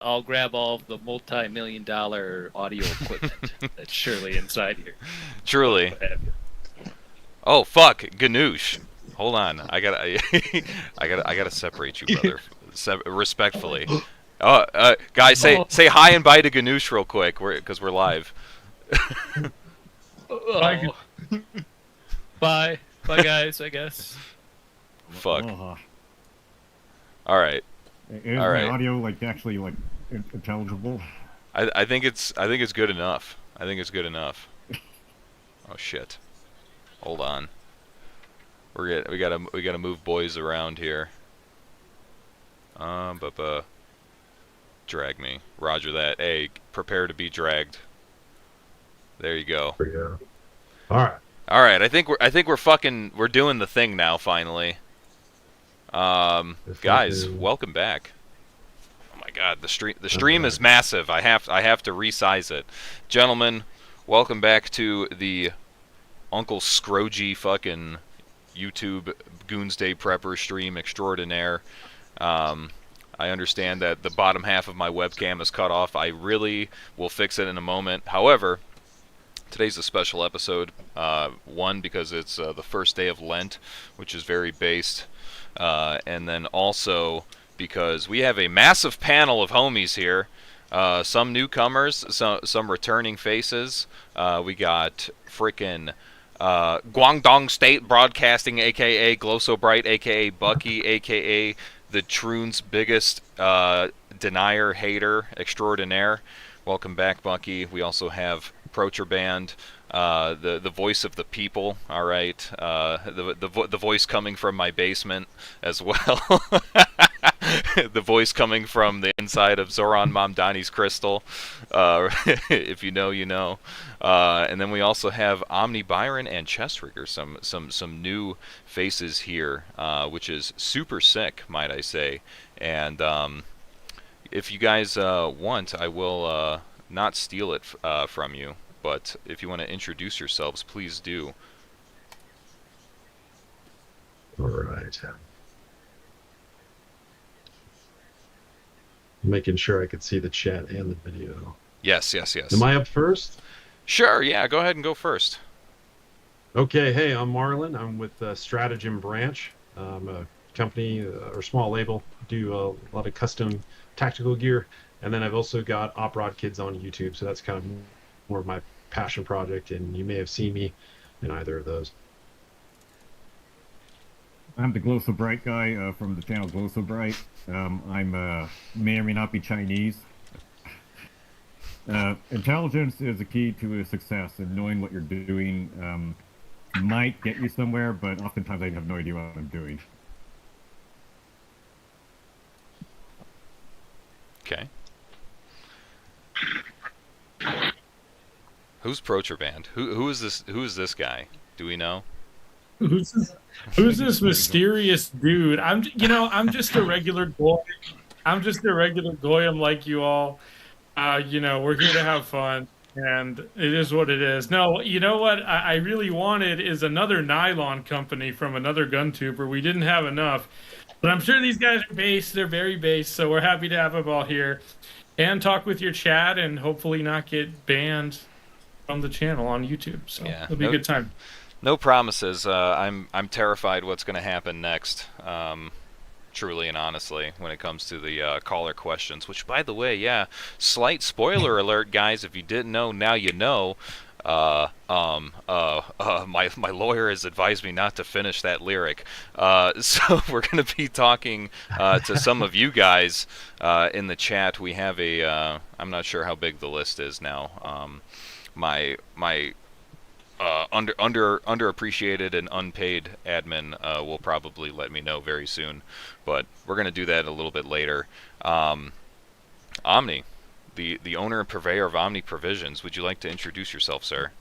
I'll grab all of the multi-million-dollar audio equipment that's surely inside here. Truly. What have you. Oh fuck, Ganoush. Hold on, I gotta separate you, brother, respectfully. Guys, Oh, say hi and bye to Ganoush real quick, because we're live. oh. Bye. Bye, guys, I guess. Fuck. Aloha. All right, Is all my right. audio actually intelligible? I think it's good enough. I think it's good enough. Oh shit. Hold on. We gotta move boys around here. But drag me. Roger that. Hey, prepare to be dragged. There you go. Yeah. All right. All right. I think we're doing the thing now finally. Guys, welcome back. Oh my God, the stream is massive. I have to resize it. Gentlemen, welcome back to the Uncle Scrogy fucking YouTube Goonsday Prepper stream extraordinaire. I understand that the bottom half of my webcam is cut off. I really will fix it in a moment. However, today's a special episode. One, because it's the first day of Lent, which is very based. And then also because we have a massive panel of homies here. Some newcomers, some returning faces. We got frickin' Guangdong State Broadcasting, aka Glosso Bright, aka Bucky, aka the Troon's biggest denier, hater extraordinaire. Welcome back, Bucky. We also have Procher Band, the voice of the people. All right, the voice coming from my basement as well. The voice coming from the inside of Zoran Mamdani's crystal. If you know, you know. And then we also have Omni-Byron and Chestrigger, some new faces here, which is super sick, might I say. And if you guys want, I will not steal it from you. But if you want to introduce yourselves, please do. All right. Making sure I could see the chat and the video. Yes, yes, yes. Am I up first? Sure, yeah, go ahead and go first. Okay, hey, I'm Marlon. I'm with Stratagem Branch. I'm a company or small label. Do a lot of custom tactical gear. And then I've also got Op Rod Kids on YouTube, so that's kind of more of my passion project, and you may have seen me in either of those. I'm the Glow So Bright guy from the channel Glow So Bright. I'm may or may not be Chinese. Intelligence is the key to success, and knowing what you're doing might get you somewhere, but oftentimes I have no idea what I'm doing. Okay. Who's Procher Band? Who is this? Who is this guy? Do we know? Who's this mysterious dude? I'm just a regular goy. I'm just a regular goy. I'm like you all. We're here to have fun, and it is what it is. No, you know what I really wanted is another nylon company from another gun tuber. We didn't have enough, but I'm sure these guys are based. They're very based, so we're happy to have them all here and talk with your chat, and hopefully not get banned from the channel on YouTube. So Yeah, it'll be a good time. No promises. I'm terrified what's going to happen next. Truly and honestly, when it comes to the caller questions. Which, by the way, yeah, slight spoiler alert, guys. If you didn't know, now you know. My lawyer has advised me not to finish that lyric. So we're going to be talking to some of you guys in the chat. We have a. I'm not sure how big the list is now. My underappreciated and unpaid admin will probably let me know very soon, but we're going to do that a little bit later. Omni, the owner and purveyor of Omni-Provisions, would you like to introduce yourself, sir?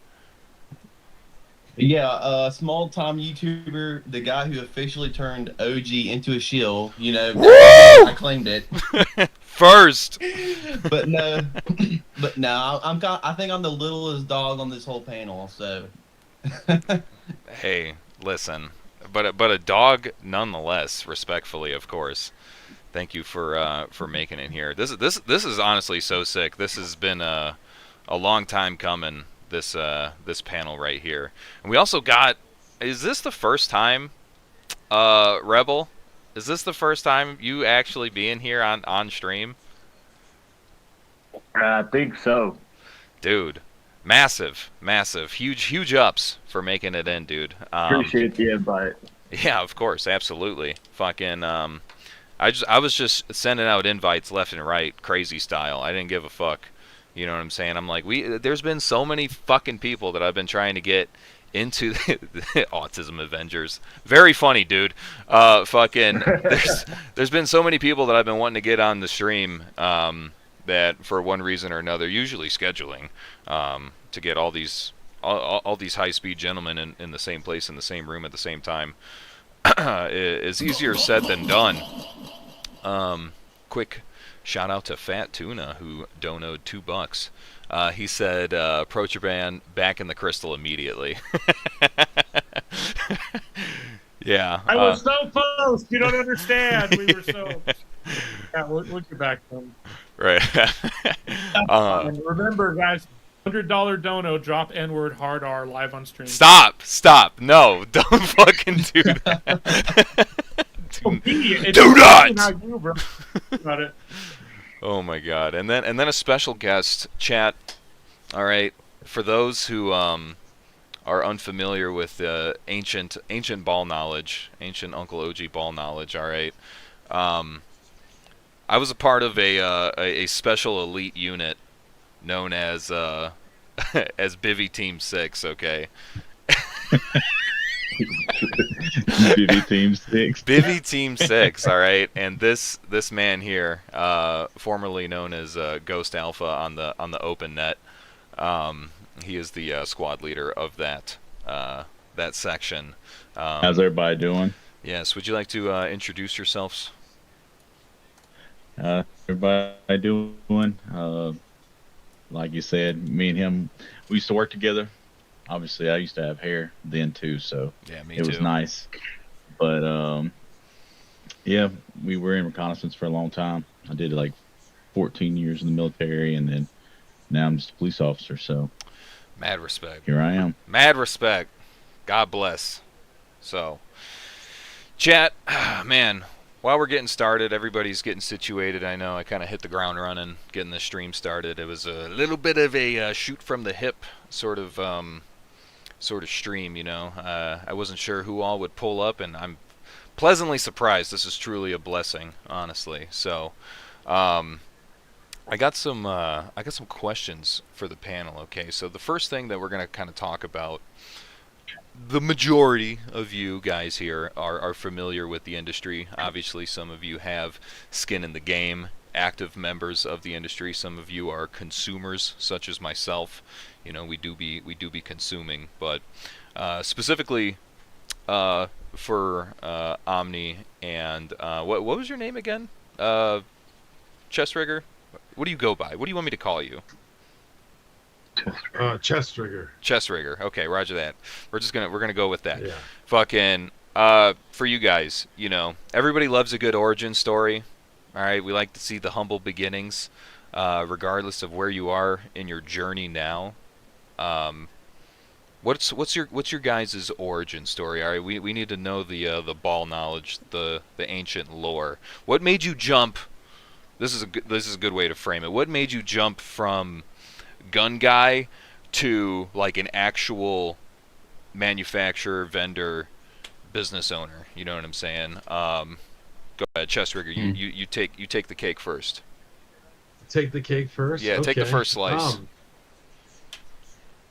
Yeah, small-time YouTuber, the guy who officially turned OG into a shill. Woo! I claimed it. First! but no, I think I'm the littlest dog on this whole panel, so. Hey, listen, but a dog nonetheless, respectfully, of course. Thank you for making it here. This is honestly so sick. This has been a long time coming. This panel right here, and we also got. Is this the first time, Rebel? Is this the first time you actually being here on stream? I think so. Dude, massive, huge ups for making it in, dude. Appreciate the invite. Yeah, of course, absolutely. Fucking, I was just sending out invites left and right, crazy style. I didn't give a fuck. You know what I'm saying? I'm like, there's been so many fucking people that I've been trying to get into the Autism Avengers. Very funny, dude. Fucking, there's been so many people that I've been wanting to get on the stream, that for one reason or another, usually scheduling, to get all these high-speed gentlemen in the same place in the same room at the same time is easier said than done. Quick shout out to Fat Tuna who donoed $2. He said, approach your band back in the crystal immediately. Yeah. I was so close. You don't understand. We were so. Yeah, we'll get back to them. Right. And remember, guys, $100 dono, drop N-word hard R live on stream. Stop. No, don't fucking do that. Do not! Not you, bro. About it. Oh my god. And then a special guest, chat. All right, for those who are unfamiliar with ancient ball knowledge, ancient Uncle OG ball knowledge, all right. I was a part of a special elite unit known as as Bivy Team 6, okay? Bivy Team 6. Bivy Team 6, all right. And this man here, formerly known as Ghost Alpha on the open net, he is the squad leader of that section. How's everybody doing? Yes. Would you like to introduce yourselves? Everybody doing? Like you said, me and him, we used to work together. Obviously, I used to have hair then too, so yeah, me it too. was nice. But yeah, we were in reconnaissance for a long time. I did like 14 years in the military, and then now I'm just a police officer. So mad respect. Here I am. Mad respect. God bless. So, chat, man. While we're getting started, everybody's getting situated. I know I kind of hit the ground running, getting the stream started. It was a little bit of a shoot from the hip sort of stream, you know. I wasn't sure who all would pull up, and I'm pleasantly surprised. This is truly a blessing, honestly. So, I got some questions for the panel. Okay, so the first thing that we're gonna kind of talk about. The majority of you guys here are familiar with the industry. Obviously, some of you have skin in the game, active members of the industry. Some of you are consumers, such as myself. You know, we do be consuming, but specifically for Omni and what was your name again? Chest Rigger? What do you go by? What do you want me to call you? Chest Rigger. Chest Rigger. Okay, roger that. We're gonna go with that. Yeah. Fucking for you guys, you know, everybody loves a good origin story. All right, we like to see the humble beginnings, regardless of where you are in your journey now. What's your guys' origin story? All right, we need to know the ball knowledge, the ancient lore. What made you jump? This is a good way to frame it. What made you jump from gun guy to like an actual manufacturer, vendor, business owner? You know what I'm saying? Go ahead, Chest Rigger. You take the cake first. Take the cake first? Yeah, take the first slice.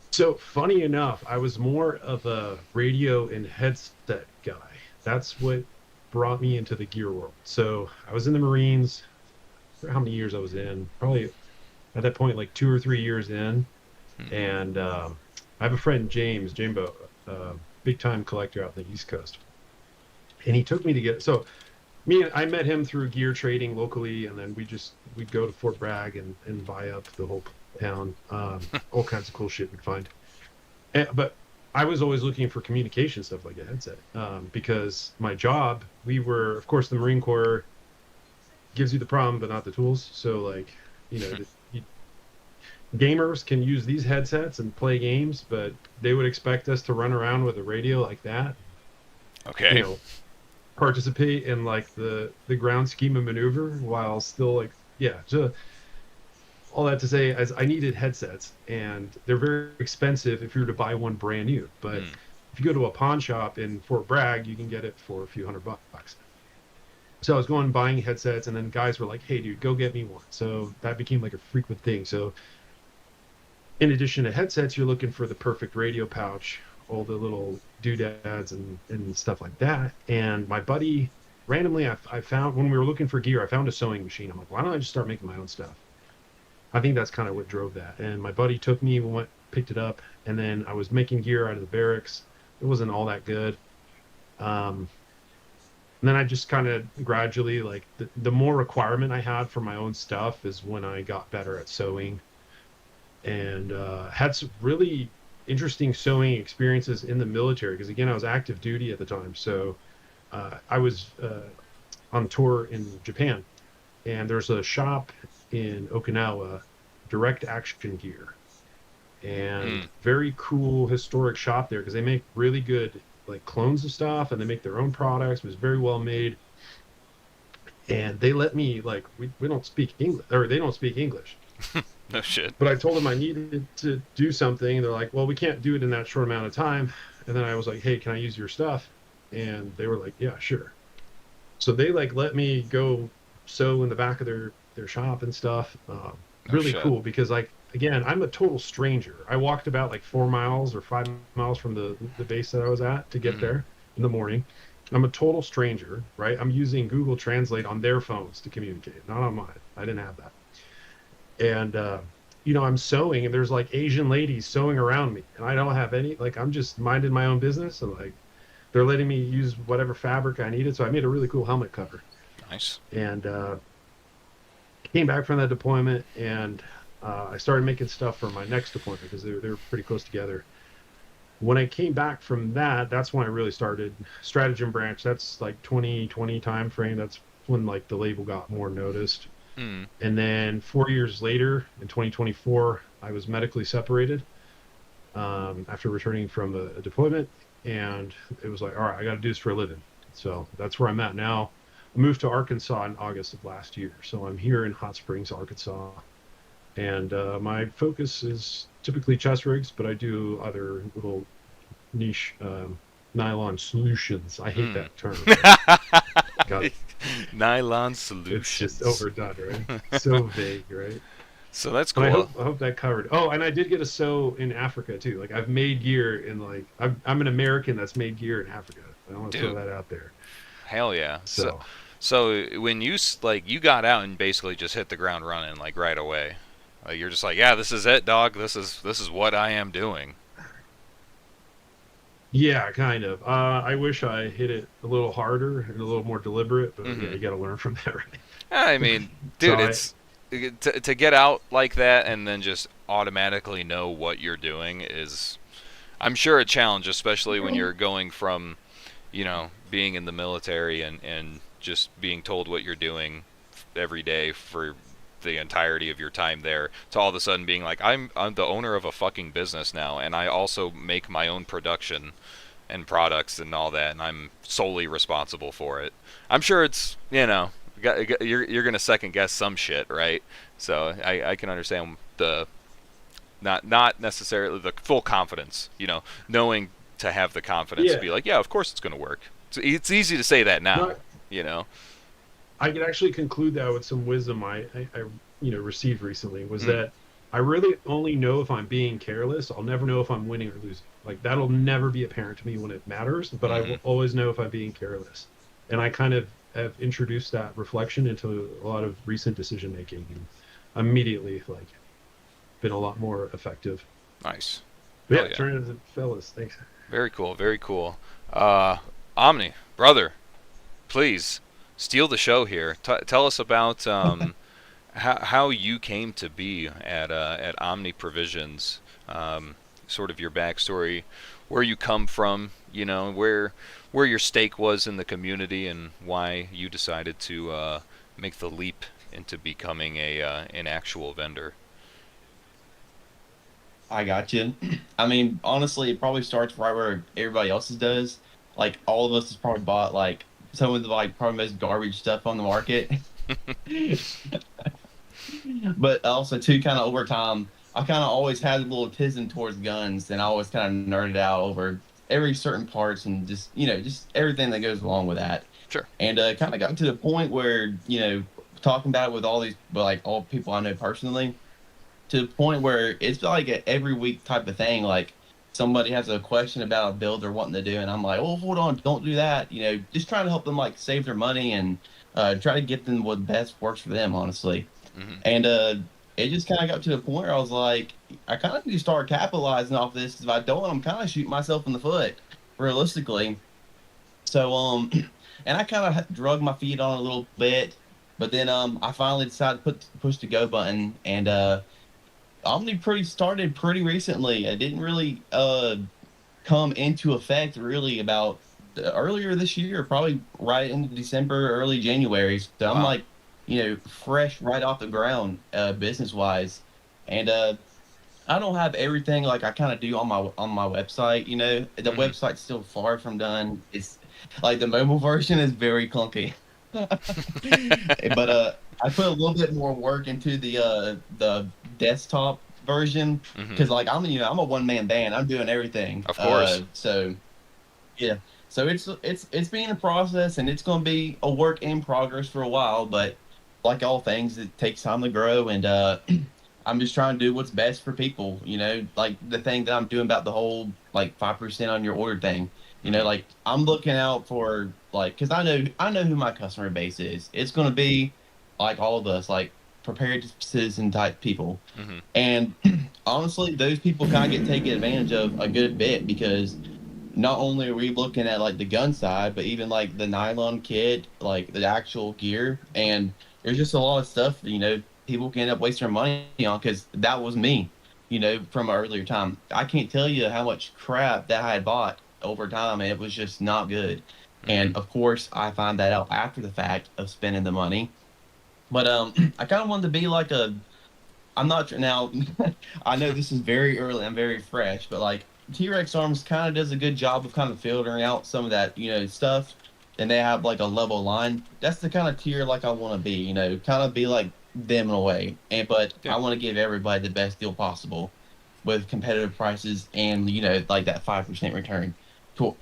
So funny enough, I was more of a radio and headset guy. That's what brought me into the gear world. So I was in the Marines. I forget how many years I was in. Probably at that point, like 2 or 3 years in. And I have a friend, Jambo, big time collector out in the East Coast. And he took me to get, so I met him through gear trading locally, and then we'd go to Fort Bragg and buy up the whole town. All kinds of cool shit we'd find. But I was always looking for communication stuff like a headset, because my job, we were, of course, the Marine Corps, gives you the problem but not the tools. So like, gamers can use these headsets and play games, but they would expect us to run around with a radio like that, Okay. you know, participate in like the ground scheme of maneuver while still like, yeah. So all that to say, as I needed headsets, and they're very expensive if you were to buy one brand new. But if you go to a pawn shop in Fort Bragg, you can get it for a few $100. So I was going and buying headsets, and then guys were like, "Hey, dude, go get me one." So that became like a frequent thing. So in addition to headsets, you're looking for the perfect radio pouch, all the little doodads and stuff like that. And my buddy, randomly, I found, when we were looking for gear, I found a sewing machine. I'm like, why don't I just start making my own stuff? I think that's kind of what drove that. And my buddy took me, we went, picked it up, and then I was making gear out of the barracks. It wasn't all that good. And then I just kind of gradually, like, the more requirement I had for my own stuff is when I got better at sewing, and had some really interesting sewing experiences in the military. Because again, I was active duty at the time, so I was on tour in Japan, and there's a shop in Okinawa, Direct Action Gear, and very cool historic shop there because they make really good like clones of stuff, and they make their own products. It was very well made, and they let me, like, we don't speak English, or they don't speak English. No shit. But I told them I needed to do something, and they're like, well, we can't do it in that short amount of time. And then I was like, hey, can I use your stuff? And they were like, yeah, sure. So they like let me go sew in the back of their shop and stuff. Really shit. cool, because like, again, I'm a total stranger. I walked about like 4 miles or 5 miles from the base that I was at to get there in the morning. I'm a total stranger, right? I'm using Google Translate on their phones to communicate, not on mine. I didn't have that. And I'm sewing, and there's like Asian ladies sewing around me, and I don't have any, like, I'm just minding my own business, and like they're letting me use whatever fabric I needed. So I made a really cool helmet cover. Nice. And came back from that deployment, and I started making stuff for my next deployment because they were pretty close together. When I came back from that, that's when I really started Stratagem branch. That's like 2020 time frame. That's when like the label got more noticed. And then 4 years later, in 2024, I was medically separated after returning from a deployment, and it was like, all right, I got to do this for a living. So that's where I'm at now. I moved to Arkansas in August of last year, so I'm here in Hot Springs, Arkansas, and my focus is typically chest rigs, but I do other little niche nylon solutions. I hate that term. God, Nylon solutions. it's just overdone, right? So vague, right? So that's But cool. I hope that covered. Oh, and I did get a sew in Africa too. Like, I've made gear in, like, I'm an American that's made gear in Africa. I want to throw that out there. Hell yeah. So So when you you got out and basically just hit the ground running like right away. You're just like, yeah, this is it, dog. This is what I am doing. yeah, kind of. I wish I hit it a little harder and a little more deliberate, but yeah, you got to learn from that, right? I mean, dude, So it's to get out like that and then just automatically know what you're doing is, I'm sure, a challenge, especially when you're going from, being in the military and just being told what you're doing every day for the entirety of your time there, to all of a sudden being like, I'm the owner of a fucking business now, and I also make my own production and products and all that, and I'm solely responsible for it. I'm sure it's, you're gonna second guess some shit, right? So I can understand the not necessarily the full confidence, knowing to have the confidence to be like, yeah, of course it's gonna work. It's easy to say that now, I could actually conclude that with some wisdom I received recently, was that I really only know if I'm being careless. I'll never know if I'm winning or losing. Like, that'll never be apparent to me when it matters, but I will always know if I'm being careless. And I kind of have introduced that reflection into a lot of recent decision making, and immediately, like, been a lot more effective. Nice. But yeah, turn it into fellas. Thanks. Very cool. Very cool. Omni, brother, please steal the show here. Tell us about how you came to be at Omni-Provisions, sort of your backstory, where you come from, where your stake was in the community, and why you decided to make the leap into becoming an actual vendor? I got you. I mean, honestly, it probably starts right where everybody else's does. Like all of us has probably bought like some of the like probably most garbage stuff on the market. But also too, kind of over time, I kind of always had a little tism towards guns, and I always kind of nerded out over every certain parts and just just everything that goes along with that. Sure. And kind of got to the point where talking about it with all these, but like all people I know personally, to the point where it's like a every week type of thing. Like somebody has a question about a build they're wanting to do, and I'm like, oh, hold on, don't do that. Just trying to help them like save their money and try to get them what best works for them, honestly. And it just kind of got to the point where I was like, I kind of need to start capitalizing off this, because if I don't, I'm kind of shooting myself in the foot, realistically. So and I kind of drug my feet on it a little bit, but then I finally decided to push the go button, and Omni started pretty recently. It didn't really come into effect really about earlier this year, probably right into December, early January. So I'm Wow. like, fresh right off the ground, business wise, and I don't have everything like I kind of do on my website. The website's still far from done. It's like the mobile version is very clunky, but I put a little bit more work into the desktop version, because like I'm a one man band. I'm doing everything. Of course. So yeah. So it's been a process, and it's going to be a work in progress for a while. But like all things, it takes time to grow, and I'm just trying to do what's best for people. Like the thing that I'm doing about the whole like 5% on your order thing. Like I'm looking out for like, because I know who my customer base is. It's going to be like all of us, like prepared citizen type people. And honestly, those people kind of get taken advantage of a good bit, because not only are we looking at like the gun side, but even like the nylon kit, like the actual gear, and there's just a lot of stuff people can end up wasting their money on, because that was me, from an earlier time. I can't tell you how much crap that I had bought over time, and it was just not good. And of course, I find that out after the fact of spending the money. But I kind of wanted to be like I'm not now. I know this is very early. I'm very fresh, but like T-Rex Arms kind of does a good job of kind of filtering out some of that stuff, and they have like a level line. That's the kind of tier like I want to be. Kind of be like them in a way. But I want to give everybody the best deal possible, with competitive prices and like that 5% return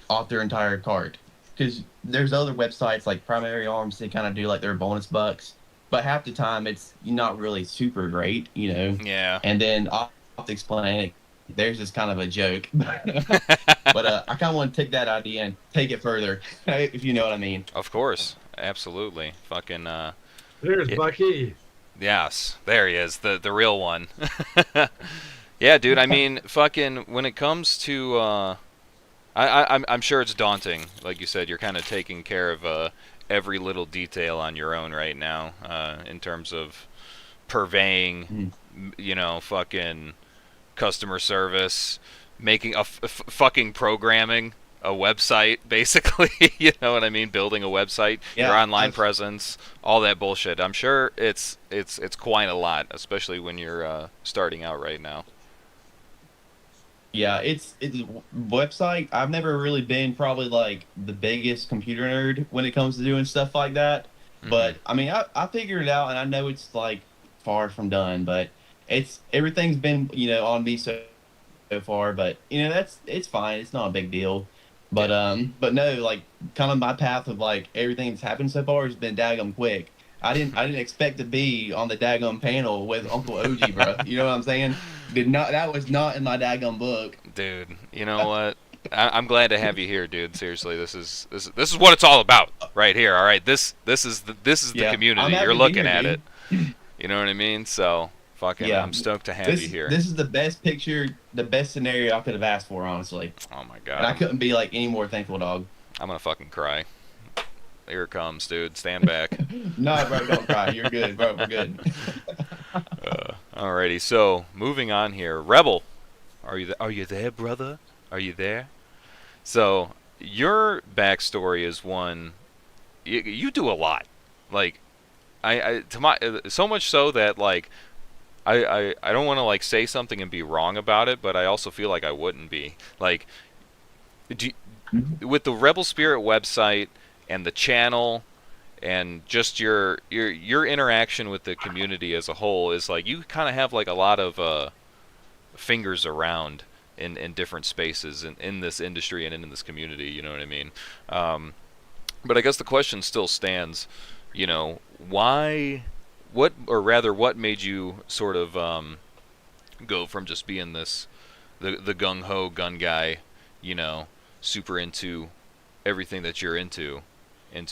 off their entire cart. Because there's other websites like Primary Arms, they kind of do like their bonus bucks, but half the time it's not really super great, Yeah. And then I'll have to explain it. There's just kind of a joke, but I kind of want to take that idea and take it further, if you know what I mean. Of course, absolutely. Fucking There's Bucky. yes, there he is, the real one. Yeah, dude. I mean, fucking when it comes to I'm sure it's daunting. Like you said, you're kind of taking care of every little detail on your own right now, in terms of purveying, fucking customer service, making fucking programming a website, basically. You know what I mean? Building a website, your online presence, all that bullshit. I'm sure it's quite a lot, especially when you're starting out right now. Yeah, it's website. I've never really been probably like the biggest computer nerd when it comes to doing stuff like that. But I mean, I figured it out, and I know it's like far from done, but everything's been on me so far. But it's fine. It's not a big deal. But no, like kind of my path of like everything that's happened so far has been daggum quick. I didn't expect to be on the daggum panel with Uncle OG, bro. You know what I'm saying? That was not in my daggum book. Dude, you know what? I'm glad to have you here, dude. Seriously, this is what it's all about, right here. All right, this is the community. You're looking at it. You know what I mean? So fucking, I'm stoked to have you here. This is the best picture, the best scenario I could have asked for, honestly. Oh my god! And I couldn't be like any more thankful, dog. I'm gonna fucking cry. Here it comes, dude. Stand back. No, bro, don't cry. You're good, bro. We're good. Alrighty, so moving on here. Rebel, are you there, brother? Are you there? So your backstory is one. You do a lot. Like, so much so that like I don't want to like say something and be wrong about it, but I also feel like I wouldn't be. Like, with the Rebel Spirit website and the channel and just your interaction with the community as a whole is like you kind of have like a lot of fingers around in different spaces in this industry and in this community. You know what I mean? But I guess the question still stands. You know, why? What made you sort of go from just being the gung ho gun guy, you know, super into everything that you're into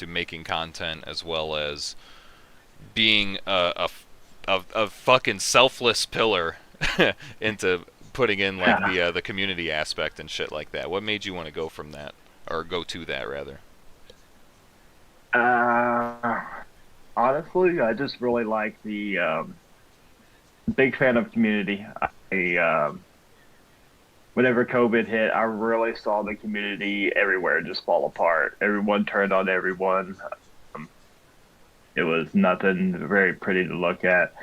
making content, as well as being a fucking selfless pillar into putting in like the community aspect and shit like that? What made you want to go from that, or go to that rather? Honestly, I just really like the big fan of community. Whenever COVID hit, I really saw the community everywhere just fall apart. Everyone turned on everyone. It was nothing very pretty to look at.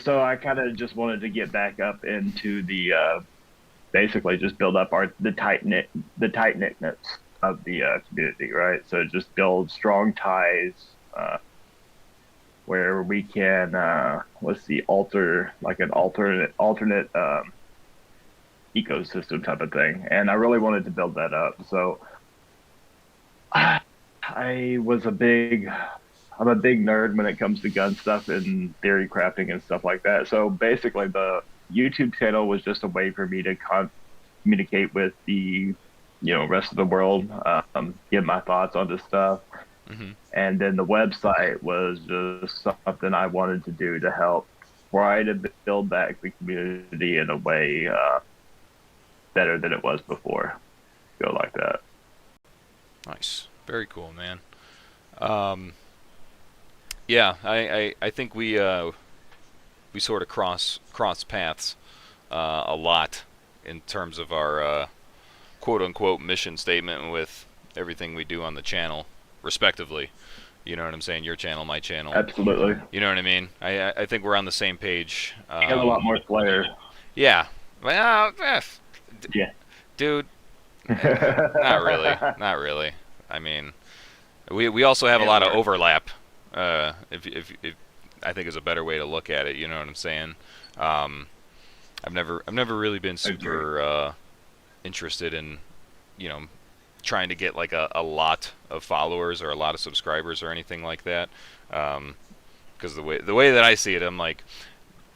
So I kind of just wanted to get back up into the basically just build up the tight knitness of the community, right? So just build strong ties. Where we can alternate ecosystem type of thing, and I really wanted to build that up. So I'm a big nerd when it comes to gun stuff and theory crafting and stuff like that. So basically the YouTube channel was just a way for me to communicate with the rest of the world, give my thoughts on this stuff. And then the website was just something I wanted to do to help try to build back the community in a way better than it was before. Go like that. Nice. Very cool, man. Yeah, I think we sort of cross paths a lot in terms of our quote-unquote mission statement with everything we do on the channel, respectively. You know what I'm saying? Your channel, my channel. Absolutely. You know what I mean? I think we're on the same page. You have a lot more flair. Yeah. Well, yeah. Dude, not really. I mean, we also have a lot of overlap. If I think is a better way to look at it. You know what I'm saying? I've never really been super interested in, trying to get like a lot of followers or a lot of subscribers or anything like that, because the way that I see it, I'm like,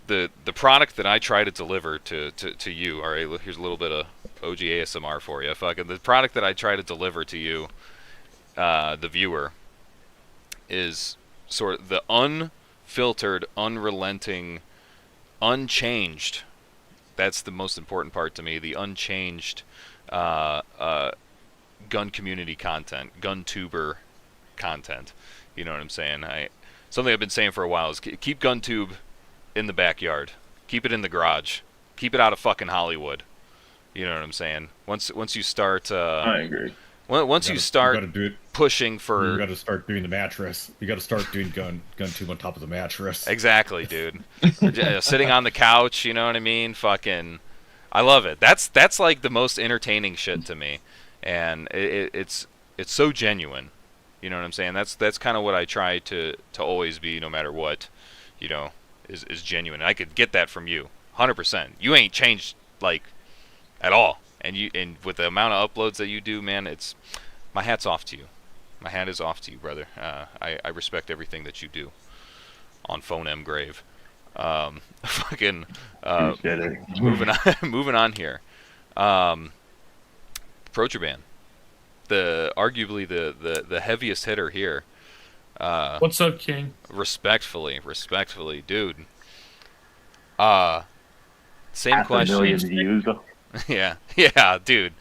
the product that I try to deliver to you. All right, here's a little bit of OG ASMR for you. Fucking the product that I try to deliver to you, the viewer, is sort of the unfiltered, unrelenting, unchanged. That's the most important part to me. The unchanged gun community content, gun tuber content. You know what I'm saying? Something I've been saying for a while is keep GunTube in the backyard. Keep it in the garage. Keep it out of fucking Hollywood. You know what I'm saying? Once you start, I agree. Once you start pushing for, you got to start doing the mattress. You got to start doing GunTube on top of the mattress. Exactly, dude. Sitting on the couch. You know what I mean? Fucking, I love it. That's like the most entertaining shit to me. And it's so genuine, you know what I'm saying? That's kind of what I try to always be, no matter what, is genuine. And I could get that from you, 100%. You ain't changed like at all, and with the amount of uploads that you do, man, my hat's off to you. My hat is off to you, brother. I respect everything that you do on Phone M Grave. Fucking moving on here. Protraban, arguably the heaviest hitter here. What's up, King? Respectfully, dude. Same question. Yeah, dude.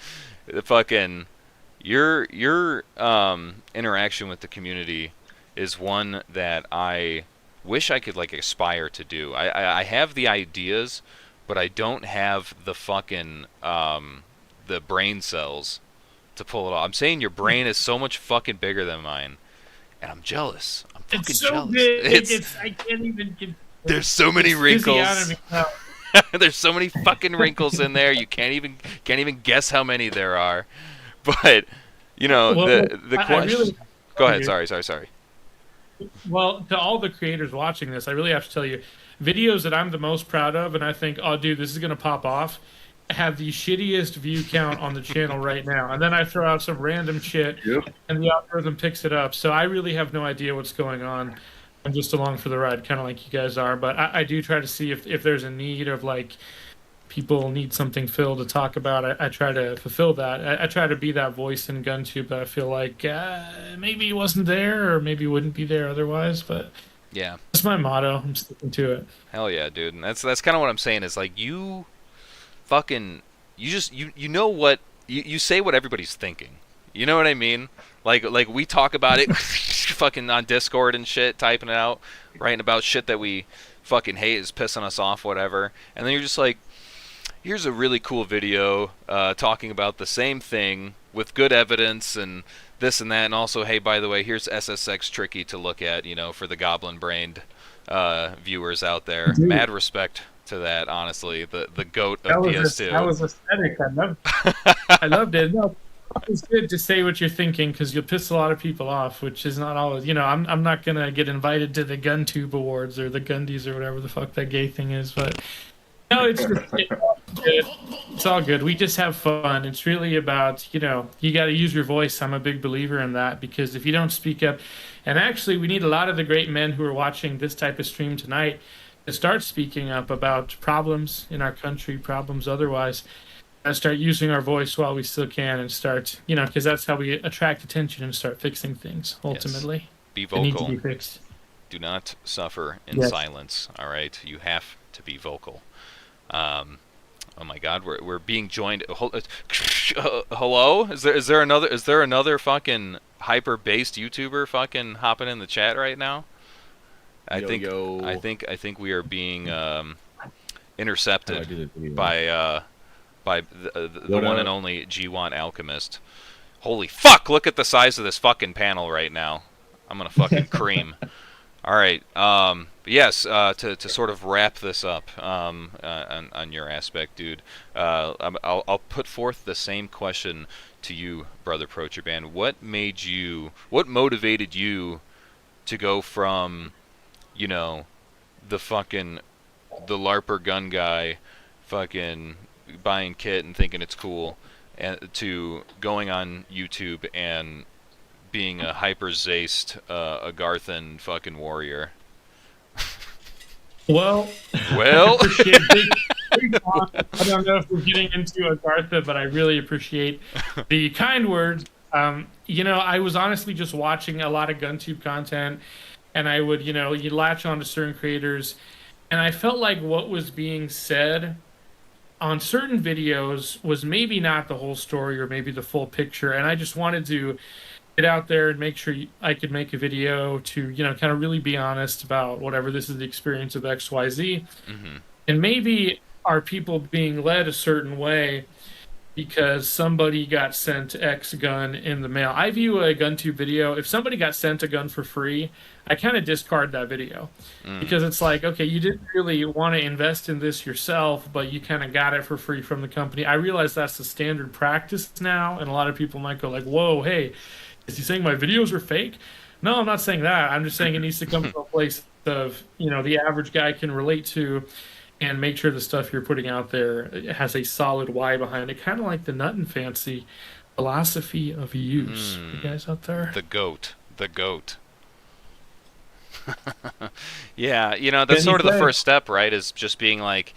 The fucking your interaction with the community is one that I wish I could like aspire to do. I have the ideas, but I don't have the fucking the brain cells to pull it off. I'm saying your brain is so much fucking bigger than mine, and I'm jealous. I'm fucking It's so jealous. big. It's I can't even get. there's so many it's busy out wrinkles. of me now. There's so many fucking wrinkles in there. You can't even guess how many there are. But you know Well, the I question. really- Go ahead. Sorry. Well, to all the creators watching this, I really have to tell you, videos that I'm the most proud of, and I think, oh, dude, this is gonna pop off, have the shittiest view count on the channel right now. And then I throw out some random shit, and the algorithm picks it up. So I really have no idea what's going on. I'm just along for the ride, kind of like you guys are. But I do try to see if there's a need of like people need something filled to talk about. I try to fulfill that. I try to be that voice in GunTube that I feel like maybe it wasn't there or maybe wouldn't be there otherwise. But Yeah. that's my motto. I'm sticking to it. Hell yeah, dude. And that's kind of what I'm saying is like you fucking you know what you say what everybody's thinking. You know what I mean? Like we talk about it fucking on Discord and shit, typing it out, writing about shit that we fucking hate is pissing us off, whatever. And then you're just like, here's a really cool video talking about the same thing with good evidence and this and that, and also, hey, by the way, here's SSX Tricky to look at, you know, for the goblin-brained viewers out there. Dude. Mad respect to that, honestly, the goat That of was PS2. that was aesthetic. I loved it. No, it's good to say what you're thinking because you'll piss a lot of people off, which is not always. You know, I'm not gonna get invited to the GunTube Awards or the Gundies or whatever the fuck that gay thing is, but no, it's all good. It's all good. We just have fun. It's really about, you know, you got to use your voice. I'm a big believer in that because if you don't speak up, and actually we need a lot of the great men who are watching this type of stream tonight to start speaking up about problems in our country, problems otherwise, and start using our voice while we still can and start, you know, because that's how we attract attention and start fixing things ultimately. Be They need to vocal. be fixed. Do not suffer in Yes. silence. All right, you have to be vocal. Oh my God, we're being joined. Hello? Is there another fucking hyper based YouTuber fucking hopping in the chat right now? I think we are being intercepted by the one and only G1 Alchemist. Holy fuck! Look at the size of this fucking panel right now. I'm gonna fucking cream. All right. Yes. To sort of wrap this up on your aspect, dude. I'll put forth the same question to you, brother Prochaban. What motivated you to go from, you know, the LARPer gun guy, fucking buying kit and thinking it's cool, and to going on YouTube and being a hyper-zaced, Agarthan fucking warrior? Well, appreciate big talk. I don't know if we're getting into Agartha, but I really appreciate the kind words. You know, I was honestly just watching a lot of GunTube content, and I would, you know, you latch on to certain creators, and I felt like what was being said on certain videos was maybe not the whole story or maybe the full picture, and I just wanted to get out there and make sure I could make a video to, you know, kind of really be honest about whatever this is the experience of XYZ. Mm-hmm. And maybe are people being led a certain way because somebody got sent X gun in the mail. I view a GunTube video, if somebody got sent a gun for free, I kind of discard that video. Because it's like, okay, you didn't really want to invest in this yourself, but you kind of got it for free from the company. I realize that's the standard practice now, and a lot of people might go like, whoa, hey, is he saying my videos are fake? No, I'm not saying that. I'm just saying it needs to come from a place of, you know, the average guy can relate to and make sure the stuff you're putting out there has a solid why behind it. Kind of like the Nut and Fancy philosophy of use. You guys out there? The goat. Yeah, you know, that's sort of the first step, right? Is just being like,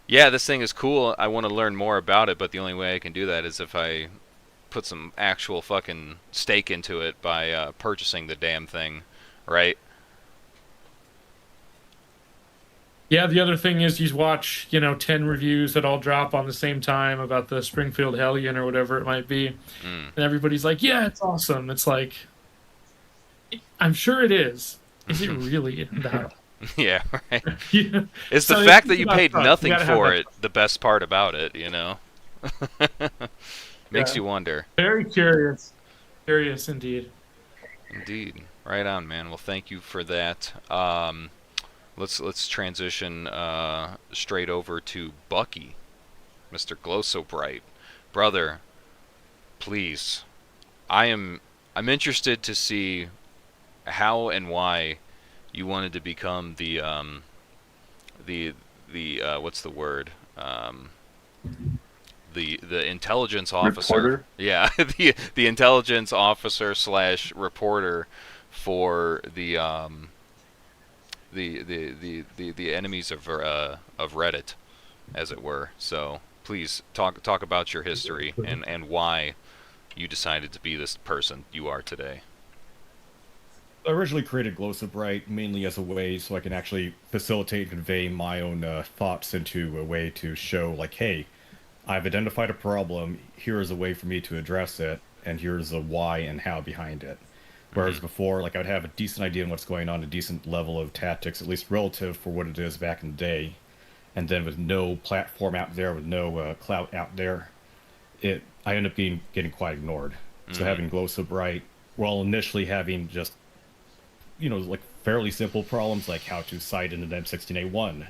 yeah, this thing is cool. I want to learn more about it, but the only way I can do that is if I put some actual fucking stake into it by purchasing the damn thing, right? Yeah, the other thing is you watch, you know, 10 reviews that all drop on the same time about the Springfield Hellion or whatever it might be. And everybody's like, yeah, it's awesome. It's like, I'm sure it is. Is it really that? Yeah, right. Yeah. It's the So fact it's that you about paid trust. nothing You gotta have for that it, the best part about it, you know? Makes you wonder. Very curious. Curious indeed. Indeed. Right on, man. Well, thank you for that. Let's transition straight over to Bucky, Mr. Glow So Bright, brother. Please, I'm interested to see how and why you wanted to become the what's the word? The intelligence officer. Reporter? Yeah, the intelligence officer slash reporter for the enemies of Reddit, as it were. So please talk about your history and why you decided to be this person you are today. I originally created Glow So Bright mainly as a way so I can actually facilitate and convey my own thoughts into a way to show, like, hey, I've identified a problem, here is a way for me to address it, and here's the why and how behind it. Whereas before, like, I would have a decent idea on what's going on, a decent level of tactics, at least relative for what it is back in the day, and then with no platform out there, with no clout out there, I end up getting quite ignored. So having Glow So Bright, while initially having just, like fairly simple problems like how to sight in an M16A1,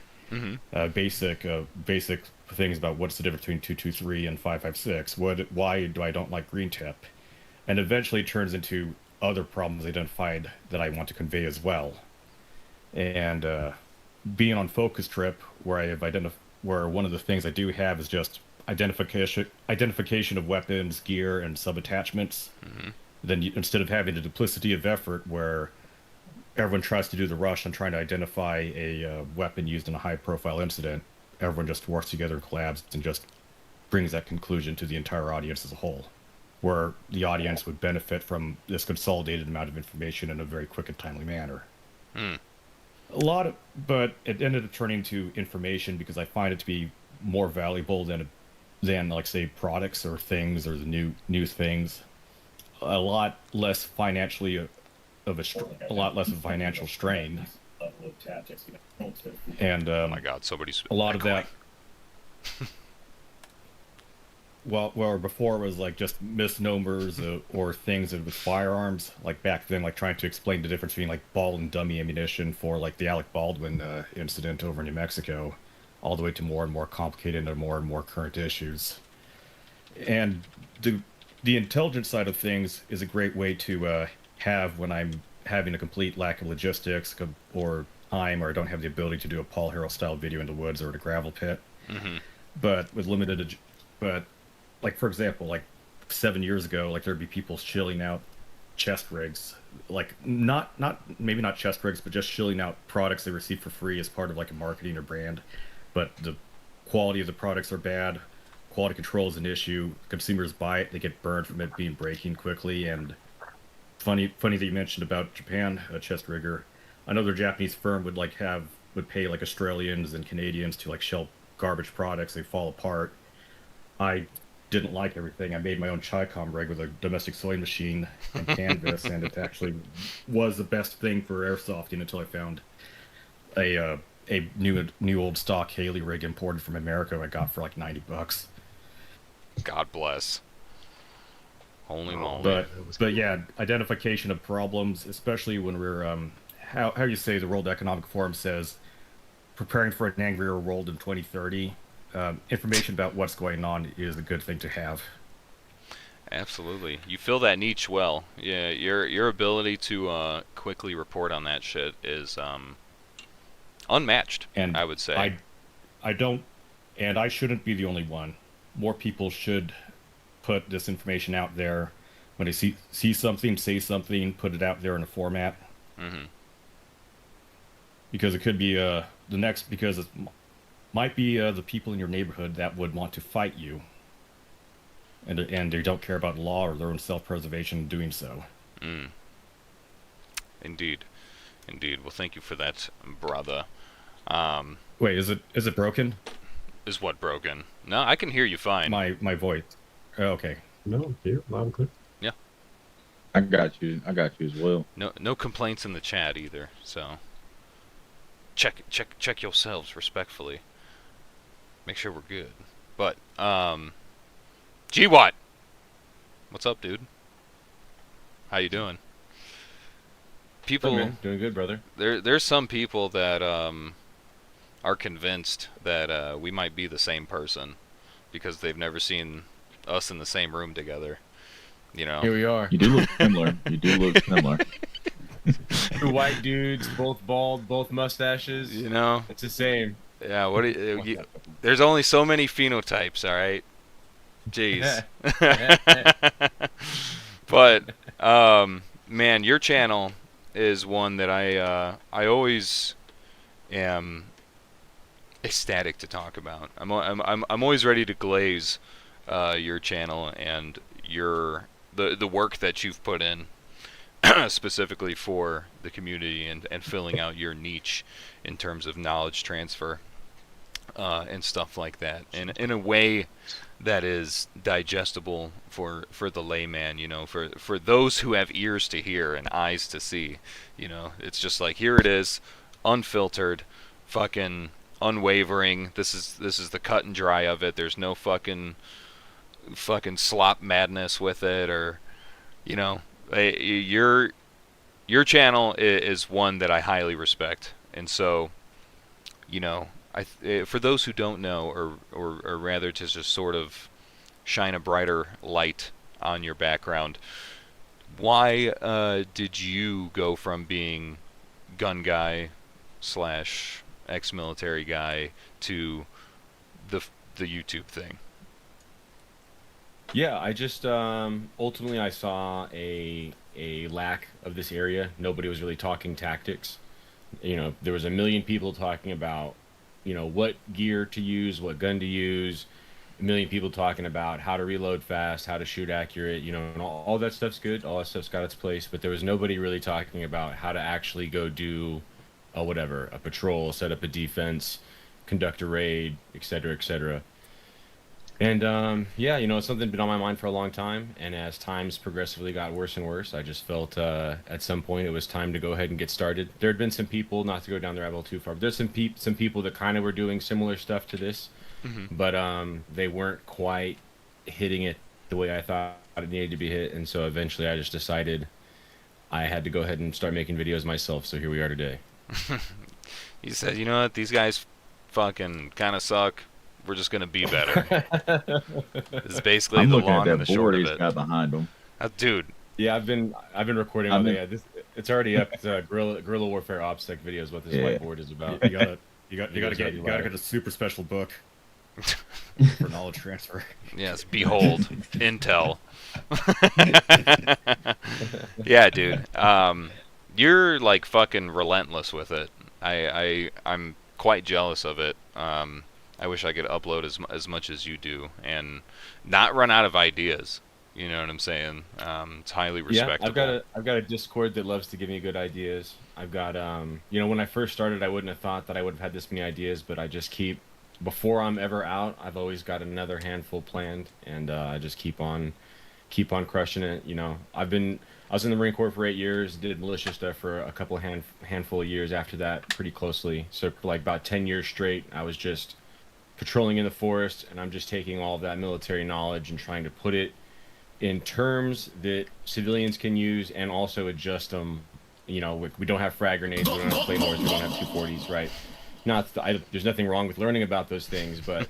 basic things about what's the difference between 223 and 556, why do I don't like green tip, and eventually turns into other problems identified that I want to convey as well. And being on focus trip, where where one of the things I do have is just identification of weapons, gear, and sub-attachments. Then instead of having the duplicity of effort where everyone tries to do the rush on trying to identify a weapon used in a high-profile incident, everyone just works together and collabs and just brings that conclusion to the entire audience as a whole, where the audience would benefit from this consolidated amount of information in a very quick and timely manner. But it ended up turning to information because I find it to be more valuable than like, say, products or things or the new things. A lot less financially a lot less of a financial strain. And Oh my God, somebody's a lot echoing. of that. Well, where before it was like just misnomers or things with firearms, like back then, like trying to explain the difference between like ball and dummy ammunition for like the Alec Baldwin incident over in New Mexico, all the way to more and more complicated and more current issues. And the intelligence side of things is a great way to have when I'm having a complete lack of logistics or time, or I don't have the ability to do a Paul Harrell style video in the woods or at a gravel pit. But with but like, for example, like 7 years ago, like there'd be people shilling out chest rigs, like maybe not chest rigs, but just shilling out products they receive for free as part of like a marketing or brand. But the quality of the products are bad. Quality control is an issue. Consumers buy it, they get burned from it breaking quickly. And funny that you mentioned about Japan, a chest rigger. Another Japanese firm would pay like Australians and Canadians to like shell garbage products. They fall apart. I didn't like everything. I made my own Chicom rig with a domestic sewing machine and canvas, and it actually was the best thing for airsofting until I found a new old stock Haley rig imported from America I got for like $90. God bless. Holy moly. But yeah, identification of problems, especially when we're how you say the World Economic Forum says, preparing for an angrier world in 2030. Information about what's going on is a good thing to have. Absolutely. You fill that niche well. Yeah, your ability to quickly report on that shit is unmatched, And I would say. I shouldn't be the only one. More people should put this information out there. When they see something, say something, put it out there in a format. Because it could be because it might be the people in your neighborhood that would want to fight you, and they don't care about law or their own self-preservation in doing so. Indeed. Well, thank you for that, brother. Wait, is it broken? Is what broken? No, I can hear you fine. My voice. Oh, okay. No, here, loud and clear. Yeah. I got you as well. No complaints in the chat either. So check yourselves respectfully. Make sure we're good. But G-Watt, what's up, dude? How you doing? people, man. Doing good, brother. there's some people that are convinced that we might be the same person because they've never seen us in the same room together. You know. Here we are. You do look similar. You do look similar. Two white dudes, both bald, both mustaches. You know. It's the same. Yeah. What? There's only so many phenotypes. All right. Jeez. But man, your channel is one that I always am ecstatic to talk about. I'm always ready to glaze your channel and the work that you've put in specifically for the community and filling out your niche in terms of knowledge transfer and stuff like that, and in a way that is digestible for the layman, you know, for those who have ears to hear and eyes to see. You know, it's just like, here it is, unfiltered, fucking unwavering. This is the cut and dry of it. There's no fucking slop madness with it, or, you know, your channel is one that I highly respect. And so, you know, for those who don't know, or rather to just sort of shine a brighter light on your background, why did you go from being gun guy / ex-military guy to the YouTube thing? Yeah, I just ultimately I saw a lack of this area. Nobody was really talking tactics. You know, there was a million people talking about, you know, what gear to use, what gun to use. A million people talking about how to reload fast, how to shoot accurate, you know, and all that stuff's good. All that stuff's got its place, but there was nobody really talking about how to actually go do a patrol, set up a defense, conduct a raid, etc., etc. And yeah, you know, it's something been on my mind for a long time, and as times progressively got worse and worse, I just felt at some point it was time to go ahead and get started. There had been some people, not to go down the rabbit hole too far, but there's some people that kind of were doing similar stuff to this, but they weren't quite hitting it the way I thought it needed to be hit, and so eventually I just decided I had to go ahead and start making videos myself, so here we are today. You said, you know what, these guys fucking kind of suck. We're just gonna be better. It's basically I'm the looking long at and the that short board of he's it. got behind him. Dude. Yeah, I've been recording all day. It's already up. It's guerrilla warfare OPSEC video is what this whiteboard is about. You gotta get a super special book for knowledge transfer. Yes, behold, Intel. Yeah, dude. You're like fucking relentless with it. I'm quite jealous of it. I wish I could upload as much as you do and not run out of ideas. You know what I'm saying? It's highly respectable. Yeah, I've got a Discord that loves to give me good ideas. I've got you know, when I first started, I wouldn't have thought that I would have had this many ideas, but I just before I'm ever out, I've always got another handful planned, and I just keep on crushing it. You know, I was in the Marine Corps for 8 years, did militia stuff for a couple handful of years after that, pretty closely. So for like about 10 years straight, I was just patrolling in the forest, and I'm just taking all of that military knowledge and trying to put it in terms that civilians can use and also adjust them. You know, we don't have frag grenades, we don't have claymores, we don't have 240s, right? There's nothing wrong with learning about those things, but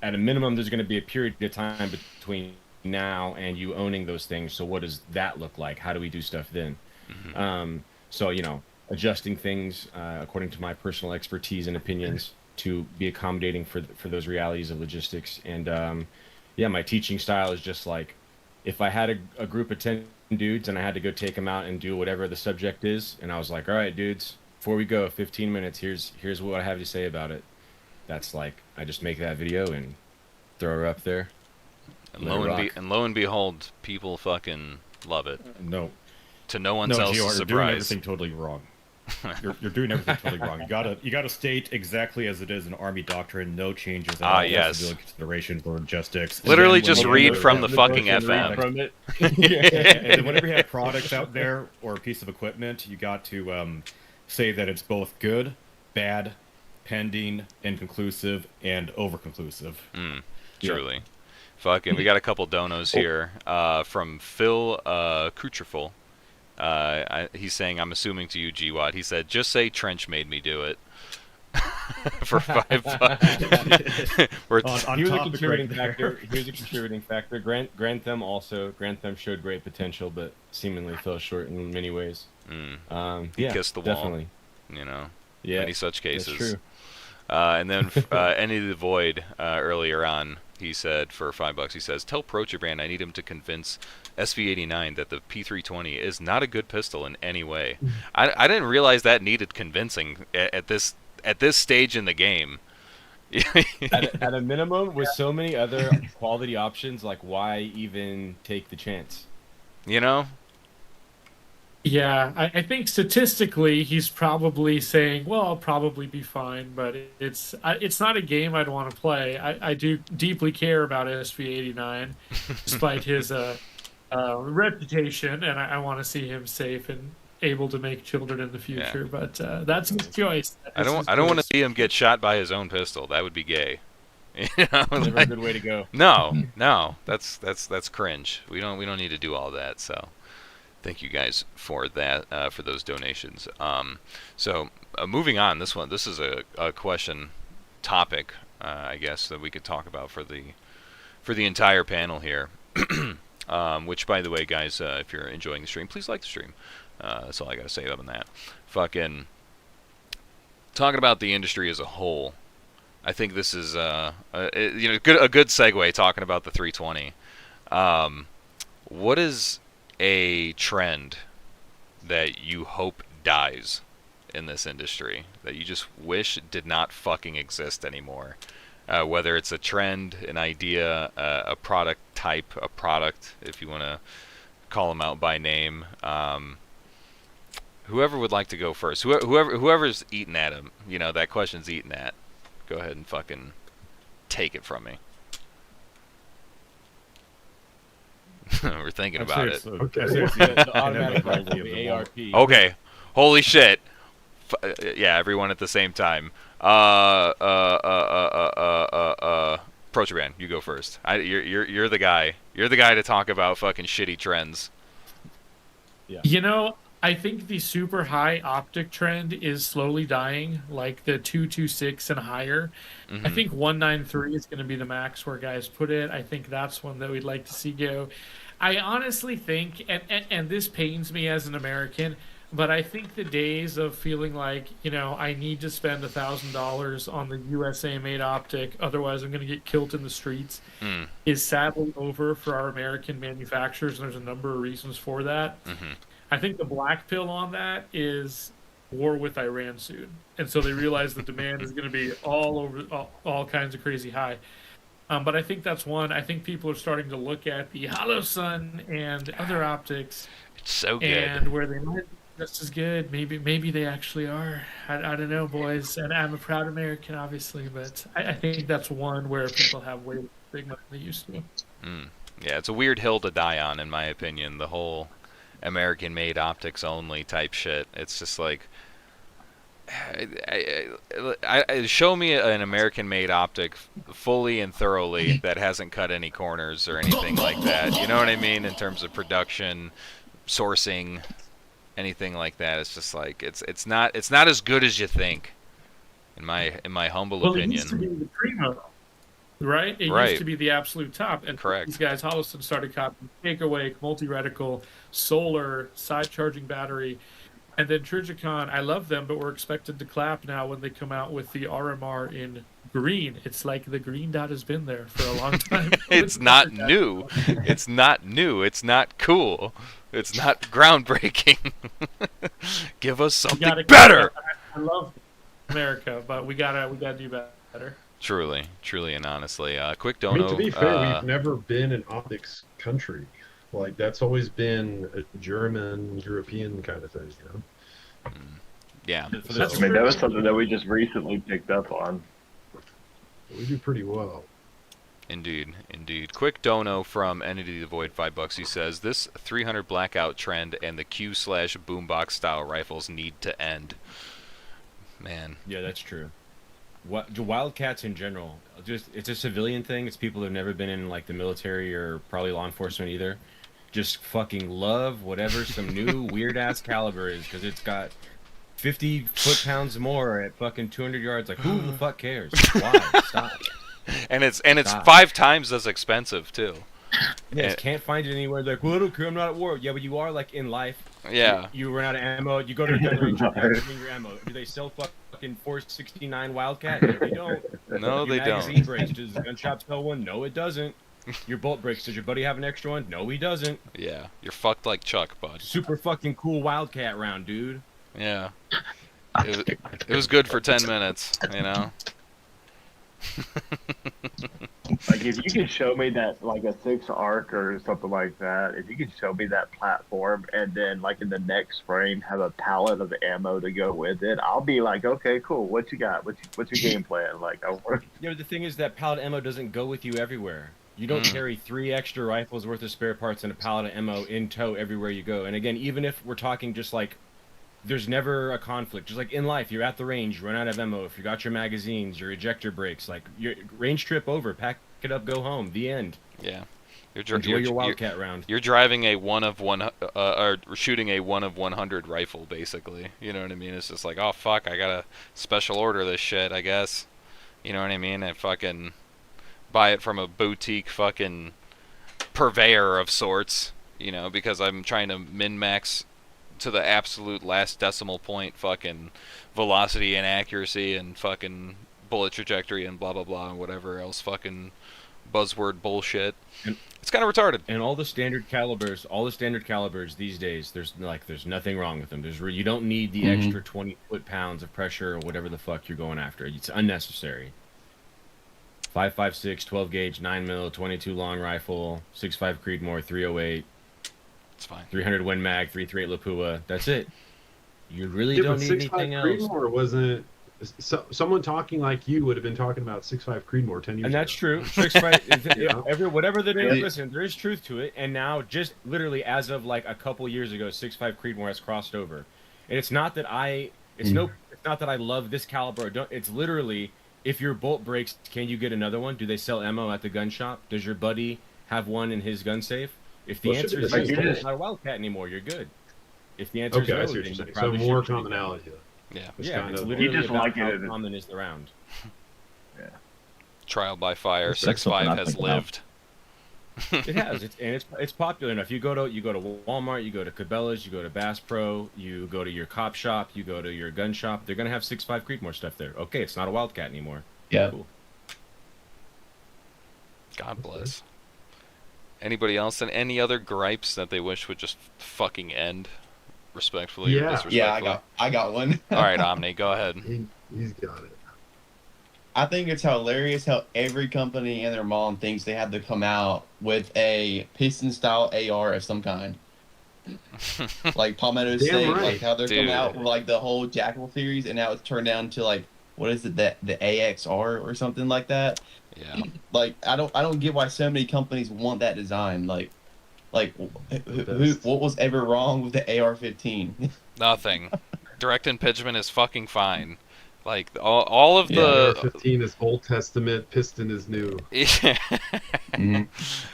at a minimum, there's going to be a period of time between now and you owning those things. So what does that look like? How do we do stuff then? So, you know, adjusting things according to my personal expertise and opinions to be accommodating for those realities of logistics. And yeah, my teaching style is just like, if I had a group of 10 dudes and I had to go take them out and do whatever the subject is, and I was like, all right, dudes, before we go, 15 minutes, here's what I have to say about it. That's like, I just make that video and throw her up there. And lo and behold, people fucking love it. No. To no one's else's You're surprise. doing everything totally wrong. You're doing everything totally wrong. You gotta state exactly as it is in Army doctrine, no changes at all. Yes. Civilian considerations, logistics. Literally just read from the fucking FM. From it. And then whenever you have products out there or a piece of equipment, you got to say that it's both good, bad, pending, inconclusive, and overconclusive. Truly. Fucking, we got a couple donos here from Phil Kucherful. He's saying, I'm assuming to you, GWAT. He said, just say Trench made me do it. For $5. We're On He was a topic contributing right there. factor. He was a contributing factor. Grantham showed great potential, but seemingly fell short in many ways. He Yeah, kissed the wall. definitely. You know, Yeah, many such cases. that's true. And then Any the Void earlier on, he said for $5, he says, tell Prochabrand I need him to convince SV89 that the P320 is not a good pistol in any way. I didn't realize that needed convincing at this stage in the game. At a minimum, with so many other quality options, like why even take the chance? You know? Yeah, I think statistically he's probably saying, well, I'll probably be fine, but it's not a game I'd want to play. I do deeply care about SV89, despite his reputation, and I want to see him safe and able to make children in the future. Yeah. But that's his choice. I don't want to see him get shot by his own pistol. That would be gay. You know, Never a good way to go. No, that's cringe. We don't need to do all that. So, thank you guys for that, for those donations. So moving on, this is a question topic, I guess, that we could talk about for the entire panel here. Which, by the way, guys, if you're enjoying the stream, please like the stream. That's all I gotta say on that. Fucking talking about the industry as a whole. I think this is a good segue talking about the 320. What is a trend that you hope dies in this industry that you just wish did not fucking exist anymore? Whether it's a trend, an idea, a product type, a product, if you want to call them out by name. Whoever would like to go first, whoever's eating at him, that question's eating at. Go ahead and fucking take it from me. We're thinking about it. Okay. The automatic rifle, the ARP. Okay. Holy shit. Yeah, everyone at the same time. Prochabrand, you go first. You're the guy. You're the guy to talk about fucking shitty trends. Yeah. I think the super high optic trend is slowly dying, like the 226 and higher. Mm-hmm. I think 193 is going to be the max where guys put it. I think that's one that we'd like to see go. I honestly think, and this pains me as an American, but I think the days of feeling like, I need to spend $1,000 on the USA-made optic, otherwise I'm going to get killed in the streets, is sadly over for our American manufacturers, and there's a number of reasons for that. Mm-hmm. I think the black pill on that is war with Iran soon. And so they realize the demand is going to be all over, all kinds of crazy high. But I think that's one. I think people are starting to look at the Hollow Sun and other optics. It's so good. And where they might be just as good. Maybe they actually are. I don't know, boys. And I'm a proud American, obviously. But I think that's one where people have way big money than they used to. Yeah, it's a weird hill to die on, in my opinion. The whole American-made optics only type shit. It's just like, show me an American-made optic fully and thoroughly that hasn't cut any corners or anything like that. You know what I mean? In terms of production, sourcing, anything like that. It's just like it's not as good as you think, in my humble opinion. It used to be the primo, right? It used to be the absolute top, and correct. These guys, Holliston, started copying Take-Awake, multi-reticle, solar, side-charging battery, and then Trijicon. I love them, but we're expected to clap now when they come out with the RMR in green. It's like the green dot has been there for a long time. It's not new. It's not new. It's not cool. It's not groundbreaking. Give us something better. I love America, but we gotta do better. Truly, and honestly, quick I mean, dono. to be fair, we've never been an optics country. Like, that's always been a German, European kind of thing, Yeah. I mean, that was something that we just recently picked up on. We do pretty well. Indeed. Quick dono from Entity the Void, $5. He says, this 300 blackout trend and the Q/boombox style rifles need to end. Man. Yeah, that's true. Wildcats in general, it's a civilian thing. It's people who've never been in like the military or probably law enforcement either. just fucking love whatever some new weird ass caliber is because it's got 50 foot-pounds more at fucking 200 yards. Like, who the fuck cares? Why? Stop. And it's Stop. 5 times as expensive too. Yes, can't find it anywhere. Like, well, I don't care, I'm not at war. Yeah, but you are, like, in life. Yeah. You run out of ammo. You go to a gun range. You bring your ammo. Do they sell fucking 469 Wildcat? No, they don't. No, they your magazine don't. breaks. Does the gun shop sell one? No, it doesn't. Your bolt breaks. Does your buddy have an extra one? No, he doesn't. Yeah, you're fucked like Chuck, bud. Super fucking cool Wildcat round, dude. Yeah. It was good for 10 minutes, you know? Like, if you could show me that, like a 6 arc or something like that, if you could show me that platform and then, like, in the next frame have a pallet of ammo to go with it, I'll be like, okay, cool. What you got? What's your game plan? Like, The thing is that pallet ammo doesn't go with you everywhere. You don't carry 3 extra rifles worth of spare parts and a pallet of ammo in tow everywhere you go. And again, even if we're talking just like, there's never a conflict. Just like in life, you're at the range, you run out of ammo. If you got your magazines, your ejector breaks, like your range trip over, pack it up, go home. The end. Yeah. Enjoy your Wildcat round. You're driving a or shooting a 1 of 100 rifle, basically. You know what I mean? It's just like, oh fuck, I gotta special order this shit, I guess. You know what I mean? I fucking buy it from a boutique fucking purveyor of sorts, you know, because I'm trying to min-max to the absolute last decimal point fucking velocity and accuracy and fucking bullet trajectory and blah blah blah and whatever else fucking buzzword bullshit. It's kind of retarded. And all the standard calibers these days, there's nothing wrong with them. You don't need the extra 20 foot-pounds of pressure or whatever the fuck you're going after. It's unnecessary. 5.56, 12 gauge, 9mm, 22 long rifle, 6.5 Creedmoor, 308. It's fine. 300 Win Mag, 338 Lapua. That's it. You really Yeah, don't but need 6.5 anything else. Creedmoor wasn't. Someone talking like you would have been talking about 6.5 Creedmoor 10 years And that's ago. true. 6.5, Yeah. whatever the name. Yeah. Listen, there is truth to it. And now, just literally as of like a couple years ago, 6.5 Creedmoor has crossed over. And it's not that it's not that I love this caliber. Or don't. It's literally, if your bolt breaks, can you get another one? Do they sell ammo at the gun shop? Does your buddy have one in his gun safe? If the answer is yes, it's not a Wildcat anymore, you're good. If the answer is Okay, I no, see what then you're you saying. So probably more should treat commonality. Yeah. It's Yeah, kind it's of- literally You just about like how it. common is the round. Trial by fire. That's something 6.5 I has think about. lived. It has, it's popular enough. You go to Walmart, you go to Cabela's, you go to Bass Pro, you go to your cop shop, you go to your gun shop. They're gonna have 6.5 Creedmoor stuff there. Okay, it's not a Wildcat anymore. Yeah. Cool. God bless. Anybody else and any other gripes that they wish would just fucking end? Respectfully or Yeah. disrespectfully? Yeah, I got one. All right, Omni, go ahead. He's got it. I think it's hilarious how every company and their mom thinks they have to come out with a Piston style AR of some kind. Like Palmetto Damn State, right. like how they're coming Dude. out with like the whole Jackal series, and now it's turned down to like what is it, the AXR or something like that. Yeah. Like I don't get why so many companies want that design. Like what was ever wrong with the AR-15? Nothing. Direct impingement is fucking fine. Like all of the 15 is Old Testament, Piston is new.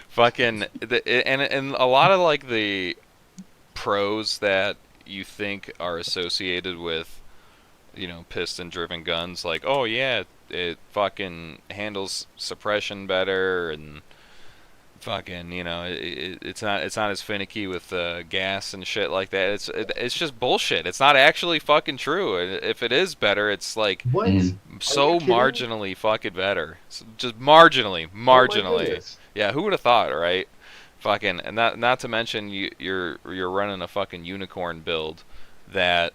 fucking and a lot of like the pros that you think are associated with, you know, piston driven guns, like, oh yeah, it fucking handles suppression better and fucking, you know, it's not as finicky with gas and shit like that. It's just bullshit. It's not actually fucking true. If it is better, it's like What? so you kidding? marginally fucking better. Just marginally. Oh my goodness. Yeah, who would have thought, right? Fucking, and not to mention you're running a fucking unicorn build that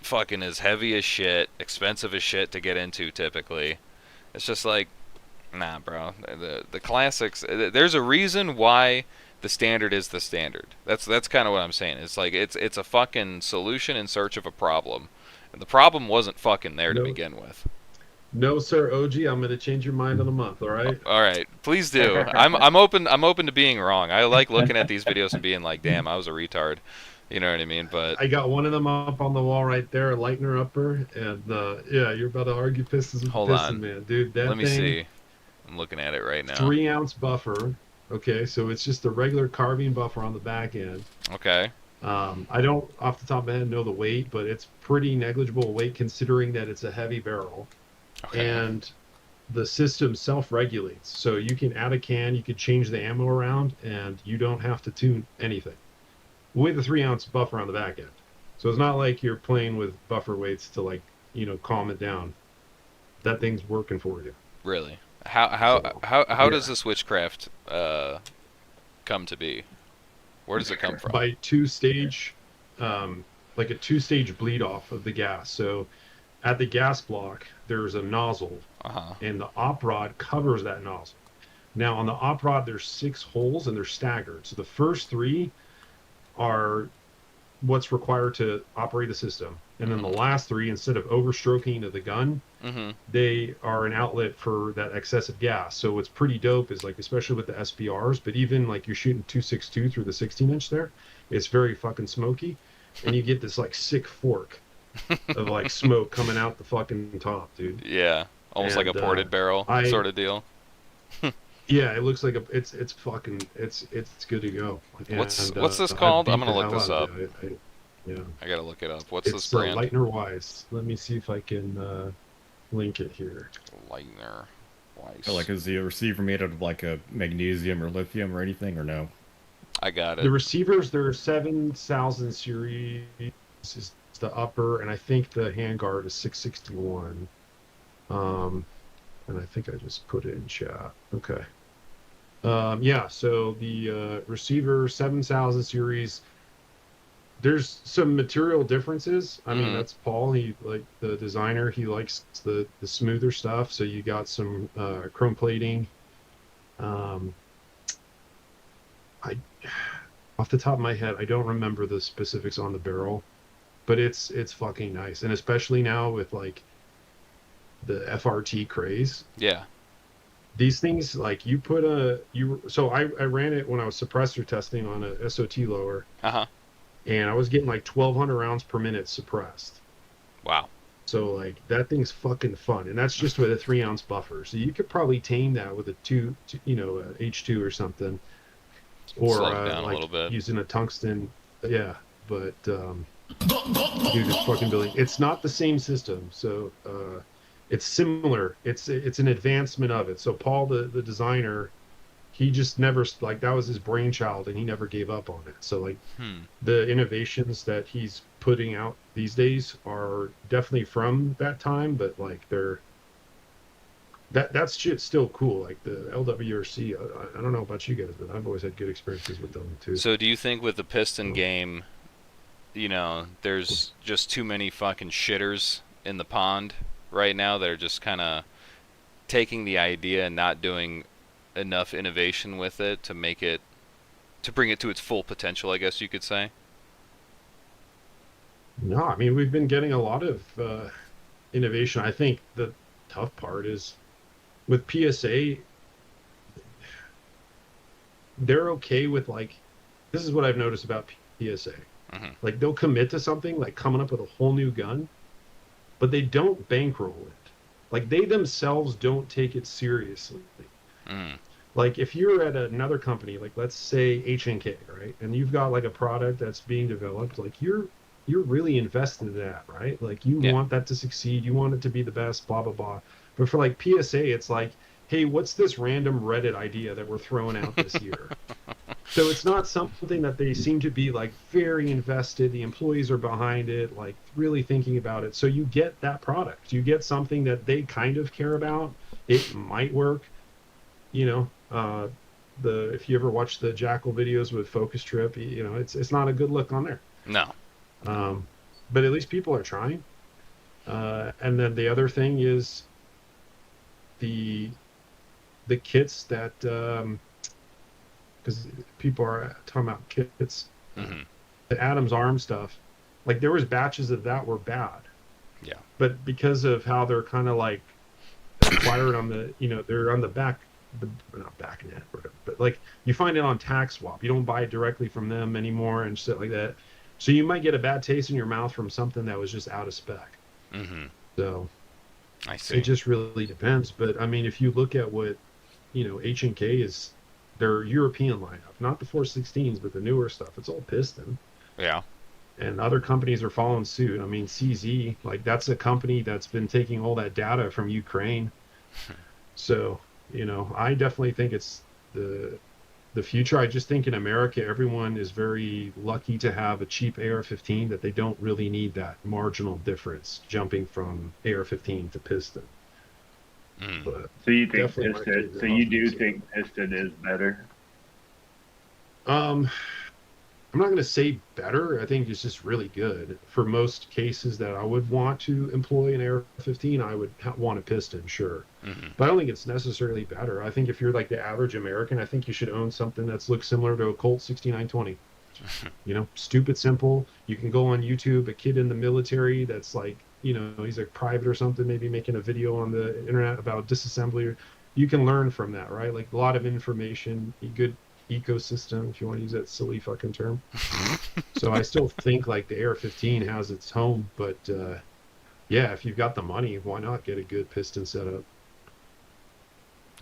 fucking is heavy as shit, expensive as shit to get into typically. It's just like, nah, bro. The classics. There's a reason why the standard is the standard. That's kind of what I'm saying. It's like it's a fucking solution in search of a problem, and the problem wasn't fucking there to No. begin with. No, sir, OG. I'm going to change your mind in a month. All right. All right, please do. I'm open to being wrong. I like looking at these videos and being like, damn, I was a retard. You know what I mean? But I got one of them up on the wall right there, a Lightner upper, and yeah, you're about to argue Pistons with Hold Piston, on. man, dude. That let me thing, see. I'm looking at it right now. 3-ounce buffer, Okay, so it's just a regular carbine buffer on the back end. Okay. I don't, off the top of my head, know the weight, but it's pretty negligible weight considering that it's a heavy barrel. Okay. And the system self-regulates. So you can add a can, you could change the ammo around, and you don't have to tune anything with a 3-ounce buffer on the back end. So it's not like you're playing with buffer weights to like, calm it down. That thing's working for you. Really? How yeah. does this witchcraft come to be? Where does it come from? By two-stage, like a two-stage bleed off of the gas. So at the gas block, there's a nozzle, and the op rod covers that nozzle. Now on the op rod, there's 6 holes and they're staggered. So the first 3 are what's required to operate the system, and then the last 3, instead of overstroking to the gun, they are an outlet for that excessive gas. So what's pretty dope is like, especially with the SBRs, but even like you're shooting 2.62 through the 16-inch there, it's very fucking smoky, and you get this like sick fork of like smoke coming out the fucking top, dude. Yeah, almost like a ported barrel sort of deal. Yeah, it looks like it's fucking it's good to go. What's this called? I'm gonna look this up. Yeah, I gotta look it up. What's this it's brand? Lightner Wise. Let me see if I can link it here. Lightner Wise. So, like, is the receiver made out of like a magnesium or lithium or anything, or no? I got it. The receivers, they're 7,000 series is the upper, and I think the handguard is 661. And I think I just put it in chat. Okay. Yeah, so the receiver 7,000 series, there's some material differences. I mean, that's Paul. He, like, the designer, he likes the smoother stuff. So you got some chrome plating. Off the top of my head, I don't remember the specifics on the barrel, but it's fucking nice. And especially now with like the FRT craze. Yeah. These things, like, so I ran it when I was suppressor testing on a SOT lower. And I was getting like 1,200 rounds per minute suppressed. Wow. So like that thing's fucking fun, and that's just with a 3-ounce buffer. So you could probably tame that with a H2 or something, or slow it down like a little bit. using a tungsten. Yeah, but dude, it's fucking building. It's not the same system, so it's similar. It's an advancement of it. So Paul, the designer, he just never, like, that was his brainchild, and he never gave up on it. So like the innovations that he's putting out these days are definitely from that time, but like that's shit's still cool. Like the LWRC, I don't know about you guys, but I've always had good experiences with them too. So do you think with the Piston game, there's just too many fucking shitters in the pond right now that are just kind of taking the idea and not doing enough innovation with it to bring it to its full potential, I guess you could say? No, I mean, we've been getting a lot of innovation. I think the tough part is with PSA, they're okay with, like, this is what I've noticed about PSA. Like, they'll commit to something, like coming up with a whole new gun, but they don't bankroll it. Like, they themselves don't take it seriously. Like, if you're at another company, like let's say HNK, right, and you've got like a product that's being developed, like you're really invested in that, right? Like you want that to succeed, you want it to be the best, blah blah blah. But for like PSA, it's like, hey, what's this random Reddit idea that we're throwing out this year? So it's not something that they seem to be like very invested. The employees are behind it, like really thinking about it. So you get that product, you get something that they kind of care about. It might work, if you ever watch the Jackal videos with Focus Trip, it's not a good look on there. No. But at least people are trying. And then the other thing is the kits that, because people are talking about kits, the Adam's arm stuff, like there was batches of that were bad. Yeah. But because of how they're kind of like acquired on the, they're on the back, not back net, but like you find it on tax swap. You don't buy it directly from them anymore and shit like that. So you might get a bad taste in your mouth from something that was just out of spec. So I see. It just really depends. But I mean, if you look at what, H&K is their European lineup, not the 416s, but the newer stuff. It's all Piston. Yeah. And other companies are following suit. I mean, CZ, like that's a company that's been taking all that data from Ukraine. So, I definitely think it's the future. I just think in America, everyone is very lucky to have a cheap AR-15, that they don't really need that marginal difference jumping from AR-15 to Piston. But So you think definitely my Piston? favorite So you do option. think Piston is better? I'm not going to say better. I think it's just really good. For most cases that I would want to employ an AR-15, I would want a Piston, sure. But I don't think it's necessarily better. I think if you're like the average American, I think you should own something that's looks similar to a Colt 6920. Stupid simple. You can go on YouTube, a kid in the military that's like, he's a private or something, maybe making a video on the internet about disassembly. You can learn from that, right? Like a lot of information, a good ecosystem, if you want to use that silly fucking term. So I still think like the AR-15 has its home, but yeah, if you've got the money, why not get a good Piston setup?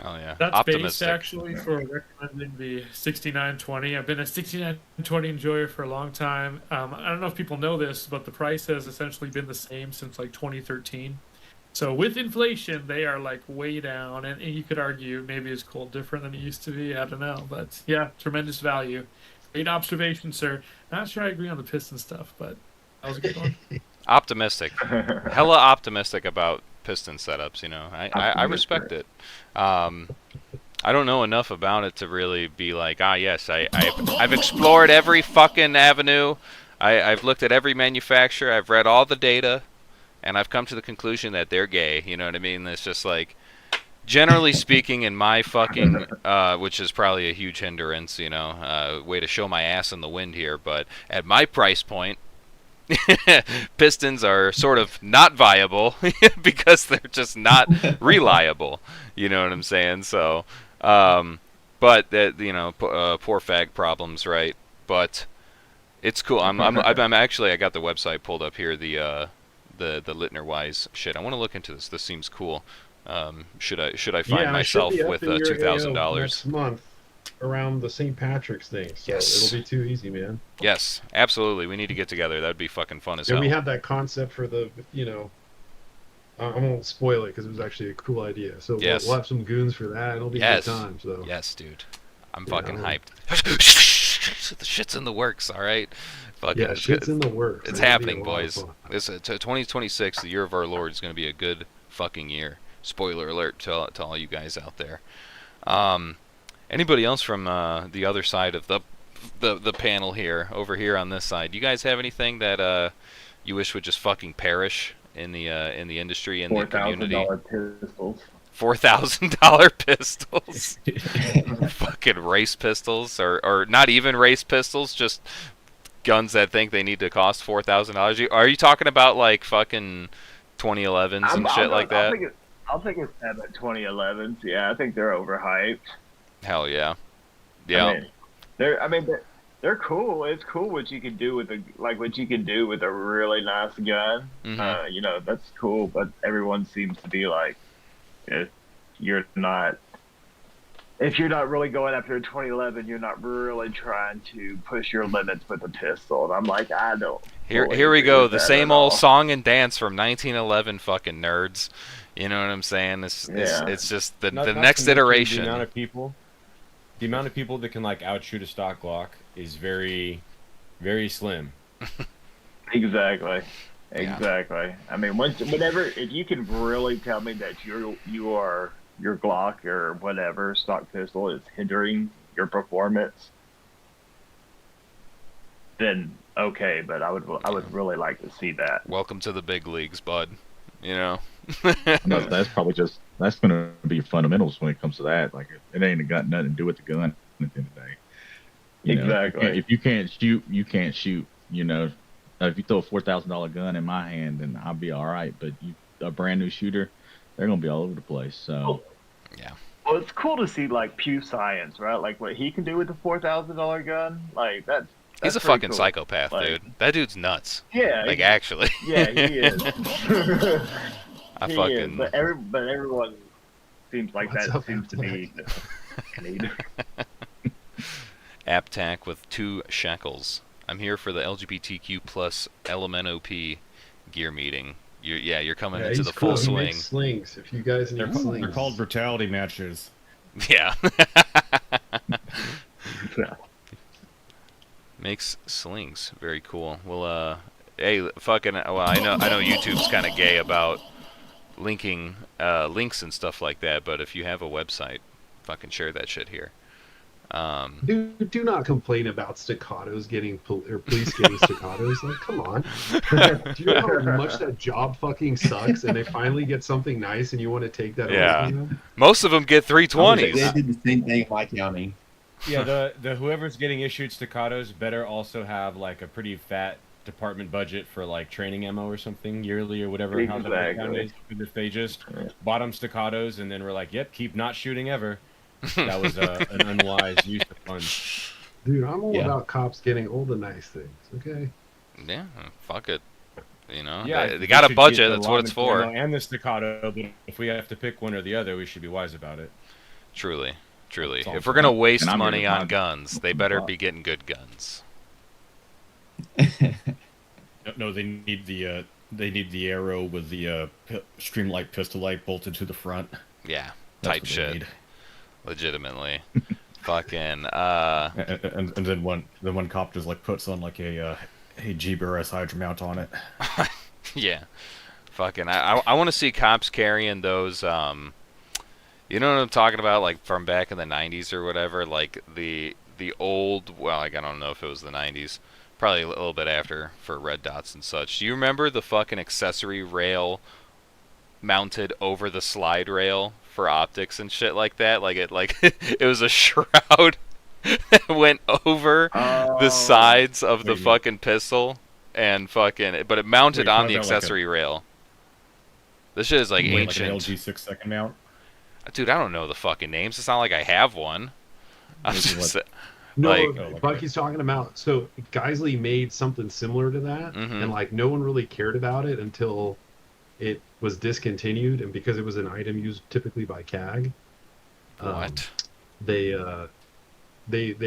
Oh yeah. That's Optimistic. based actually for recommending the 6920. I've been a 6920 enjoyer for a long time. I don't know if people know this, but the price has essentially been the same since like 2013. So with inflation, they are like way down, and you could argue maybe it's cold different than it used to be. I don't know, but yeah, tremendous value. Great observation, sir. Not sure I agree on the Piston stuff, but that was a good one. Optimistic. Hella optimistic about Piston setups, I respect it. I don't know enough about it to really be like, yes, I've explored every fucking avenue. I've looked at every manufacturer. I've read all the data, and I've come to the conclusion that they're gay. You know what I mean? It's just like, generally speaking, in my fucking, which is probably a huge hindrance, way to show my ass in the wind here, but at my price point, Pistons are sort of not viable because they're just not reliable. You know what I'm saying? So, but that poor fag problems, right? But it's cool. I'm actually, I got the website pulled up here. The Littner Wise shit. I want to look into this. This seems cool. Should I find myself with $2,000 next month around the St. Patrick's thing? So Yes. it'll be too easy, man. Yes, absolutely. We need to get together. That'd be fucking fun as And hell. we have that concept for the, I won't spoil it because it was actually a cool idea. So Yes. we'll have some goons for that. It'll be a good time. So Yes, dude. I'm Yeah, fucking well- hyped. The shit's in the works, all right? Fucking, yeah, shit's in the works. It's It'll be happening, a lot of boys. fun. This 2026, the year of our Lord, is going to be a good fucking year. Spoiler alert to all you guys out there. Anybody else from the other side of the panel here, over here on this side? You guys have anything that you wish would just fucking perish in the industry and the community? $4,000 pistols. $4,000 pistols, fucking race pistols, or not even race pistols, just guns that think they need to cost $4,000. Are you talking about like fucking 2011s and shit like that? I'll take a stab at 2011s. Yeah, I think they're overhyped. Hell yeah, yeah. They're cool. It's cool what you can do with a really nice gun. Mhm. That's cool. But everyone seems to be like, if you're not really going after a 2011, you're not really trying to push your limits with a pistol. And I'm like, I don't. Here really we agree go. with The that same at old all. song and dance from 1911. Fucking nerds. You know what I'm saying? It's just the Not to next mention iteration. The amount of people that can like outshoot a stock Glock is very, very slim. Exactly. I mean, whenever if you can really tell me that your Glock or whatever stock pistol is hindering your performance, then okay. But I would really like to see that. Welcome to the big leagues, bud. You know. That's probably that's going to be fundamentals when it comes to that. Like it ain't got nothing to do with the gun at the end of the day. Exactly. If you can't shoot, you can't shoot. If you throw a $4,000 gun in my hand, then I'll be all right. But a brand new shooter, they're going to be all over the place. So yeah. Well, it's cool to see like Pew Science, right? Like what he can do with a $4,000 gun. Like that's He's a pretty fucking cool. psychopath, Like, dude. That dude's nuts. Yeah. Like actually. Yeah, he is. I He fucking. is, but everyone seems like What's that up, seems to be. AppTac with 2 shekels. I'm here for the LGBTQ plus LMNOP gear meeting. You're coming Yeah, into he's the cool. full He swing. makes slings. If you guys need They're slings, called brutality matches. Yeah. Yeah. Makes slings. Very cool. Well, hey, fucking. Well, I know YouTube's kind of gay about linking links and stuff like that, but if you have a website, fucking share that shit here. do not complain about staccatos getting or police getting staccatos. Like, come on. Do you know how much that job fucking sucks? And they finally get something nice, and you want to take that Yeah. away from them? Most of them get They 320s. did the same thing in my county. Yeah, the whoever's getting issued staccatos better also have like a pretty fat department budget for like training ammo or something yearly or whatever. How the breakdown is. Because if they just bought them staccatos and then were like, "Yep, keep not shooting ever," that was an unwise use of funds. Dude, I'm all Yeah. about cops getting all the nice things, okay? Yeah, fuck it. You know, Yeah, they we got a should budget. get the That's what it's for. lineman ammo and the staccato, but if we have to pick one or the other, we should be wise about it. Truly. That's all If we're gonna waste And I'm money here to on find- guns, they better be getting good guns. No, they need the arrow with the streamlight pistol light bolted to the front. Yeah, That's type what they shit. need. Legitimately. Fucking. And then one cop just like puts on like a GBRS Hydra mount on it. Yeah. Fucking. I want to see cops carrying those. You know what I'm talking about? Like from back in the 90s or whatever. Like the old. Well, like, I don't know if it was the 90s. Probably a little bit after for red dots and such. Do you remember the fucking accessory rail mounted over the slide rail for optics and shit like that? Like it was a shroud that went over the sides of the Wait, fucking pistol and fucking, but it mounted Wait, on talking the about like accessory rail. This shit is like Like an ancient. LG 6-second mount. Dude, I don't know the fucking names. It's not like I have one. I'm Maybe just No, like, Bucky's talking about. So Geisley made something similar to that, Mhm. and like no one really cared about it until it was discontinued, and because it was an item used typically by CAG, what? they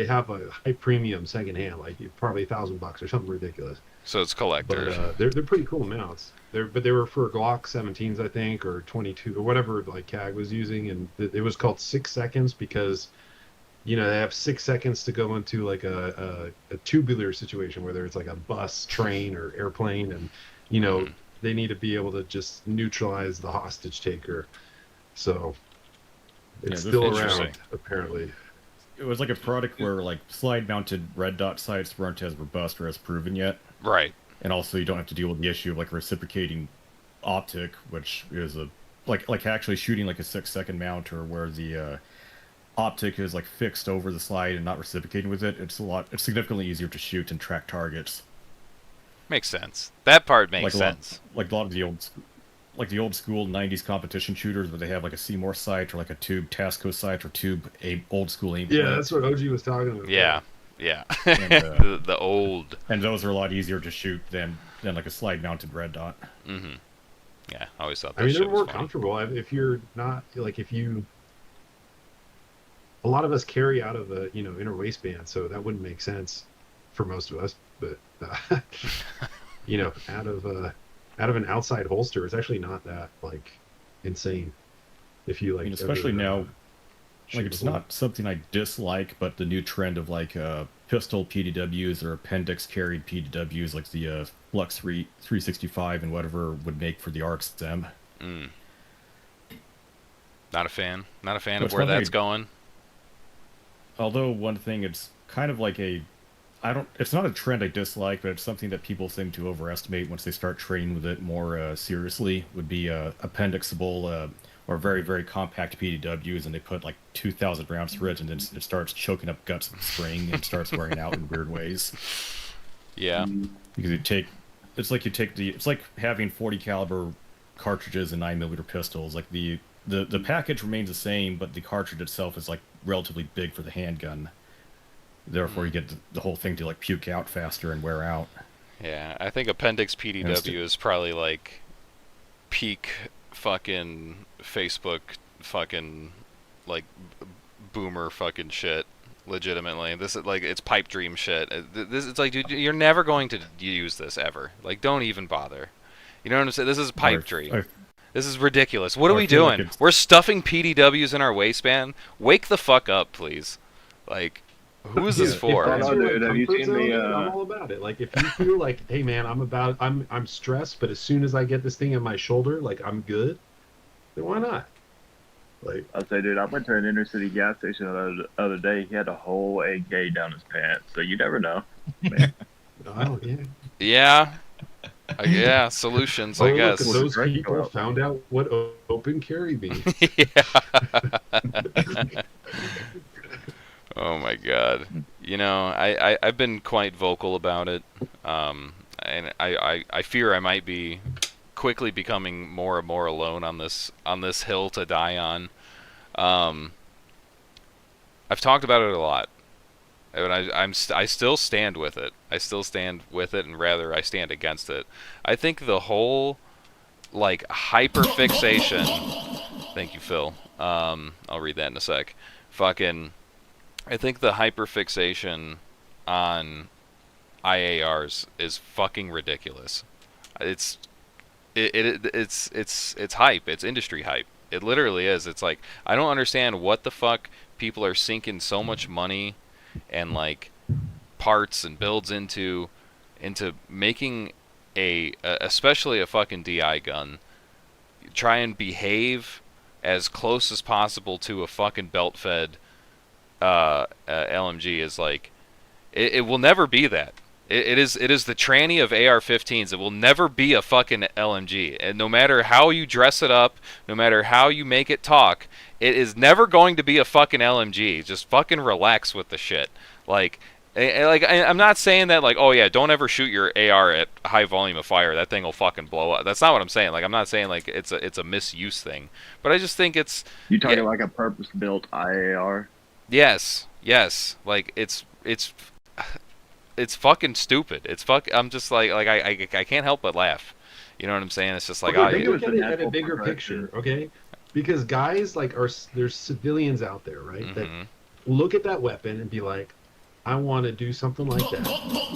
have a high premium secondhand, like probably $1,000 or something ridiculous. So it's collectors. But they're pretty cool mounts. They were for Glock 17s, I think, or 22 or whatever like CAG was using, and it was called 6 seconds because they have 6 seconds to go into like a tubular situation, whether it's like a bus, train, or airplane, and they need to be able to just neutralize the hostage taker. So it's Yeah, still interesting. around apparently. It was like a product where like slide mounted red dot sights weren't as robust or as proven yet. Right. And also you don't have to deal with the issue of like reciprocating optic, which is like actually shooting like a 6-second mount, or where the optic is like fixed over the slide and not reciprocating with it. It's significantly easier to shoot and track targets. Makes sense. That part makes Like sense. A lot of the old school 90s competition shooters where they have like a Seymour sight or like a tube Tasco sight or tube old school aim. Yeah, that's what OG was talking about. Yeah. Yeah. And, the old. and those are a lot easier to shoot than like a slide mounted red dot. Mm-hmm. Yeah, I always thought that I mean, shit they're was more funny. comfortable if you're not like a lot of us carry out of a inner waistband, so that wouldn't make sense for most of us. But out of an outside holster, it's actually not that like insane. If you like, I mean, especially ever, now, shoot like it's with one. not something I dislike, but the new trend of like pistol PDWs or appendix carried PDWs, like the Flux 365 and whatever would make for the ARC stem. Mm. Not a fan. Not a fan Well, of it's where not very- that's going. Although one thing, it's kind of like it's not a trend I dislike, but it's something that people seem to overestimate once they start training with it more seriously, would be appendixable or very, very compact PDWs, and they put like 2,000 rounds through it, and then it starts choking up guts with spring and starts wearing out in weird ways. Yeah. Because it's like having 40 caliber cartridges and 9mm pistols. Like the package remains the same, but the cartridge itself is like relatively big for the handgun. Therefore, you get the whole thing to like puke out faster and wear out. Yeah, I think Appendix PDW is probably like peak fucking Facebook fucking like boomer fucking shit. Legitimately, this is like it's pipe dream shit. This it's like, dude, you're never going to use this ever. Like, don't even bother. You know what I'm saying? This is pipe dream. This is ridiculous. What are we doing? We're stuffing PDWs in our waistband. Wake the fuck up, please. Like, who is this for? If that's your comfort zone, I'm all about it. Like, if you feel like, hey man, I'm stressed, but as soon as I get this thing on my shoulder, like I'm good, then why not? Like, I'll say, dude, I went to an inner city gas station the other day. He had a whole AK down his pants, so you never know. oh yeah. Yeah. Yeah, solutions, I guess. Look, those people found out what open carry means. Yeah. Oh my god. You know, I've been quite vocal about it, and I fear I might be quickly becoming more and more alone on this hill to die on. I've talked about it a lot, and I still stand with it. I still stand with it, and rather I stand against it. I think the whole like hyperfixation. Thank you, Phil. I'll read that in a sec. I think the hyperfixation on IARs is fucking ridiculous. It's hype. It's industry hype. It literally is. It's like, I don't understand what the fuck people are sinking so much money and like parts and builds into making especially a fucking DI gun try and behave as close as possible to a fucking belt-fed LMG. Is like, it will never be that. It is the tranny of AR-15s. It will never be a fucking LMG. And no matter how you dress it up, no matter how you make it talk, it is never going to be a fucking LMG. Just fucking relax with the shit. Like I'm not saying that, like, oh yeah, don't ever shoot your AR at high volume of fire. That thing will fucking blow up. That's not what I'm saying. Like, I'm not saying like it's a misuse thing. But I just think it's... You talking like a purpose-built IAR? Yes. Like, it's fucking stupid. I'm just like I can't help but laugh. You know what I'm saying? It's just like, okay, look at it at a bigger picture, okay? Because guys like there's civilians out there, right? That look at that weapon and be like, I want to do something like that,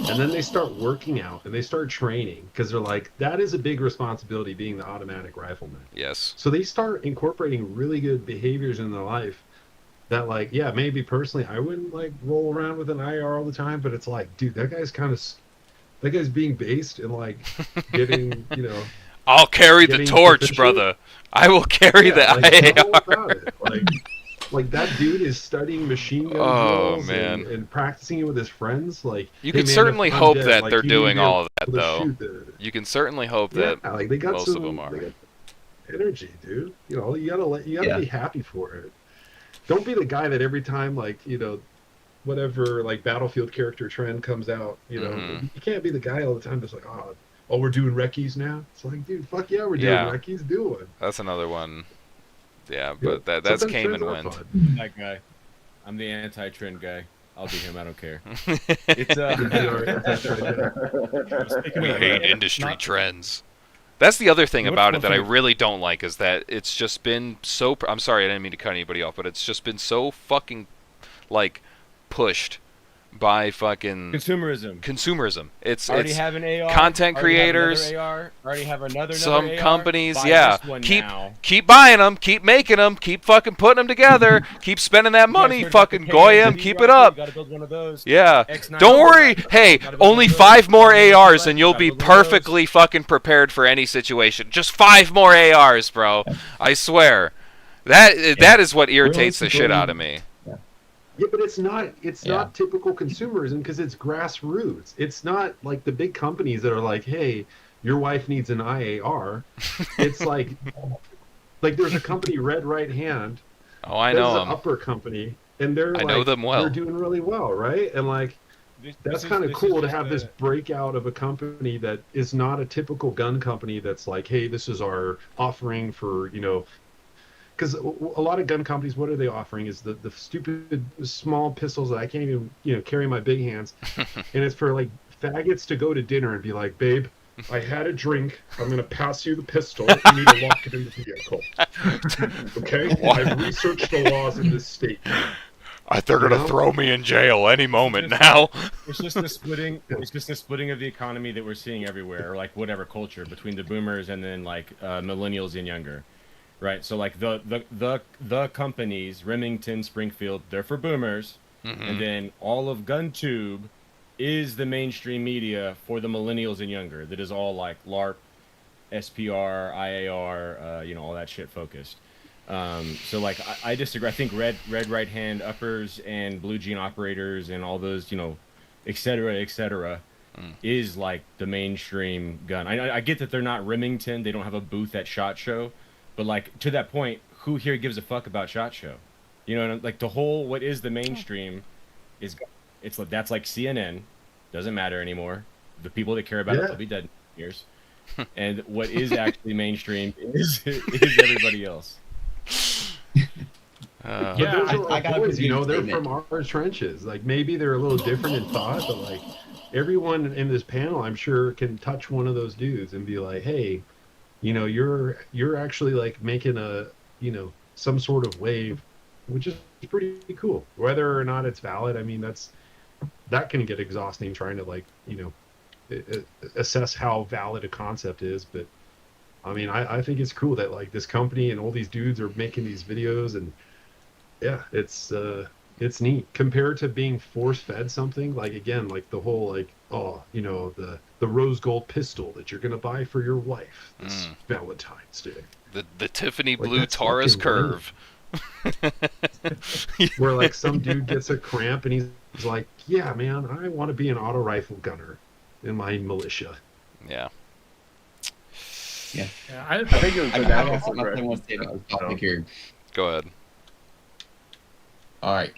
and then they start working out and they start training because they're like, that is a big responsibility being the automatic rifleman. Yes. So they start incorporating really good behaviors in their life. That, like, yeah, maybe personally I wouldn't like roll around with an IR all the time, but it's like, dude, that guy's being based and like getting, you know. I'll carry the torch, brother. I will carry the IAR. Like that dude is studying machine gun drills and practicing it with his friends. Like, you can certainly hope that they're doing all of that, though. You can certainly hope that like they got most of them are. They got energy, dude. You know, you gotta be happy for it. Don't be the guy that every time, like, you know, whatever, like, Battlefield character trend comes out, you know, you can't be the guy all the time that's like, oh, we're doing recce's now? It's like, dude, fuck yeah, we're doing recce's, do it. That's another one. Yeah, but that's came and went. That guy. I'm the anti-trend guy. I'll be him, I don't care. It's we hate industry trends. That's the other thing about it that I really don't like, is that it's just been so... I'm sorry, I didn't mean to cut anybody off, but it's just been so fucking, like, pushed by fucking... Consumerism. It's already have an AR, content creators, already have another some AR, companies, keep keep buying them, keep making them, keep fucking putting them together, keep spending that money, fucking Goyim, keep it up. Gotta build one of those. Yeah. Don't worry. Hey, only 5 more ARs and you'll be perfectly fucking prepared for any situation. Just 5 more ARs, bro. I swear. That is what irritates the shit out of me. Yeah, but it's not typical consumerism because it's grassroots. It's not like the big companies that are like, hey, your wife needs an IAR. It's like there's a company, Red Right Hand. Oh, I know them. An upper company, and I know them well. They're doing really well, right? And like, that's kind of cool to have this breakout of a company that is not a typical gun company that's like, hey, this is our offering for, you know. Because a lot of gun companies, what are they offering? Is the stupid small pistols that I can't even, you know, carry in my big hands, and it's for like faggots to go to dinner and be like, babe, I had a drink. I'm gonna pass you the pistol. You need to lock it in the vehicle. Okay? I've researched the laws in this state. They're You gonna know? throw me in jail any moment just- now. It's just the splitting. It's just the splitting of the economy that we're seeing everywhere, or like whatever culture between the boomers and then like millennials and younger, right? So like the companies, Remington, Springfield, they're for boomers, and then all of GunTube is the mainstream media for the millennials and younger. That is all like LARP, SPR, IAR, all that shit focused. So like I disagree. I think red right hand uppers and blue jean operators and all those, et cetera, is like the mainstream gun. I get that they're not Remington, they don't have a booth at SHOT Show, but like to that point, who here gives a fuck about SHOT Show? Like the whole what is the mainstream is that's like CNN, doesn't matter anymore. The people that care about it will be dead in years. And what is actually mainstream is everybody else. But Yeah, those are I our gotta boys, agree with they're David. from our trenches. Like maybe they're a little different in thought, but like everyone in this panel, I'm sure, can touch one of those dudes and be like, hey, you're actually like making a some sort of wave, which is pretty cool. Whether or not it's valid, I mean that can get exhausting trying to like assess how valid a concept is. But I mean, I think it's cool that like this company and all these dudes are making these videos, and yeah, it's neat compared to being force fed something. Like again, like the whole like the rose gold pistol that you're gonna buy for your wife this Valentine's Day. The Tiffany Like, blue that's Taurus fucking curve. Where like some dude gets a cramp and he's like, yeah, man, I want to be an auto rifle gunner in my militia. Yeah. Yeah, I think it was I the got national something I want to say progression about this stuff, topic here. Go ahead. All right.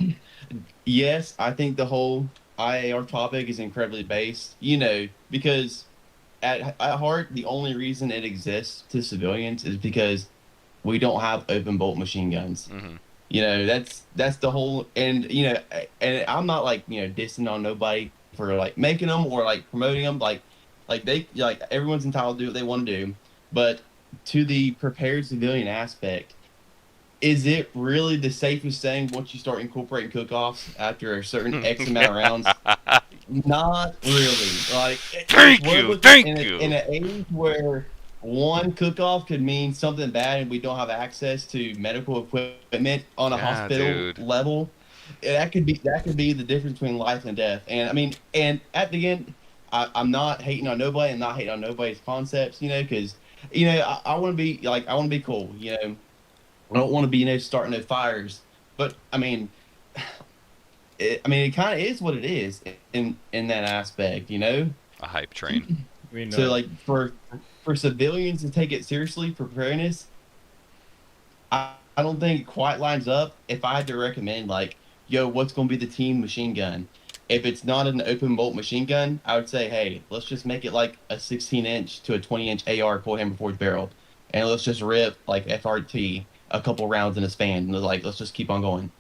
Yes, I think the whole IAR topic is incredibly based, because at heart, the only reason it exists to civilians is because we don't have open bolt machine guns. That's the whole, and I'm not like, dissing on nobody for like making them or like promoting them. Like everyone's entitled to do what they want to do. But to the prepared civilian aspect, is it really the safest thing once you start incorporating cook-offs after a certain X amount of rounds? Not really. Like, Thank you. In an age where one cook-off could mean something bad and we don't have access to medical equipment on a hospital level, that could be the difference between life and death. And I mean, and at the end, I'm not hating on nobody and not hating on nobody's concepts, because I want to be like, I want to be cool, I don't want to be, starting no fires, but I mean, it kind of is what it is in that aspect, A hype train. So like for civilians to take it seriously for preparedness, I don't think it quite lines up. If I had to recommend like, what's going to be the team machine gun? If it's not an open bolt machine gun, I would say, hey, let's just make it like a 16-inch to a 20-inch AR coil hammer forged barrel, and let's just rip like FRT a couple rounds in a span. And like, let's just keep on going.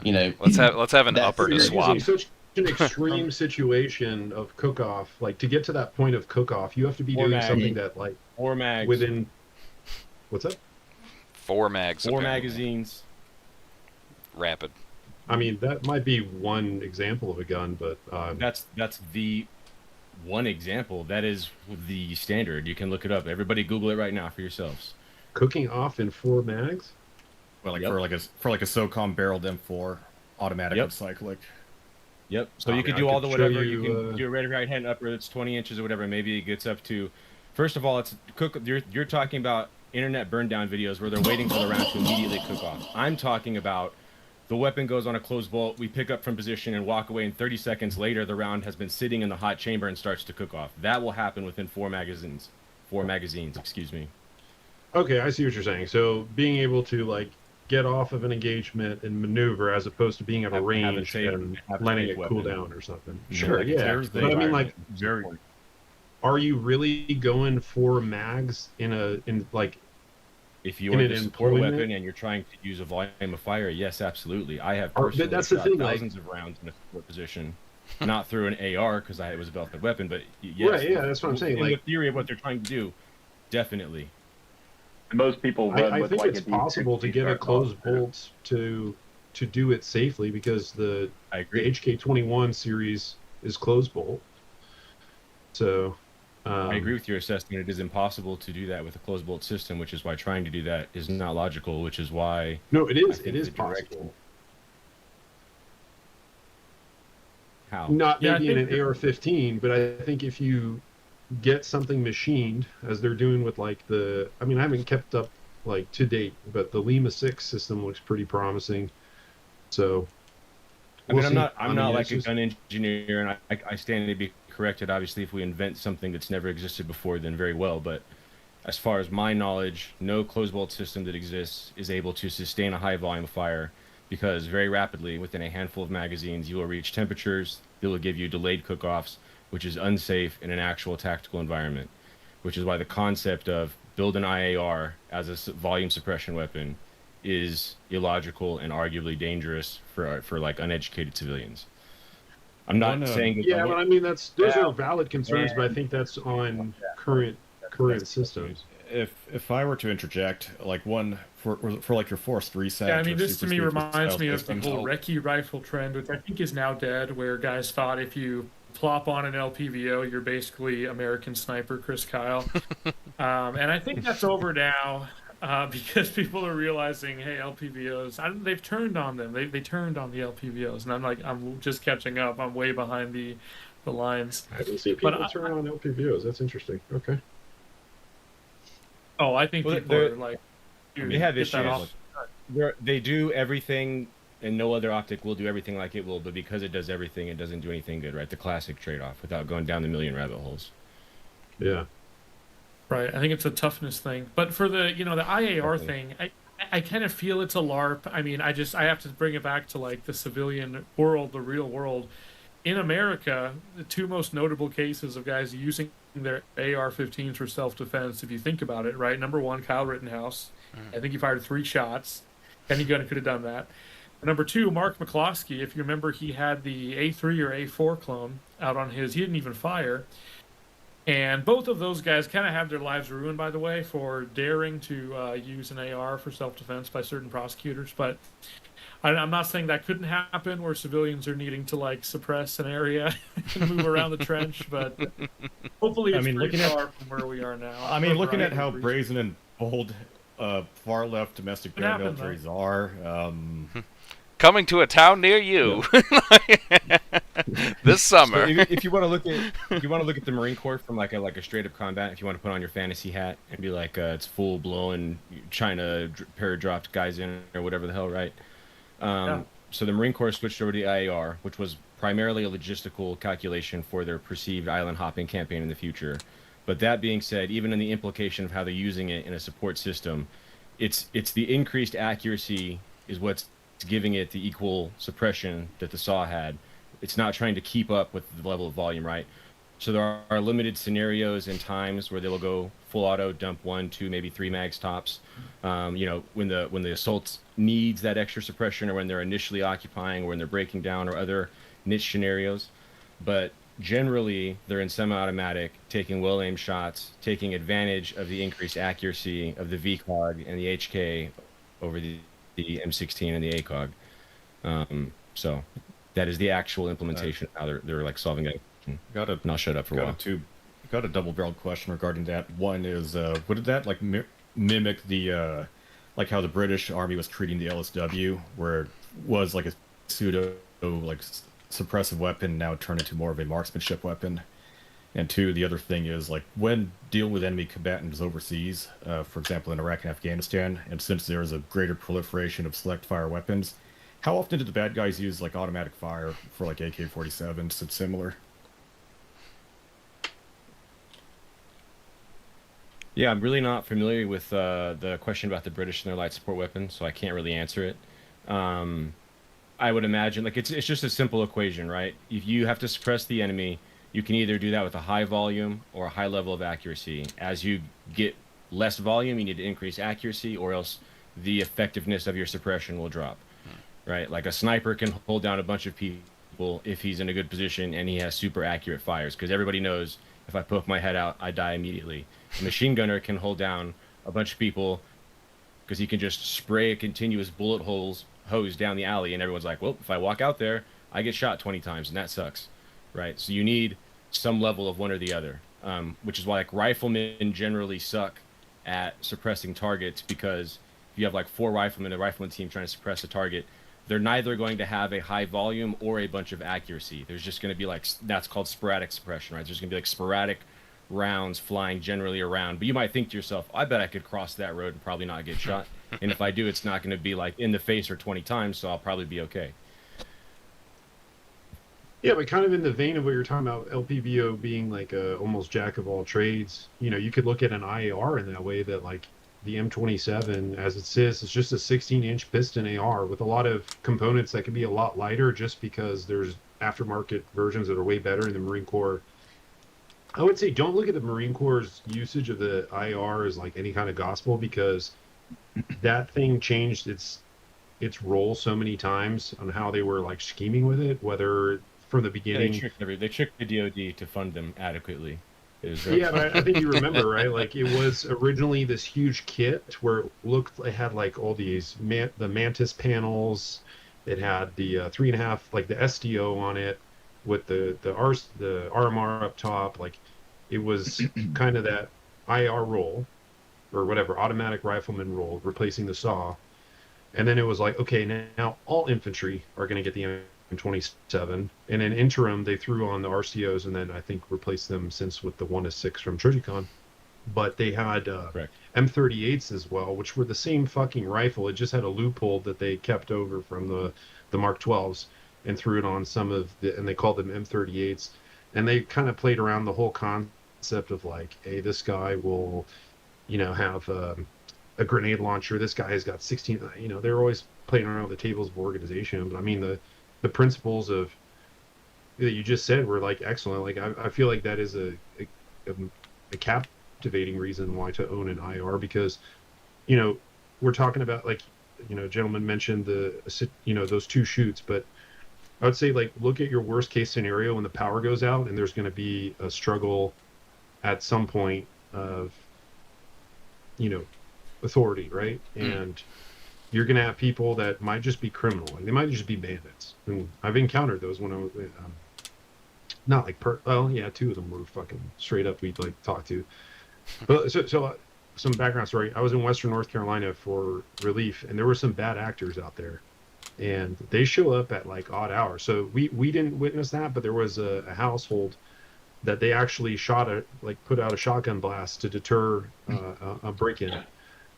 Yeah. Let's have an upper to You're swap. using such an extreme situation of cook-off. Like to get to that point of cook-off, you have to be doing something that like 4 mags within. What's up? 4 mags. 4 apparently. magazines. Rapid. I mean, that might be one example of a gun, but That's the one example. That is the standard. You can look it up. Everybody Google it right now for yourselves. cooking off in 4 mags. Well, like for like a SOCOM barreled M4 automatic Yep. cyclic. Yep. So you I can mean, do I all could the show whatever. you, You can do a right hand upper that's 20 inches or whatever. Maybe it gets up to. First of all, it's cook. You're talking about internet burn down videos where they're waiting for the round to immediately cook off. I'm talking about the weapon goes on a closed bolt. We pick up from position and walk away. And 30 seconds later, the round has been sitting in the hot chamber and starts to cook off. That will happen within 4 magazines. 4 magazines. Excuse me. Okay, I see what you're saying. So being able to like get off of an engagement and maneuver as opposed to being at a range and letting it cool down or something. Sure, like, yeah. there's the But I mean, like, very. are you really going 4 mags in like? If you in are an the support employment? weapon and you're trying to use a volume of fire, yes, absolutely. I have But personally that's the shot thing, like- thousands of rounds in a support position, not through an AR because it was a belted weapon, but yes, Right, yeah, that's what I'm saying, In the like- theory of what they're trying to do, definitely. Most people run I with think like it's a possible to D60 get a start closed off. bolt to to do it safely because the I agree. HK21 series is closed bolt. So I agree with your assessment. It is impossible to do that with a closed bolt system, which is why trying to do that is not logical, which is why no, it I is. think It is the direction. possible. How? Not Yeah, I maybe in think an AR-15, but I think if you get something machined, as they're doing with like the, I mean, I haven't kept up like to date, but the Lima 6 system looks pretty promising. So I we'll mean, see. I'm not it's like a just- gun engineer, and I stand to be corrected. Obviously, if we invent something that's never existed before, then very well. But as far as my knowledge, no closed bolt system that exists is able to sustain a high volume of fire because very rapidly, within a handful of magazines, you will reach temperatures that will give you delayed cook-offs, which is unsafe in an actual tactical environment. Which is why the concept of build an IAR as a volume suppression weapon is illogical and arguably dangerous for like uneducated civilians. I'm not One, saying that yeah, but I mean those are valid concerns, and- but I think that's on current systems. If I were to interject, like one for like your forced reset. Yeah, I mean, or this to me super reminds style me of the systems, whole recce rifle trend, which I think is now dead, where guys thought if you plop on an LPVO, you're basically American Sniper Chris Kyle. And I think that's over now because people are realizing, hey, LPVOs, they've turned on them. They turned on the LPVOs, and I'm just catching up. I'm way behind the lines. I haven't seen people turn on LPVOs. That's interesting. Okay. Oh, I think Well, people are like, dude, they have get that issues. off. They do everything, and no other optic will do everything like it will. But because it does everything, it doesn't do anything good, right? The classic trade-off without going down the million rabbit holes. Yeah. Right. I think it's a toughness thing. But for the IAR thing, I kind of feel it's a LARP. I mean, I have to bring it back to like the civilian world, the real world. In America, the two most notable cases of guys using their AR-15s for self-defense, if you think about it, right? Number one, Kyle Rittenhouse. I think he fired 3 shots. Any gun could have done that. Number two, Mark McCloskey. If you remember, he had the A3 or A4 clone out on his. He didn't even fire. And both of those guys kind of have their lives ruined, by the way, for daring to use an AR for self-defense by certain prosecutors. But I'm not saying that couldn't happen where civilians are needing to like suppress an area and move around the trench. But hopefully it's pretty far from where we are now. I mean, looking at how brazen and bold far left domestic paramilitaries are. Coming to a town near you this summer. So if you want to look at the Marine Corps from like a straight up combat, if you want to put on your fantasy hat and be like it's full blown China paradropped guys in or whatever the hell, right? So the Marine Corps switched over to the IAR, which was primarily a logistical calculation for their perceived island hopping campaign in the future. But that being said, even in the implication of how they're using it in a support system, it's the increased accuracy is what's giving it the equal suppression that the SAW had. It's not trying to keep up with the level of volume, right? So there are limited scenarios and times where they'll go full auto, dump 1, 2, maybe 3 mags tops. When the assault needs that extra suppression, or when they're initially occupying, or when they're breaking down, or other niche scenarios. But generally, they're in semi-automatic, taking well-aimed shots, taking advantage of the increased accuracy of the VCOG and the HK over the M16 and the ACOG. So that is the actual implementation of how they're like solving it. And I'll shut up for a while. Got a double-barreled question regarding that. One is, what did that like mimic the like how the British Army was treating the LSW, where it was like a pseudo like suppressive weapon, now turned into more of a marksmanship weapon? And two, the other thing is like when dealing with enemy combatants overseas, for example in Iraq and Afghanistan, and since there is a greater proliferation of select fire weapons, how often do the bad guys use like automatic fire for like AK-47s? It's similar. Yeah, I'm really not familiar with the question about the British and their light support weapons, so I can't really answer it. I would imagine like it's just a simple equation, right? If you have to suppress the enemy, you can either do that with a high volume or a high level of accuracy. As you get less volume, you need to increase accuracy, or else the effectiveness of your suppression will drop, right? Like a sniper can hold down a bunch of people if he's in a good position and he has super accurate fires, because everybody knows if I poke my head out, I die immediately. A machine gunner can hold down a bunch of people because he can just spray a continuous bullet holes hose down the alley, and everyone's like, well, if I walk out there, I get shot 20 times, and that sucks, right? So you need some level of one or the other, which is why like riflemen generally suck at suppressing targets, because if you have like 4 riflemen, a rifleman team trying to suppress a target, they're neither going to have a high volume or a bunch of accuracy. There's just going to be like, that's called sporadic suppression, right? There's going to be like sporadic rounds flying generally around, but you might think to yourself, I bet I could cross that road and probably not get shot. And if I do, it's not going to be like in the face or 20 times, so I'll probably be okay. Yeah, but kind of in the vein of what you're talking about, LPVO being like a almost jack of all trades, you know, you could look at an IAR in that way, that like the M27, as it says, is just a 16-inch piston AR with a lot of components that can be a lot lighter, just because there's aftermarket versions that are way better in the Marine Corps. I would say don't look at the Marine Corps' usage of the IAR as like any kind of gospel, because that thing changed its role so many times on how they were like scheming with it, whether from the beginning. Yeah, they tricked the DoD to fund them adequately. Yeah, but I think you remember, right? Like, it was originally this huge kit where it had like all these the Mantis panels. It had the 3.5, like the SDO on it, with the RMR up top. Like, it was kind of that IR roll, or whatever, automatic rifleman roll, replacing the SAW. And then it was like, okay, now all infantry are going to get the M27, and in interim they threw on the RCOs, and then I think replaced them since with the 1-6 from Trigicon. But they had M38s as well, which were the same fucking rifle. It just had a loophole that they kept over from the Mark 12s and threw it on some of the, and they called them M38s. And they kind of played around the whole concept of like, hey, this guy will, you know, have a grenade launcher. This guy has got 16. You know, they're always playing around with the tables of organization. But I mean, the principles of that you just said were like excellent. Like, I feel like that is a captivating reason why to own an IR, because, you know, we're talking about, like, you know, gentlemen mentioned those 2 shoots, but I would say, like, look at your worst case scenario when the power goes out and there's going to be a struggle at some point of, you know, authority, right? And you're going to have people that might just be criminal, and they might just be bandits. And I've encountered those when I was not like 2 of them were fucking straight up we'd like talk to. But so some background story. I was in Western North Carolina for relief, and there were some bad actors out there, and they show up at like odd hours. So we didn't witness that, but there was a household that they actually put out a shotgun blast to deter a break-in.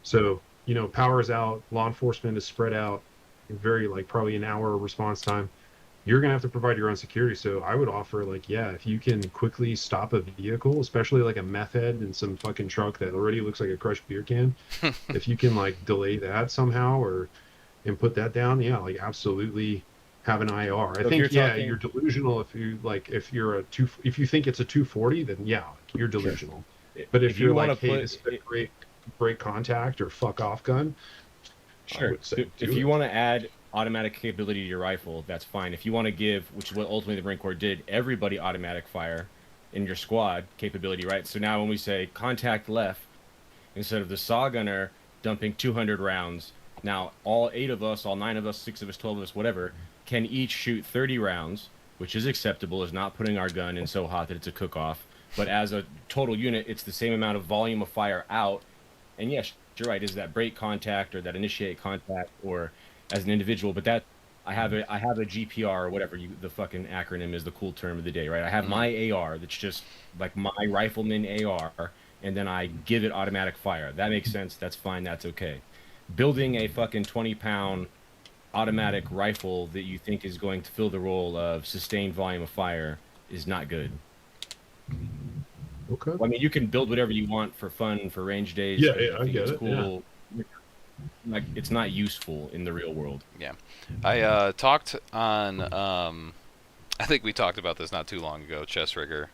So, you know, power's out, law enforcement is spread out, very like probably an hour response time. You're gonna have to provide your own security. So I would offer, like, yeah, if you can quickly stop a vehicle, especially like a meth head in some fucking truck that already looks like a crushed beer can, if you can like delay that somehow and put that down, yeah, like absolutely have an IR. I think you're delusional if you like if you think it's a 240, then yeah, you're delusional. Sure. But if you're like, hey, this is a great contact or fuck off gun, sure. If you want to add automatic capability to your rifle, that's fine. If you want to give, which is what ultimately the Marine Corps did, everybody automatic fire in your squad capability, right? So now when we say contact left, instead of the saw gunner dumping 200 rounds, now all 8 of us, all 9 of us, 6 of us, 12 of us, whatever, can each shoot 30 rounds, which is acceptable, is not putting our gun in so hot that it's a cook-off. But as a total unit, it's the same amount of volume of fire out. And yes, you're right, is that break contact or that initiate contact or as an individual, but that I have a GPR or whatever the fucking acronym is, the cool term of the day, right? I have my AR that's just like my rifleman AR, and then I give it automatic fire. That makes sense. That's fine. That's okay. Building a fucking 20-pound automatic rifle that you think is going to fill the role of sustained volume of fire is not good. Okay. Well, I mean, you can build whatever you want for fun, for range days. Yeah, I get it. Cool. Yeah. Like, it's not useful in the real world. Yeah. I talked on, I think we talked about this not too long ago, Chess Rigger,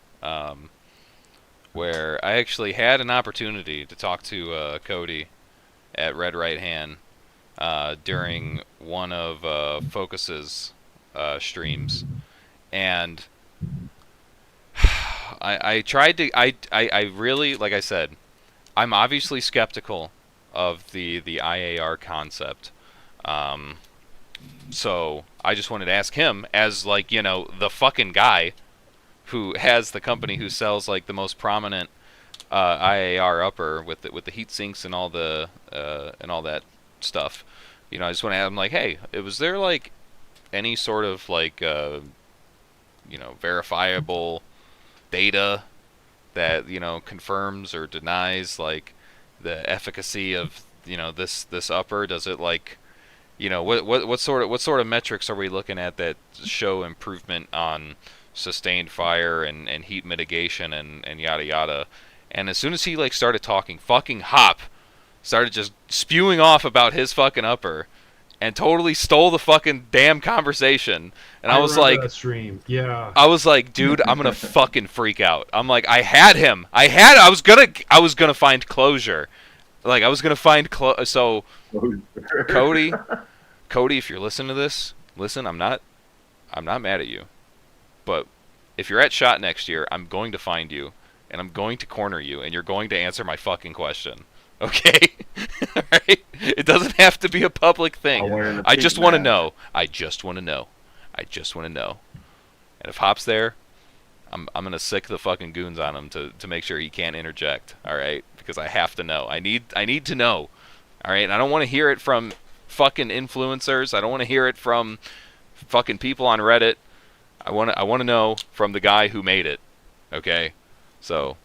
where I actually had an opportunity to talk to Cody at Red Right Hand during one of Focus's streams, and I tried to, I really, like I said, I'm obviously skeptical of the IAR concept, So I just wanted to ask him, as like, you know, the fucking guy who has the company who sells like the most prominent IAR upper with the heat sinks and all the and all that stuff. You know, I just want to ask him like, hey, was there like any sort of like you know, verifiable data that, you know, confirms or denies like the efficacy of, you know, this upper? Does it like, you know, what sort of metrics are we looking at that show improvement on sustained fire and heat mitigation and yada yada? And as soon as he like started talking, fucking Hop started just spewing off about his fucking upper and totally stole the fucking damn conversation. And I was remember like, that stream. Yeah. I was like, dude, I'm gonna fucking freak out. I'm like, I had him. I was gonna find closure. Like I was gonna find so Cody, if you're listening to this, listen, I'm not mad at you. But if you're at SHOT next year, I'm going to find you and I'm going to corner you and you're going to answer my fucking question. Okay? Alright? It doesn't have to be a public thing. I just want to know. I just want to know. And if Hop's there, I'm gonna sick the fucking goons on him to make sure he can't interject. Alright? Because I have to know. I need to know. Alright? And I don't want to hear it from fucking influencers. I don't want to hear it from fucking people on Reddit. I want to know from the guy who made it. Okay? So,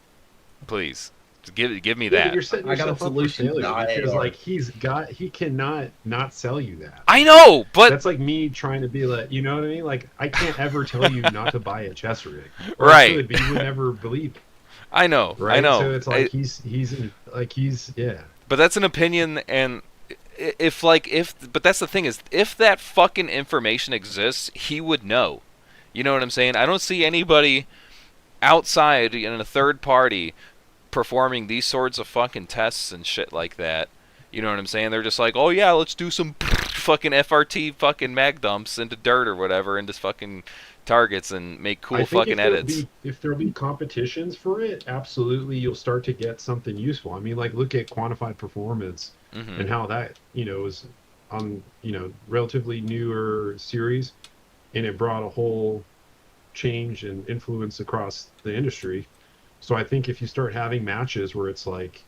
please. Give me that. But you're setting I got a yourself up for solution to failure the because IAR. like he cannot not sell you that. I know, but That's like me trying to be like, you know what I mean? Like I can't ever tell you not to buy a chest rig. Or I Right. could, but you would never believe it. I know. Right? I know. So it's like he's yeah. But that's an opinion, and but that's the thing is, if that fucking information exists, he would know. You know what I'm saying? I don't see anybody outside in a third party performing these sorts of fucking tests and shit like that. You know what I'm saying? They're just like, oh yeah, let's do some fucking FRT fucking mag dumps into dirt or whatever, into fucking targets and make cool fucking edits. If there'll be competitions for it, absolutely, you'll start to get something useful. I mean, like look at quantified performance and how that is on relatively newer series, and it brought a whole change and influence across the industry. So I think if you start having matches where it's like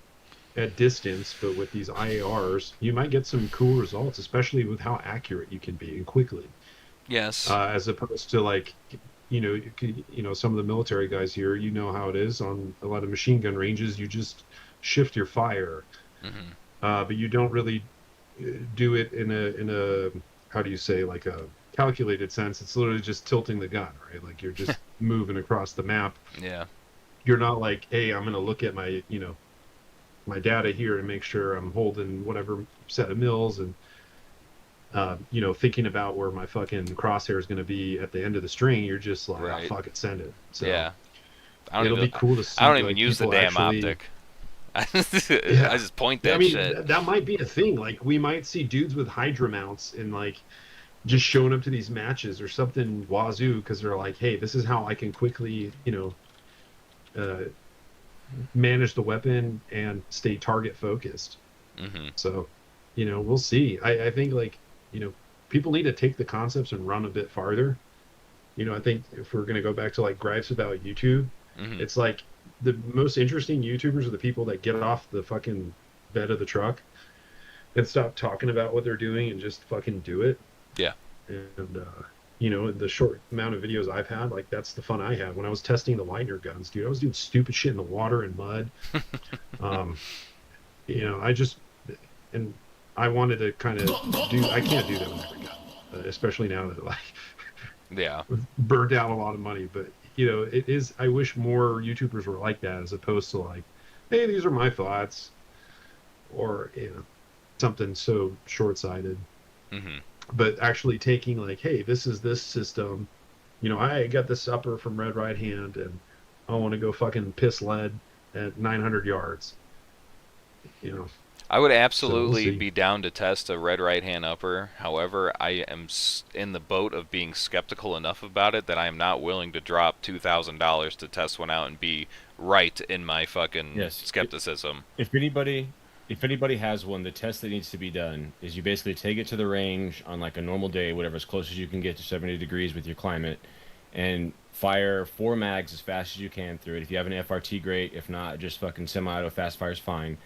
at distance, but with these IARs, you might get some cool results, especially with how accurate you can be and quickly. Yes. As opposed to like, some of the military guys here, you know how it is on a lot of machine gun ranges. You just shift your fire, but you don't really do it in a how do you say, like a calculated sense. It's literally just tilting the gun, right? Like you're just moving across the map. Yeah. You're not like, hey, I'm going to look at my, my data here and make sure I'm holding whatever set of mils and, thinking about where my fucking crosshair is going to be at the end of the string. You're just like, Right. oh, fuck it, send it. So Yeah. it'll be cool to see. I don't even like, use the people damn actually- optic. I just point that shit. That might be a thing. Like we might see dudes with Hydra mounts and like just showing up to these matches or something wazoo because they're like, hey, this is how I can quickly, manage the weapon and stay target focused. So, we'll see. I think like, people need to take the concepts and run a bit farther. I think if we're going to go back to like gripes about YouTube, it's like the most interesting YouTubers are the people that get off the fucking bed of the truck and stop talking about what they're doing and just fucking do it. Yeah. And, the short amount of videos I've had, like that's the fun I had when I was testing the Lightner guns, dude. I was doing stupid shit in the water and mud. I wanted to kind of I can't do that with every gun, especially now that like Yeah. burned down a lot of money. But it is. I wish more YouTubers were like that, as opposed to like, hey, these are my thoughts, or something so short-sighted. But actually taking like, hey, this is this system. I got this upper from Red Right Hand, and I want to go fucking piss lead at 900 yards. I would So absolutely we'll see. be down to test a red right hand upper. However, I am in the boat of being skeptical enough about it that I am not willing to drop $2,000 to test one out and be right in my fucking Yes. skepticism. If anybody if anybody has one, the test that needs to be done is you basically take it to the range on like a normal day, whatever, as close as you can get to 70 degrees with your climate, and fire 4 mags as fast as you can through it. If you have an FRT, great. If not, just fucking semi-auto fast fire's fine.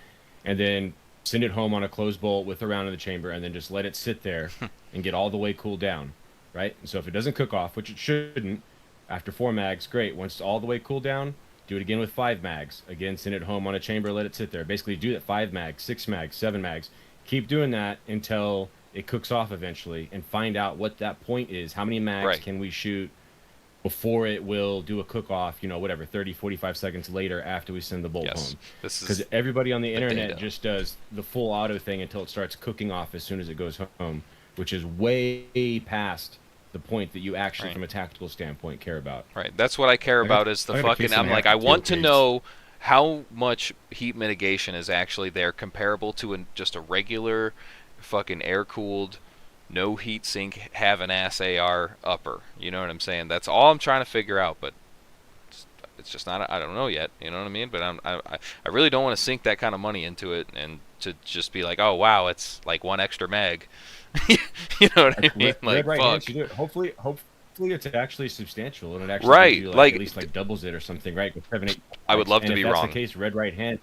And then send it home on a closed bolt with a round in the chamber, and then just let it sit there and get all the way cooled down, right? And so if it doesn't cook off, which it shouldn't, after 4 mags, great. Once it's all the way cooled down, do it again with 5 mags. Again, send it home on a chamber, let it sit there. Basically, do that 5 mags, 6 mags, 7 mags. Keep doing that until it cooks off eventually, and find out what that point is. How many mags can we shoot before it will do a cook-off, you know, whatever, 30, 45 seconds later after we send the bolt home. Because everybody on the internet just does the full auto thing until it starts cooking off as soon as it goes home, which is way past the point that you actually, from a tactical standpoint, care about. Right. That's what I care about is the fucking... I'm like, I want to know how much heat mitigation is actually there comparable to just a regular fucking air-cooled, no heat sink, have an ass AR upper. You know what I'm saying? That's all I'm trying to figure out, but it's just not... I don't know yet. You know what I mean? But I really don't want to sink that kind of money into it and to just be like, oh, wow, it's like 1 extra mag. You know what I mean? Like, fuck. Do it. Hopefully it's actually substantial and it actually gives you, like, at least like doubles it or something, right? With 7, 8. I would love to be wrong. If that's the case, red right hand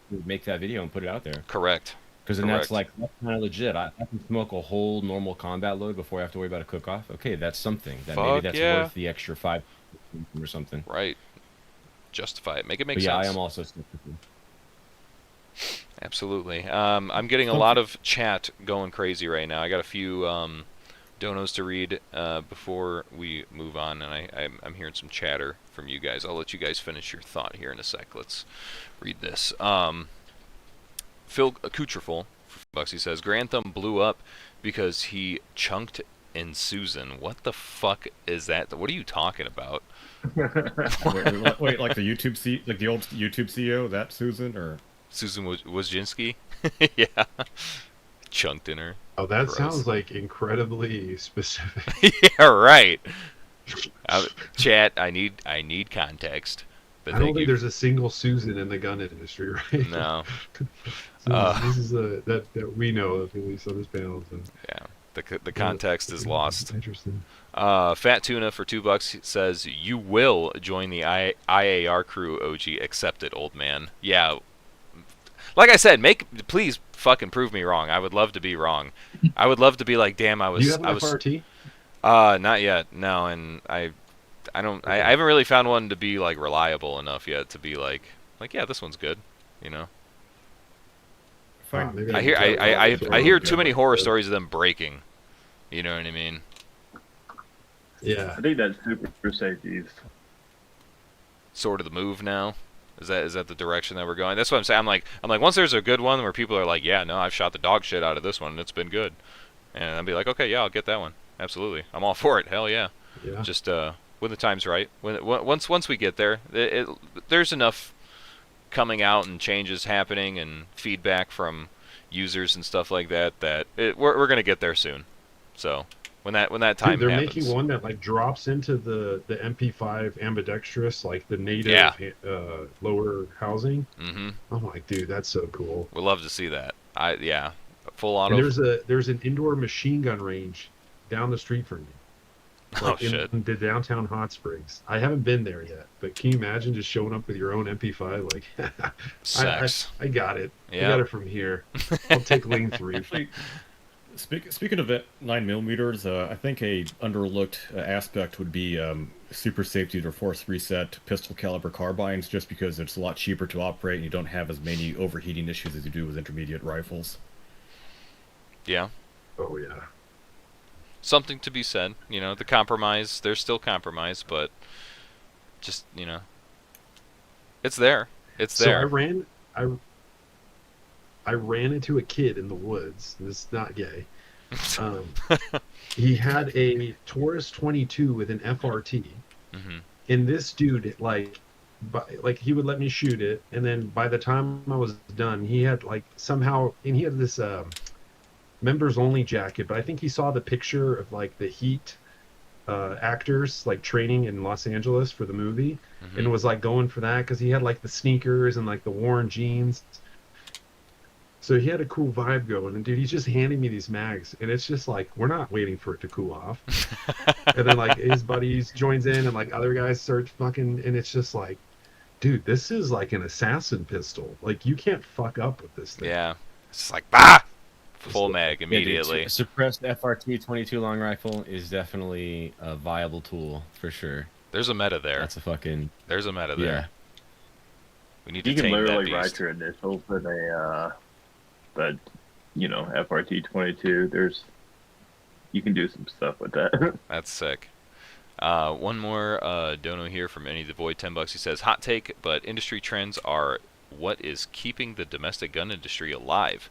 would make that video and put it out there. Correct. Because then that's kind of legit. I can smoke a whole normal combat load before I have to worry about a cook-off. Okay, that's something. Maybe that's worth the extra 5 or something. Right. Justify it. Make it make sense. Yeah, I am also skeptical. Absolutely. I'm getting a lot of chat going crazy right now. I got a few donos to read before we move on, and I'm hearing some chatter from you guys. I'll let you guys finish your thought here in a sec. Let's read this. Phil Accoutreful, $5, he says, Grantham blew up because he chunked in Susan. What the fuck is that? What are you talking about? wait, like the like the old YouTube CEO, that Susan, or Susan Wojcinski? Yeah, chunked in her. Oh, that Gross. Sounds like incredibly specific. Yeah, right. Chat, I need context. But I don't think there's a single Susan in the gun industry, right? No. This is that we know of, at least on this panel. So. Yeah, the context is lost. Interesting. Fat Tuna for $2 says, you will join the IAR crew, OG. Accept it, old man. Yeah. Like I said, please fucking prove me wrong. I would love to be wrong. I would love to be like, damn, Do you have an FRT? Not yet. No, and I haven't really found one to be like reliable enough yet to be like yeah, this one's good, you know. I hear too many horror stories of them breaking. You know what I mean? Yeah. I think that's super safety. Sort of the move now. Is that the direction that we're going? That's what I'm saying. I'm like once there's a good one where people are like, yeah, no, I've shot the dog shit out of this one and it's been good, and I'll be like, okay, yeah, I'll get that one. Absolutely, I'm all for it. Hell yeah. Yeah. Just when the time's right. Once we get there, there's enough coming out and changes happening and feedback from users and stuff like that we're gonna get there soon. So when that time they're happens. making one that like drops into the MP5 ambidextrous, like the native lower housing. Mm-hmm. I'm like, dude, that's so cool. We'd love to see that. Full auto. And there's an indoor machine gun range down the street from me. Like shit. In the downtown Hot Springs. I haven't been there yet, but can you imagine just showing up with your own MP5? Like, Sex. I got it. Yeah. I got it from here. I'll take lane 3. Speaking of it, 9mm, I think a underlooked aspect would be super safety or force reset pistol caliber carbines, just because it's a lot cheaper to operate and you don't have as many overheating issues as you do with intermediate rifles. Yeah. Oh yeah. Something to be said. You know, the compromise. There's still compromise, but just it's there. It's there. So I ran into a kid in the woods. This is not gay. He had a Taurus 22 with an FRT, and this dude like he would let me shoot it, and then by the time I was done, he had he had this members only jacket, but I think he saw the picture of like the Heat actors like training in Los Angeles for the movie, and was like going for that because he had like the sneakers and like the worn jeans. So he had a cool vibe going, and dude, he's just handing me these mags, and it's just like we're not waiting for it to cool off. And then like his buddies joins in, and like other guys start fucking, and it's just like, dude, this is like an assassin pistol. Like you can't fuck up with this thing. Yeah. It's just like, bah! Full mag Yeah, dude, immediately. a suppressed FRT 22 long rifle is definitely a viable tool for sure. There's a meta there. That's a fucking There's a meta there. yeah. We need to You can tame that literally beast. write your initials in but FRT 22. You can do some stuff with that. That's sick. One more dono here from Any the Void, $10. He says, hot take, but industry trends are what is keeping the domestic gun industry alive.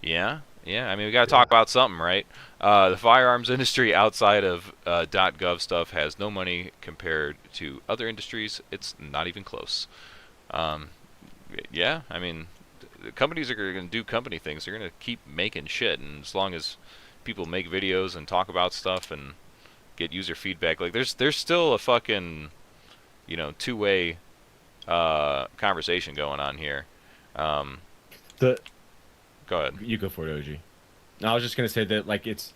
Yeah. I mean, we got to talk about something, right? The firearms industry outside of .gov stuff has no money compared to other industries. It's not even close. Yeah, I mean, the companies are going to do company things. They're going to keep making shit, and as long as people make videos and talk about stuff and get user feedback, like there's still a fucking two-way conversation going on here. The Go ahead. You go for it, OG. No, I was just gonna say that like it's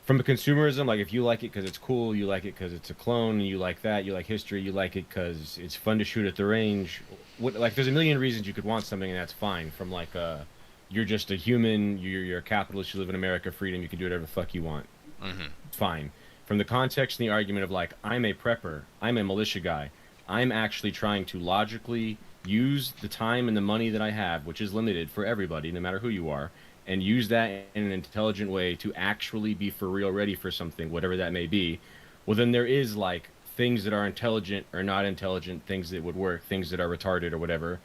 from a consumerism. Like if you like it because it's cool, you like it because it's a clone, you like that, you like history, you like it because it's fun to shoot at the range. Like there's a million reasons you could want something, and that's fine. From like you're just a human, you're a capitalist, you live in America, freedom, you can do whatever the fuck you want. Mm-hmm. Fine. From the context and the argument of like I'm a prepper, I'm a militia guy, I'm actually trying to logically use the time and the money that I have, which is limited for everybody, no matter who you are, and use that in an intelligent way to actually be for real ready for something, whatever that may be. Well, then there is like things that are intelligent or not intelligent, things that would work, things that are retarded or whatever,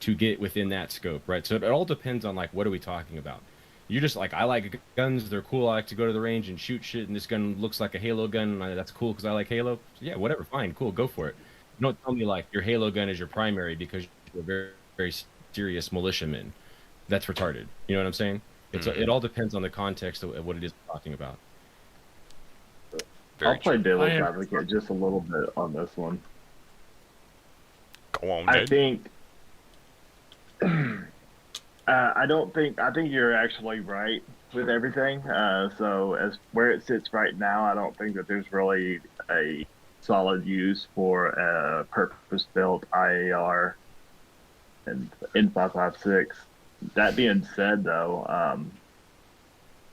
to get within that scope, right? So it all depends on like what are we talking about. You're just like, I like guns, they're cool, I like to go to the range and shoot shit, and this gun looks like a Halo gun, and that's cool because I like Halo. So yeah, whatever, fine, cool, go for it. Don't tell me like your Halo gun is your primary because you're a very, very serious militiaman. That's retarded. You know what I'm saying? It all depends on the context of what it is we're talking about. Very I'll play devil's I am- advocate just a little bit on this one. Go on, I dude. think I think you're actually right with everything. So as where it sits right now, I don't think that there's really a solid use for a purpose-built IAR and in 5.56. That being said, though,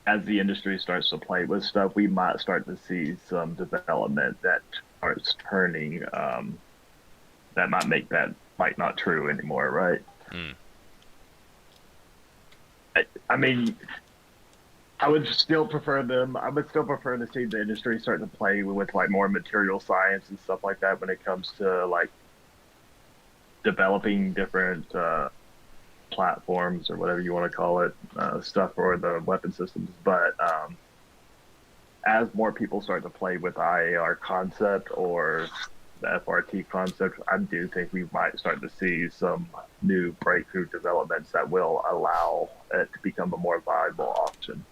as the industry starts to play with stuff, we might start to see some development that starts turning that might not true anymore, right? Mm. I mean, I would still prefer to see the industry start to play with like more material science and stuff like that when it comes to like developing different platforms or whatever you want to call it, stuff for the weapon systems. But as more people start to play with IAR concept or the FRT concept, I do think we might start to see some new breakthrough developments that will allow it to become a more viable option.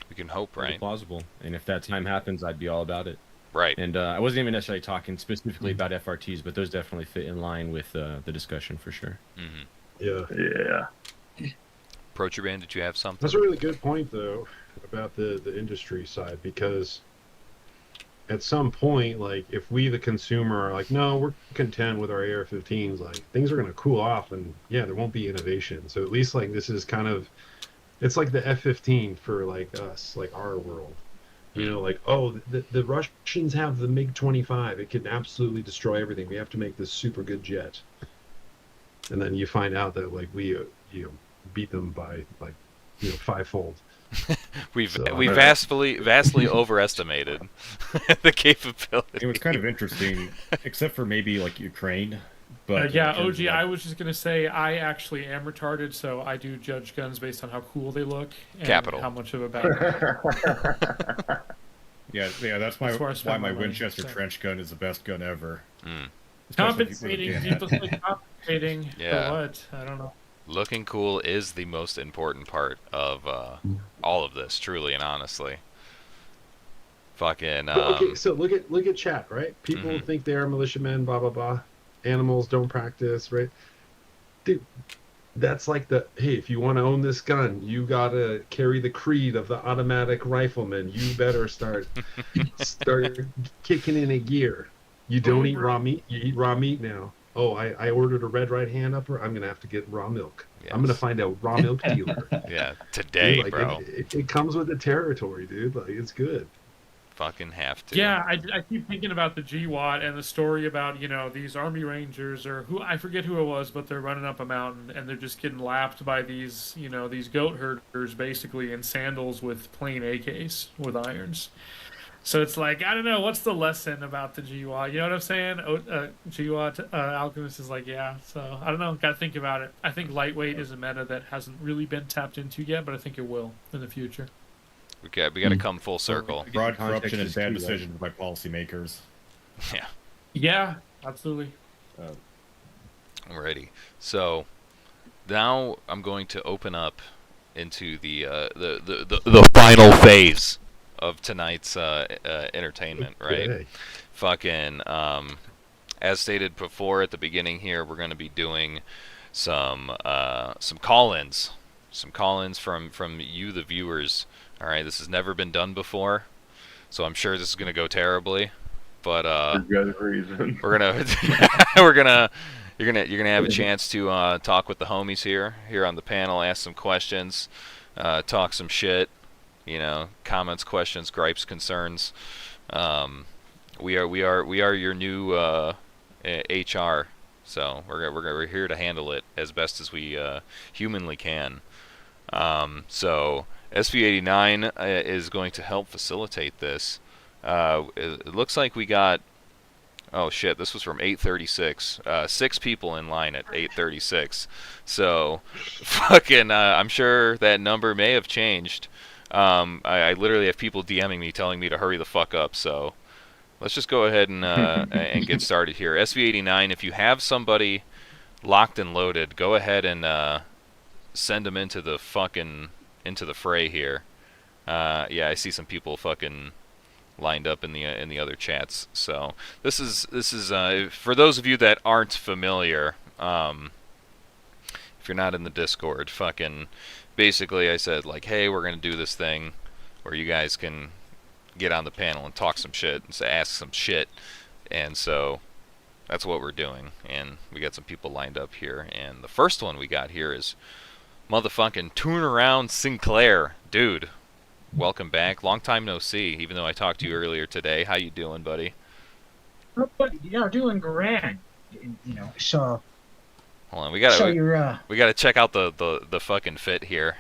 We can hope, Very right? plausible. And if that time happens, I'd be all about it. Right. And I wasn't even necessarily talking specifically about FRTs, but those definitely fit in line with the discussion for sure. Mm-hmm. Yeah. Yeah. Protraban, did you have something? That's a really good point, though, about the industry side, because at some point, like, if we, the consumer, are like, no, we're content with our AR-15s, like, things are going to cool off, and, yeah, there won't be innovation. So at least, like, this is kind of, it's like the F-15 for, like, us, like, our world. You know, like, oh, the Russians have the MiG-25. It can absolutely destroy everything. We have to make this super good jet. And then you find out that, like, we, beat them by, like, fivefold. We So, vastly overestimated the capability. It was kind of interesting, except for maybe like Ukraine. But yeah, in terms OG, of, I was just gonna say I actually am retarded, so I do judge guns based on how cool they look and Capital. how much of a bad. yeah, that's That's where I why spend my my money, Winchester so. trench gun is the best gun ever. Mm. Especially if you put Compensating, it in- people say compensating Yeah. for what? I don't know. Looking cool is the most important part of all of this, truly and honestly. Fucking. But, okay, so look at chat, right? People Mhm. think they are militiamen, blah blah blah. Animals don't practice, right? dude, that's like hey, if you want to own this gun, you gotta carry the creed of the automatic rifleman. You better start kicking in a gear. You don't eat raw meat. You eat raw meat now. Oh, I ordered a red right hand upper. I'm gonna have to get raw milk. Yes. I'm gonna find a raw milk dealer. Yeah, today, Dude, like, bro. It comes with the territory, dude. Like, it's good. Fucking have to. Yeah, I keep thinking about the GWAT and the story about, these Army Rangers or who, I forget who it was, but they're running up a mountain and they're just getting lapped by these, these goat herders basically in sandals with plain AKs with irons. So it's like, I don't know, what's the lesson about the GWAT? You know what I'm saying? GWAT Alchemist is like, yeah. So I don't know, gotta think about it. I think lightweight is a meta that hasn't really been tapped into yet, but I think it will in the future. We got to come full circle. Broad Context corruption and is bad key, right? decisions by policymakers. Yeah. Yeah, absolutely. Alrighty. So now I'm going to open up into the final phase of tonight's entertainment. Right. Okay. Fucking. As stated before at the beginning here, we're going to be doing some call-ins. Some call-ins from you, the viewers. All right, this has never been done before, so I'm sure this is gonna go terribly. But For good reason. we're gonna you're gonna have a chance to talk with the homies here on the panel, ask some questions, talk some shit, comments, questions, gripes, concerns. We are your new HR, so we're here to handle it as best as we humanly can. So SV89 is going to help facilitate this. It looks like we got, oh shit, this was from 8:36. 6 people in line at 8:36. So, fucking, I'm sure that number may have changed. I literally have people DMing me telling me to hurry the fuck up. So, let's just go ahead and get started here. SV89, if you have somebody locked and loaded, go ahead and send them into the fray here. Yeah, I see some people fucking lined up in the other chats. So this is for those of you that aren't familiar. If you're not in the Discord, fucking basically I said like, hey, we're gonna do this thing where you guys can get on the panel and talk some shit and ask some shit, and so that's what we're doing. And we got some people lined up here, and the first one we got here is motherfucking Turnaround Sinclair. Dude, welcome back. Long time no see, even though I talked to you earlier today. How you doing, buddy? Oh, buddy, doing grand. So Hold on, we gotta check out the fucking fit here.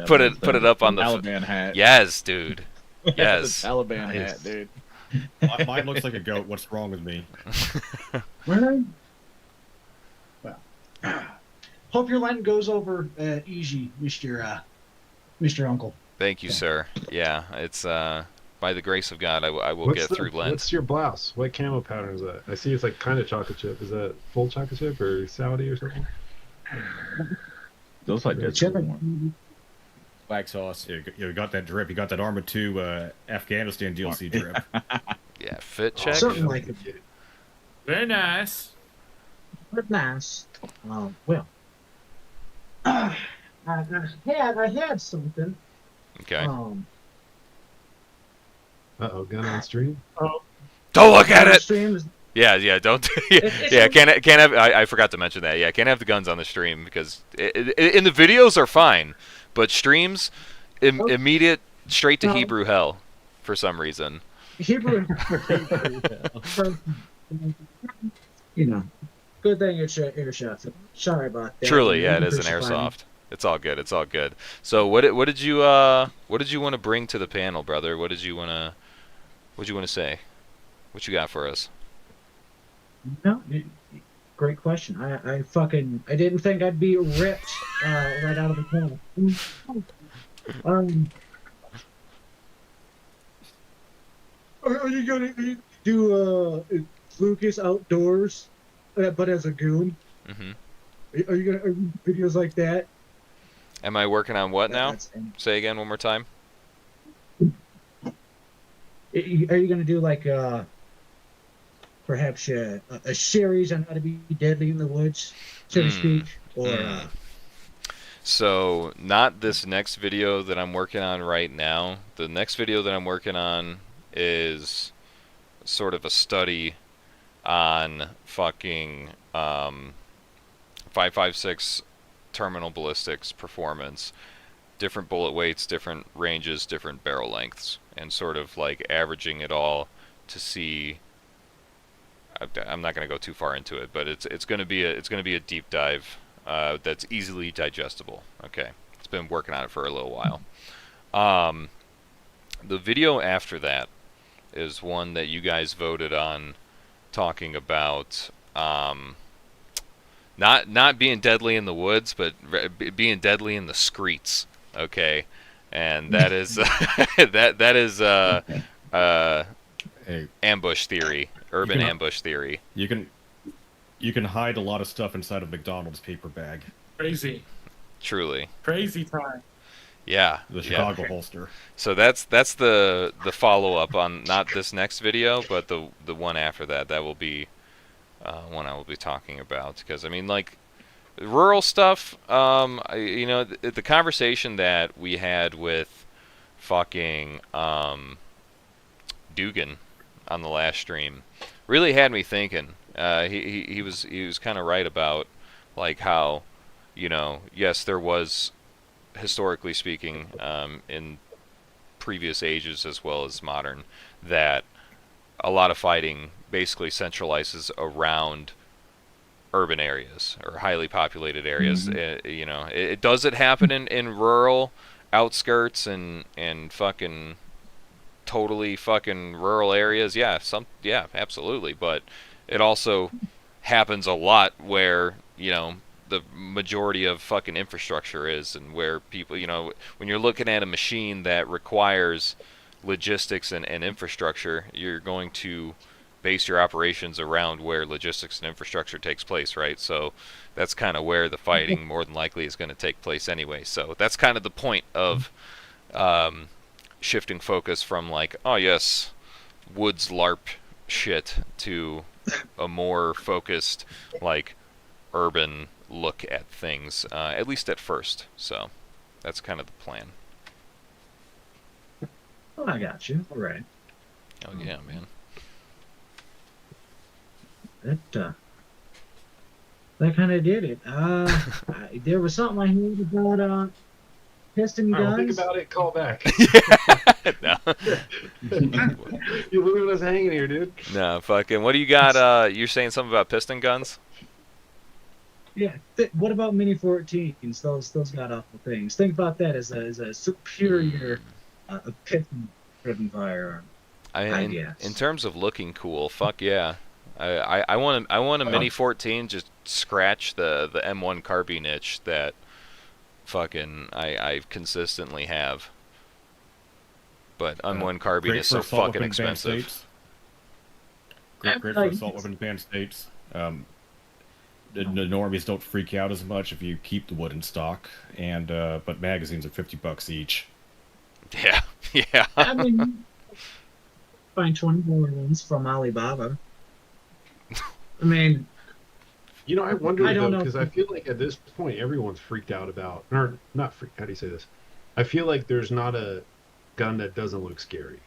Put it up on the Taliban hat. Yes, dude. Yes. The Taliban hat, dude. Mine looks like a goat. What's wrong with me? Well, hope your line goes over easy, Mr. Uncle. Thank you, sir. Yeah, it's by the grace of God, I will get through Lent. What's your blouse? What camo pattern is that? I see it's like kind of chocolate chip. Is that full chocolate chip or Saudi or something? Those like that. Black sauce. You got that drip. You got that Arma 2 Afghanistan DLC drip. Yeah, fit check. Something like it. Very nice. But nice. Well, I had something. Okay. Gun on stream. Don't look at it. Stream is, Yeah, don't. Yeah, can't have. I forgot to mention that. Yeah, can't have the guns on the stream because in the videos are fine, but streams, immediate straight to Hebrew hell, for some reason. Hebrew. Good thing it's airsoft. Sorry about that. Truly, yeah, it is an airsoft. It's all good. It's all good. So what did you want to bring to the panel, brother? What did you want to say? What you got for us? No, great question. I didn't think I'd be ripped right out of the panel. Are you gonna do Lucas outdoors, but as a goon? Mm-hmm. Are you gonna videos like that? Am I working on what now? Say again one more time. Are you gonna do like perhaps a series on how to be deadly in the woods, so to speak, or So, not this next video that I'm working on right now. The next video that I'm working on is sort of a study on fucking 5.56 terminal ballistics performance, different bullet weights, different ranges, different barrel lengths, and sort of like averaging it all to see. I'm not going to go too far into it, but it's going to be a deep dive that's easily digestible. Okay, it's been working on it for a little while. The video after that is one that you guys voted on, talking about not being deadly in the woods, but being deadly in the streets. Okay, and that is that is Hey, ambush theory, urban can- ambush theory. you can hide a lot of stuff inside a McDonald's paper bag. Crazy, Truly, crazy time. yeah. The yeah. Chicago holster. So that's the follow up on not this next video, but the one after that. That will be one I will be talking about, because I mean, like, rural stuff. The conversation that we had with fucking Dugan on the last stream really had me thinking. He was kind of right about, like, how, yes, there was, historically speaking, in previous ages as well as modern, that a lot of fighting basically centralizes around urban areas or highly populated areas. It does it happen in rural outskirts and fucking totally fucking rural areas? Yeah, absolutely. But it also happens a lot where, the majority of fucking infrastructure is, and where people, when you're looking at a machine that requires logistics and infrastructure, you're going to base your operations around where logistics and infrastructure takes place, right? So that's kind of where the fighting more than likely is going to take place anyway. So that's kind of the point of shifting focus from, like, oh yes, woods LARP shit, to a more focused, like, urban look at things, at least at first. So that's kind of the plan. well, I got you. All right. Oh yeah, man. That kind of did it. There was something I heard about piston All right, well, think guns. about it. Call back. No. You're leaving us hanging here, dude. No, fucking. What do you got? You're saying something about piston guns? Yeah. What about Mini 14s? Those got awful things. Think about that as a superior piston-driven firearm. I guess. In terms of looking cool, fuck yeah. I want a Mini 14, just scratch the M1 carbine itch that fucking I consistently have. But M1 carbine Great is for so assault fucking weapon banned expensive. states. Great for assault weapon banned states. The normies don't freak out as much if you keep the wood in stock, and but magazines are $50 each. Yeah, yeah. I mean, find 20 more ones from Alibaba. I mean, I wonder I don't though, know. because I feel like at this point everyone's freaked out about, or not freaked. How do you say this? I feel like there's not a gun that doesn't look scary.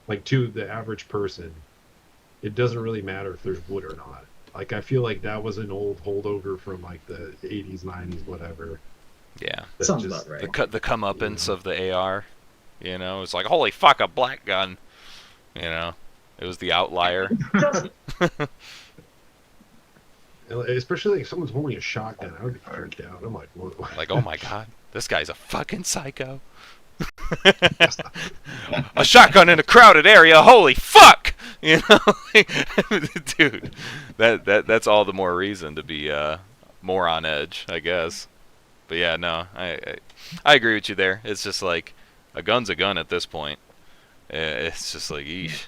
Like, to the average person, it doesn't really matter if there's wood or not. Like, I feel like that was an old holdover from, like, the 80s, 90s, whatever. Yeah. That sounds just- about right. The comeuppance of the AR. It's like, holy fuck, a black gun. It was the outlier. Especially like if someone's holding a shotgun, I would be freaked out. I'm like, whoa. Like, oh my god, this guy's a fucking psycho. A shotgun in a crowded area, holy fuck! Dude, that's all the more reason to be more on edge, I guess. But yeah, no, I agree with you there. It's just like, a gun's a gun at this point. It's just like, eesh.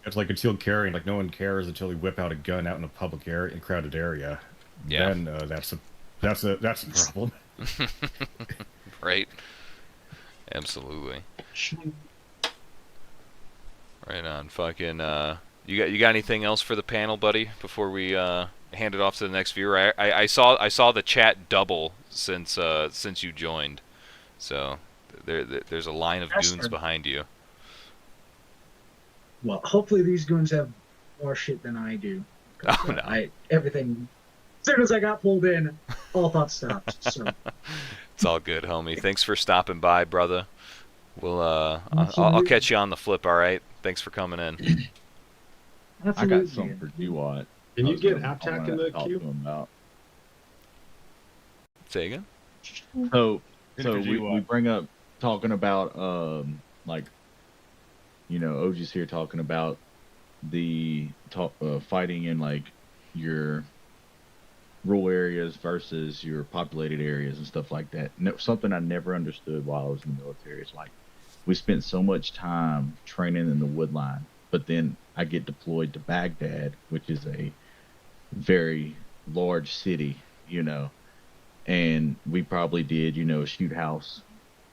It's like concealed carrying. Like, no one cares until you whip out a gun out in a public area, in a crowded area. Yeah. Then that's a problem. Right. Absolutely. Right on. Fucking You got anything else for the panel, buddy? Before we hand it off to the next viewer, I saw the chat double since you joined, so there's a line of goons behind you. Well, hopefully these goons have more shit than I do. Oh no! Everything. As soon as I got pulled in, all thoughts stopped. So it's all good, homie. Thanks for stopping by, brother. We'll I'll catch you on the flip. All right. Thanks for coming in. I got something for GWAT. Can you get AppTac in the queue? Say again. So we bring up talking about like, you know, OG's here talking about the fighting in like your rural areas versus your populated areas and stuff like that. Something I never understood while I was in the military is like, we spent so much time training in the wood line, but then I get deployed to Baghdad, which is a very large city, you know, and we probably did, you know, a shoot house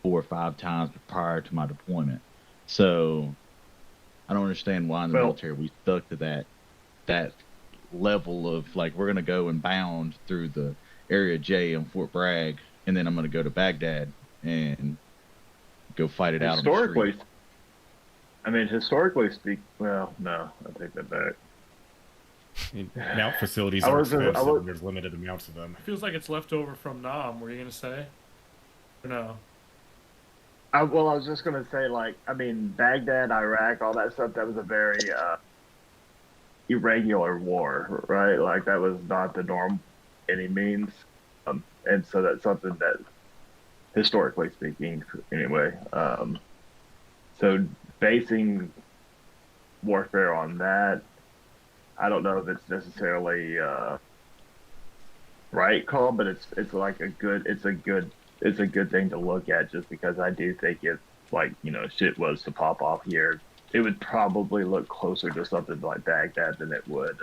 4 or 5 times prior to my deployment. So I don't understand why in the military we stuck to that level of like, we're going to go and bound through the area J on Fort Bragg, and then I'm going to go to Baghdad and go fight it out on the street. I mean, historically speaking, well, no, I take that back. Mount facilities are expensive, and there's limited amounts of them. It feels like it's left over from Nam. Were you gonna say? Or no? I was just gonna say, like, I mean, Baghdad, Iraq, all that stuff. That was a very irregular war, right? Like, that was not the norm, any means, and so that's something that, historically speaking, anyway. So basing warfare on that, I don't know if it's necessarily right call, but it's like a good thing to look at, just because I do think if, like, you know, shit was to pop off here, it would probably look closer to something like Baghdad than it would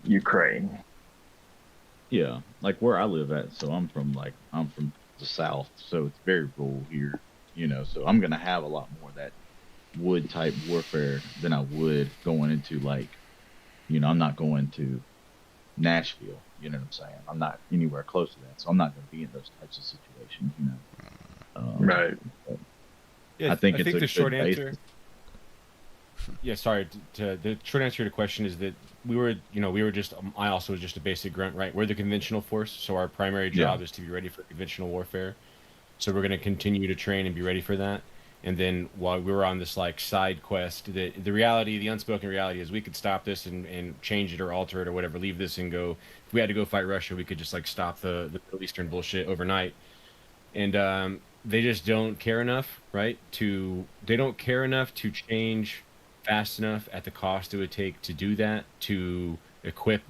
Ukraine. Yeah, like where I live at, so I'm from the south, so it's very rural here, you know, so I'm gonna have a lot more of that wood type warfare than I would going into, like, you know, I'm not going to Nashville, you know what I'm saying? I'm not anywhere close to that, so I'm not going to be in those types of situations, you know. Right. Yeah, I think the short answer. basis. Yeah, sorry. The short answer to the question is that I also was just a basic grunt, right? We're the conventional force, so our primary job is to be ready for conventional warfare. So we're going to continue to train and be ready for that. And then while we were on this like side quest, the unspoken reality is we could stop this and change it or alter it or whatever, leave this and go. If we had to go fight Russia, we could just like stop the Middle Eastern bullshit overnight. And they just don't care enough, right? They don't care enough to change fast enough at the cost it would take to do that, to equip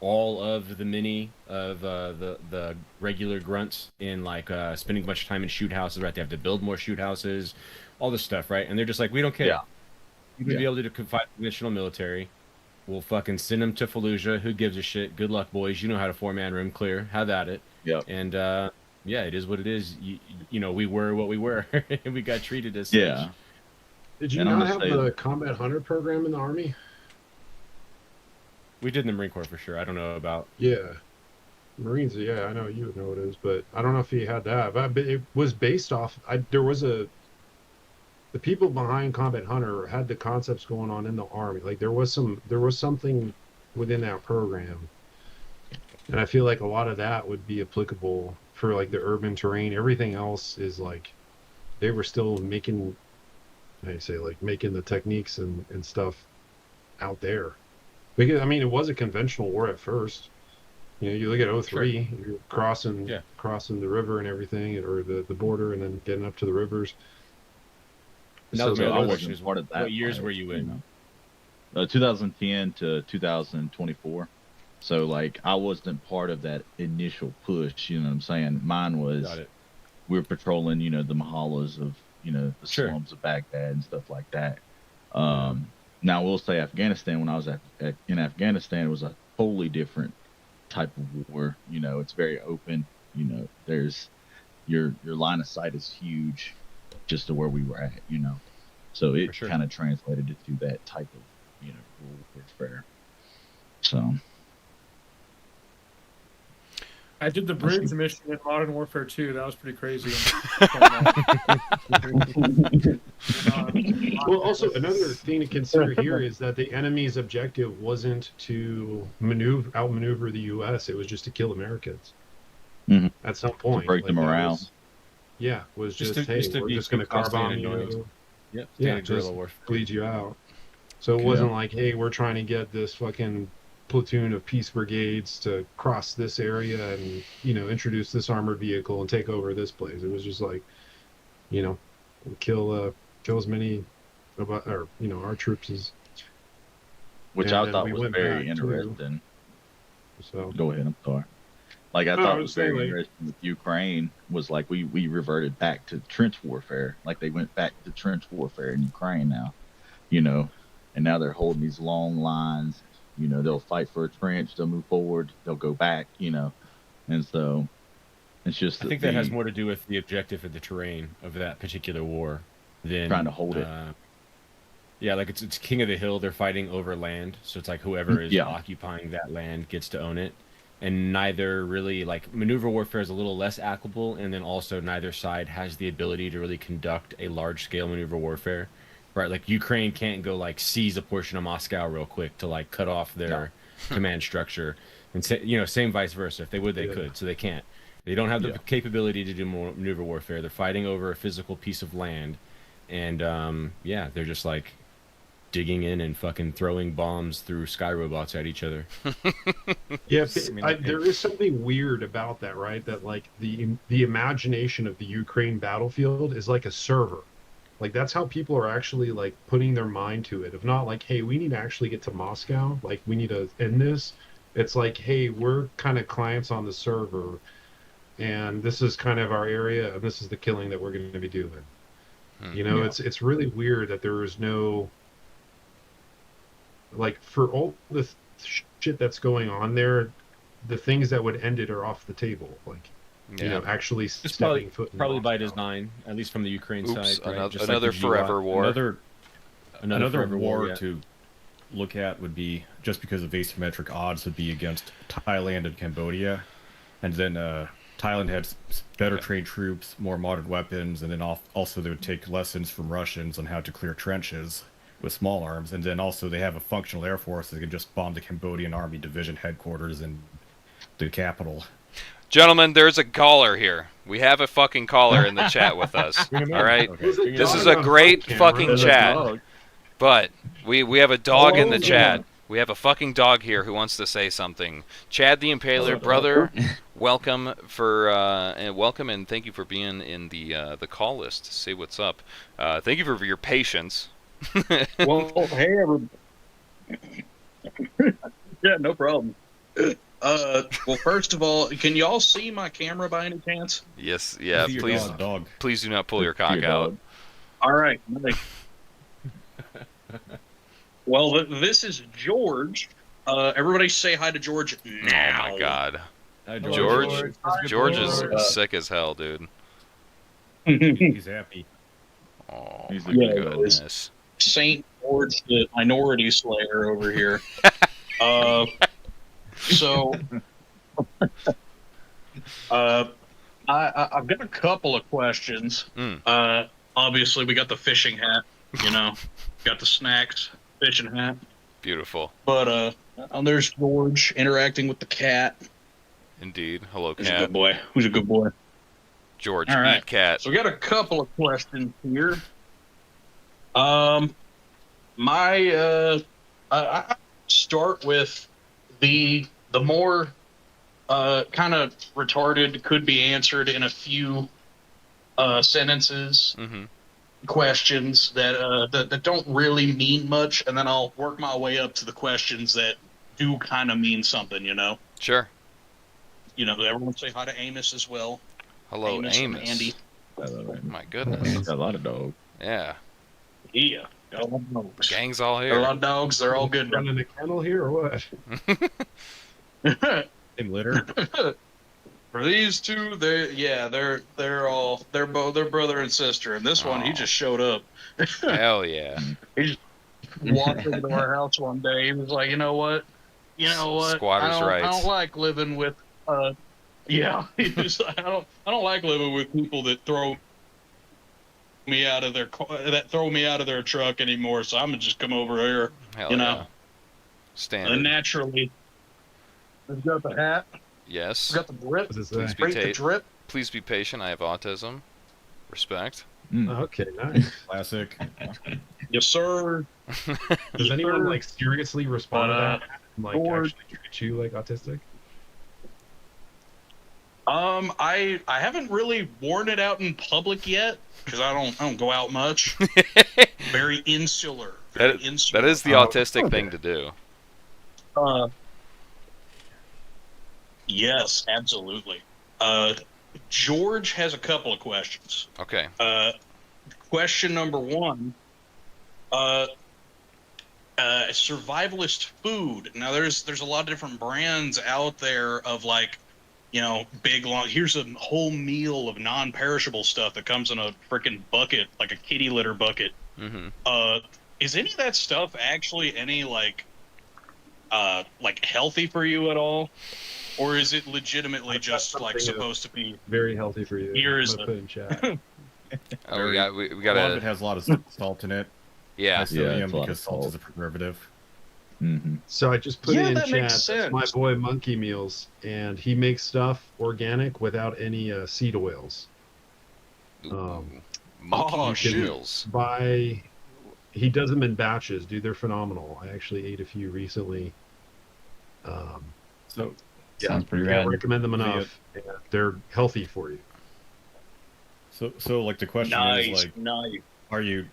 all of the mini of the regular grunts in like spending a bunch of time in shoot houses, right? They have to build more shoot houses, all this stuff, right? And they're just like, we don't care. Yeah. You can be able to fight conventional military. We'll fucking send them to Fallujah. Who gives a shit? Good luck, boys. You know how to 4-man room clear. Have at it. Yeah. And yeah, it is what it is. You know, we were what we were, and we got treated as Yeah. such. Did you not have the Combat Hunter program in the Army? We did in the Marine Corps for sure. I don't know about. Yeah. Marines, yeah, I know you would know what it is, but I don't know if he had that. But it was based off. The people behind Combat Hunter had the concepts going on in the Army. Like there was something within that program, and I feel like a lot of that would be applicable for like the urban terrain. Everything else is like they were still making, how do you say, like making the techniques and stuff out there. Because I mean, it was a conventional war at first. You know, you look at 03, you're crossing the river and everything, or the border, and then getting up to the rivers. So I wasn't part of that. What years were you in? 2010 to 2024. So like I wasn't part of that initial push. You know what I'm saying? Mine was we were patrolling, you know, the mahalas of, you know, the slums of Baghdad and stuff like that. Now I will say Afghanistan. When I was in Afghanistan, it was a totally different type of war. You know, it's very open. You know, there's your line of sight is huge, just to where we were at. You know, So it sure. kind of translated it to that type of, rural warfare. So I did the bridge mission in Modern Warfare 2. That was pretty crazy. Well, also another thing to consider here is that the enemy's objective wasn't to outmaneuver the U.S. It was just to kill Americans. Mhm. At some point, to break the that morale. was just to we're be just going to car bomb constantly annoying. you. Yep. Yeah, Standard guerrilla just warfare. bleed you out. So it wasn't like, hey, we're trying to get this fucking platoon of peace brigades to cross this area and introduce this armored vehicle and take over this place. It was just like, kill as many of our troops as. Which And I then thought we was went very back, too. interesting. So Go ahead, I'm sorry. Like I No, thought I it was was very saying, like- interesting with Ukraine was like we reverted back to trench warfare. Like they went back to trench warfare in Ukraine now, and now they're holding these long lines. They'll fight for a trench, they'll move forward, they'll go back, and so it's just. I think that has more to do with the objective of the terrain of that particular war than trying to hold it. Yeah, like it's King of the Hill. They're fighting over land, so it's like whoever is Yeah. occupying that land gets to own it. And neither really, like, maneuver warfare is a little less applicable, and then also neither side has the ability to really conduct a large-scale maneuver warfare, right? Like, Ukraine can't go, like, seize a portion of Moscow real quick to, like, cut off their command structure. And, same vice versa. If they would, they could, so they can't. They don't have the capability to do more maneuver warfare. They're fighting over a physical piece of land, and, they're just, like, digging in and fucking throwing bombs through sky robots at each other. Yeah, there is something weird about that, right? That like the imagination of the Ukraine battlefield is like a server. Like that's how people are actually like putting their mind to it. If not like, hey, we need to actually get to Moscow. Like we need to end this. It's like, hey, we're kind of clients on the server, and this is kind of our area, and this is the killing that we're going to be doing. It's really weird that there is no. Like for all the shit that's going on there, the things that would end it are off the table. Like, actually It's stepping foot. Probably by design, at least from the Ukraine side. Right? Another forever war. Another forever war yeah. to look at would be, just because of asymmetric odds, would be against Thailand and Cambodia, and then Thailand had better trained troops, more modern weapons, and then also they would take lessons from Russians on how to clear trenches with small arms, and then also they have a functional air force that can just bomb the Cambodian Army Division headquarters and the capital. Gentlemen, there's a caller here. We have a fucking caller in the chat with us. All right? Okay. This is a great fucking chat. But we have a dog in the chat. We have a fucking dog here who wants to say something. Chad the Impaler, brother, welcome and thank you for being in the call list to say what's up. Thank you for your patience. Well, hey, everybody. Yeah, no problem. Well, first of all, can y'all see my camera by any chance? Yes, yeah, please. Dog. Please do not pull your cock out. All right. Well, this is George. Everybody say hi to George now. Oh my God, Hi, George is sick as hell, dude. He's happy. Oh He's my a goodness. Saint George, the minority slayer over here. I've got a couple of questions. Obviously, we got the fishing hat, got the snacks, fishing hat. Beautiful. But there's George interacting with the cat. Indeed. Hello, Who's a cat. good boy? Who's a good boy? George, All right. eat cat. So we got a couple of questions here. I start with the more kind of retarded, could be answered in a few sentences. Questions that don't really mean much, and then I'll work my way up to the questions that do kind of mean something. Sure. Everyone say hi to Amos as well. Hello, Amos. And Andy. My goodness. Got a lot of dogs. Yeah. Yeah. Got a lot of dogs. Gang's all Got a here. lot of dogs. They're all good. Running a kennel here or what? In litter. For these two, they're brother and sister, and this one he Aw. just showed up. Hell yeah. He just walked over to our house one day. He was like, you know what? Squatters' I rights. don't like living with yeah. He was like, I don't like living with people that throw me out of their truck anymore. So I'm gonna just come over here. Hell You yeah. know. Standard. And naturally, we've got the hat. Yes. We've got the drip. What's Please this be Rate the drip. Please be patient. I have autism. Respect. Okay, nice. Classic. Yes, sir. Does anyone like seriously respond to that? Like George. actually treat you like autistic? I haven't really worn it out in public yet because I don't go out much. Very insular. Very insular. That is the autistic thing to do. Yes, absolutely. George has a couple of questions. Okay. Question number one. Survivalist food. Now, there's a lot of different brands out there of like, big long. Here's a whole meal of non-perishable stuff that comes in a freaking bucket, like a kitty litter bucket. Mm-hmm. Is any of that stuff actually any like healthy for you at all, or is it legitimately just like supposed to be very healthy for you? Here's I'm gonna put in chat. Oh, we got a lot of it has a lot of salt in it. Yeah. High sodium it's a lot because of salt salt. is a preservative. Mm-hmm. So I just put in that chat. makes That's sense. my boy Monkey Meals, and he makes stuff organic without any seed oils. Monkey Oh, shoot. Shields. He does them in batches, dude. They're phenomenal. I actually ate a few recently. So Yeah, pretty can't rad. recommend them enough. Yeah, they're healthy for you. So like the question is like, nice. are you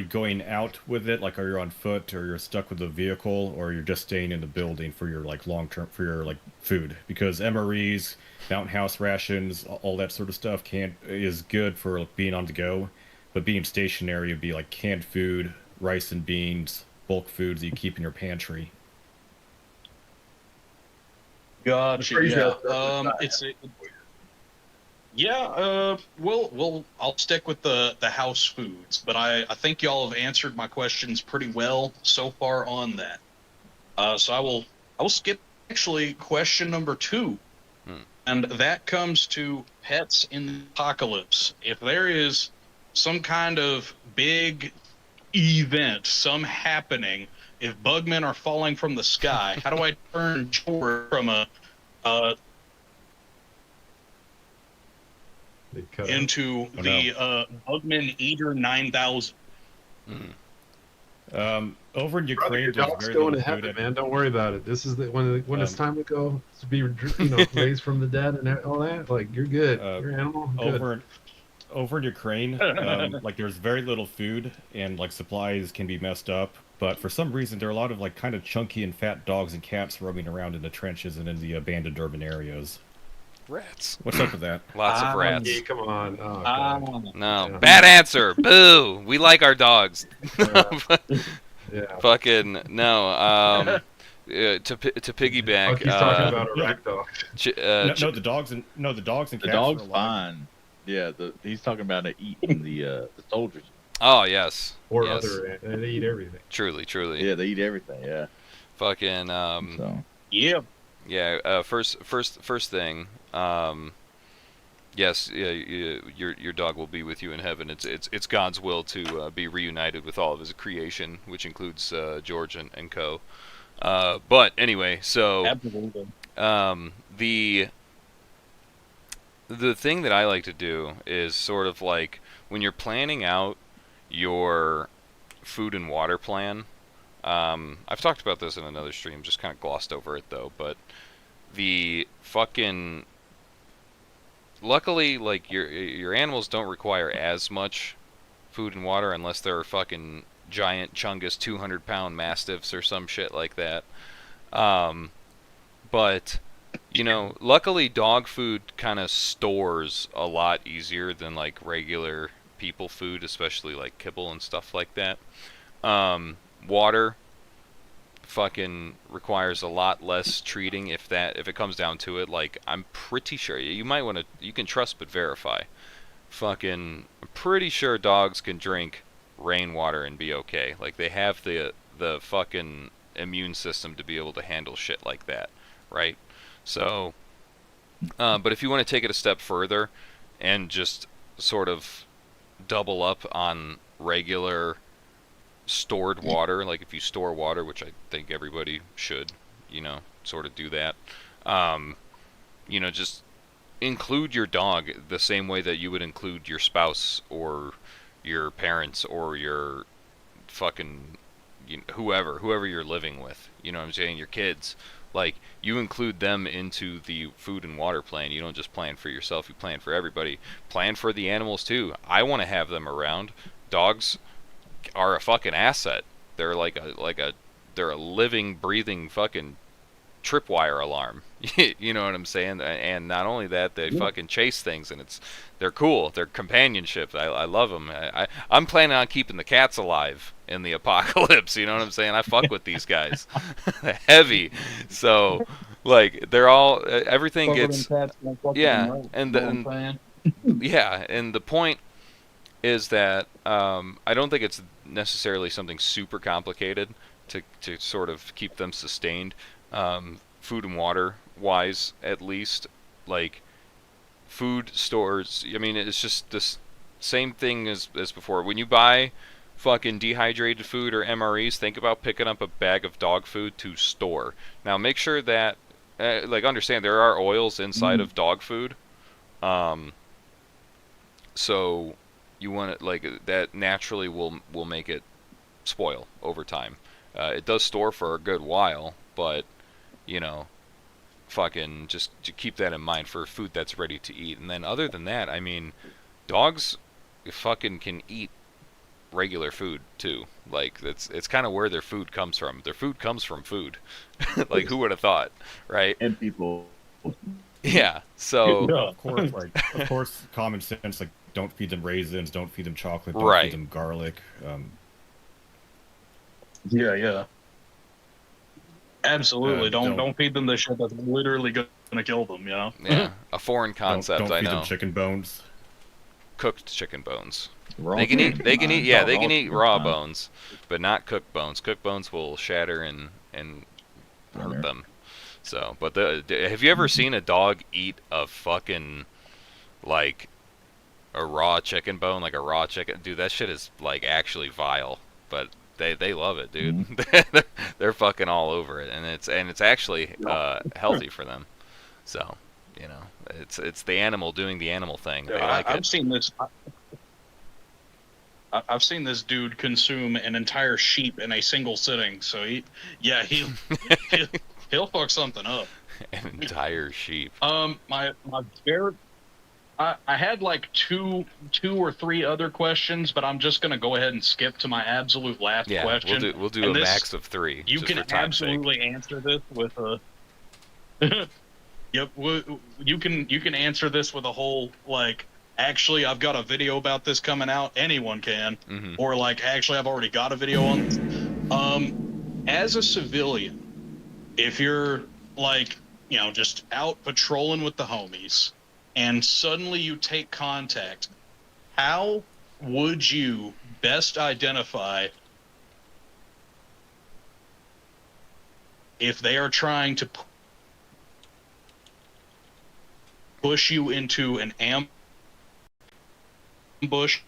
going out with it? Like, are you on foot, or you're stuck with the vehicle, or you're just staying in the building for your like food? Because MREs, mountain house rations, all that sort of stuff is good for being on the go, but being stationary would be like canned food, rice and beans, bulk foods that you keep in your pantry. Gotcha. Yeah. Well, I'll stick with the house foods, but I think y'all have answered my questions pretty well so far on that. So I will skip actually question number 2, and that comes to pets in the apocalypse. If there is some kind of big event, some happening, if bugmen are falling from the sky, how do I turn George from a They cut out. into Bugman Eater 9000? Over in Brother, Ukraine, your there's dog's very going little to food. heaven, man. Don't worry about it. This is when it's time to go to be raised from the dead and all that. Like you're good. You're an animal. Good. Over in Ukraine, like there's very little food and like supplies can be messed up. But for some reason, there are a lot of like kind of chunky and fat dogs and cats roaming around in the trenches and in the abandoned urban areas. Rats. What's up with that? Lots of rats. Yeah, come on. Oh, God. No, Yeah. bad answer. Boo. We like our dogs. Yeah. Fucking no. To piggyback. He's talking about a ragdoll. No, the dogs and cats. The dog's are alive. fine. Yeah, he's talking about eating the soldiers. Oh yes. Or yes. they eat everything. Truly. Yeah, they eat everything. Yeah. Fucking So. Yeah. Yeah. First thing. Yes. Your dog will be with you in heaven. It's God's will to be reunited with all of His creation, which includes George and co. But anyway, so Absolutely. The thing that I like to do is sort of like when you're planning out your food and water plan. I've talked about this in another stream, just kind of glossed over it though, but the fucking luckily like your animals don't require as much food and water unless they're fucking giant chungus 200-pound mastiffs or some shit like that. But luckily dog food kind of stores a lot easier than like regular people food, especially like kibble and stuff like that. Water, fucking requires a lot less treating if it comes down to it. Like, I'm pretty sure you might want to, you can trust but verify. Fucking, I'm pretty sure dogs can drink rainwater and be okay. Like, they have the fucking immune system to be able to handle shit like that, right? So, but if you want to take it a step further and just sort of double up on regular stored water, like if you store water, which I think everybody should, sort of do that. Just include your dog the same way that you would include your spouse or your parents or your fucking whoever you're living with. You know what I'm saying? Your kids. Like, you include them into the food and water plan. You don't just plan for yourself, you plan for everybody. Plan for the animals too. I want to have them around. Dogs are a fucking asset. They're they're a living, breathing fucking tripwire alarm. You know what I'm saying? And not only that, they fucking chase things, and they're cool. They're companionship. I love them. I'm planning on keeping the cats alive in the apocalypse. You know what I'm saying? I fuck with these guys. Heavy. So, like, they're all everything gets yeah, and the point is that I don't think it's necessarily something super complicated to sort of keep them sustained. Food and water wise, at least, like food stores. I mean, it's just this same thing as before. When you buy fucking dehydrated food or MREs, think about picking up a bag of dog food to store. Now, make sure that, understand there are oils inside of dog food. So you want it, like, that naturally will make it spoil over time. It does store for a good while, but fucking just to keep that in mind for food that's ready to eat. And then other than that, I mean, dogs fucking can eat regular food too. Like, it's kind of where their food comes from. Their food comes from food. Like, who would have thought, right? And people. Yeah. So of course, common sense. Like, don't feed them raisins. Don't feed them chocolate. Don't Right. feed them garlic. Yeah. Absolutely. Don't feed them the shit that's literally gonna kill them. Yeah. A foreign concept. Don't I feed know. them chicken bones. Cooked chicken bones. Raw They can eat. chicken. They can eat. Yeah, they Raw can eat chicken. raw bones, but not cooked bones. Cooked bones will shatter and hurt them. So, but have you ever seen a dog eat a fucking, like, a raw chicken bone, like a raw chicken? Dude, that shit is, like, actually vile. But they love it, dude. They're fucking all over it, and it's actually healthy for them. So, it's the animal doing the animal thing. They like I've it. seen this. I've seen this dude consume an entire sheep in a single sitting. So he'll fuck something up. An entire sheep. My favorite. I had like two or three other questions, but I'm just gonna go ahead and skip to my absolute last Yeah, question. we'll do And a this- max of 3. You just can for time's sake. absolutely answer this with a. Yep, you can answer this with a whole, like, actually I've got a video about this coming out. Anyone can, or like, actually I've already got a video on this. As a civilian, if you're, like, just out patrolling with the homies, and suddenly you take contact, how would you best identify if they are trying to push you into an ambush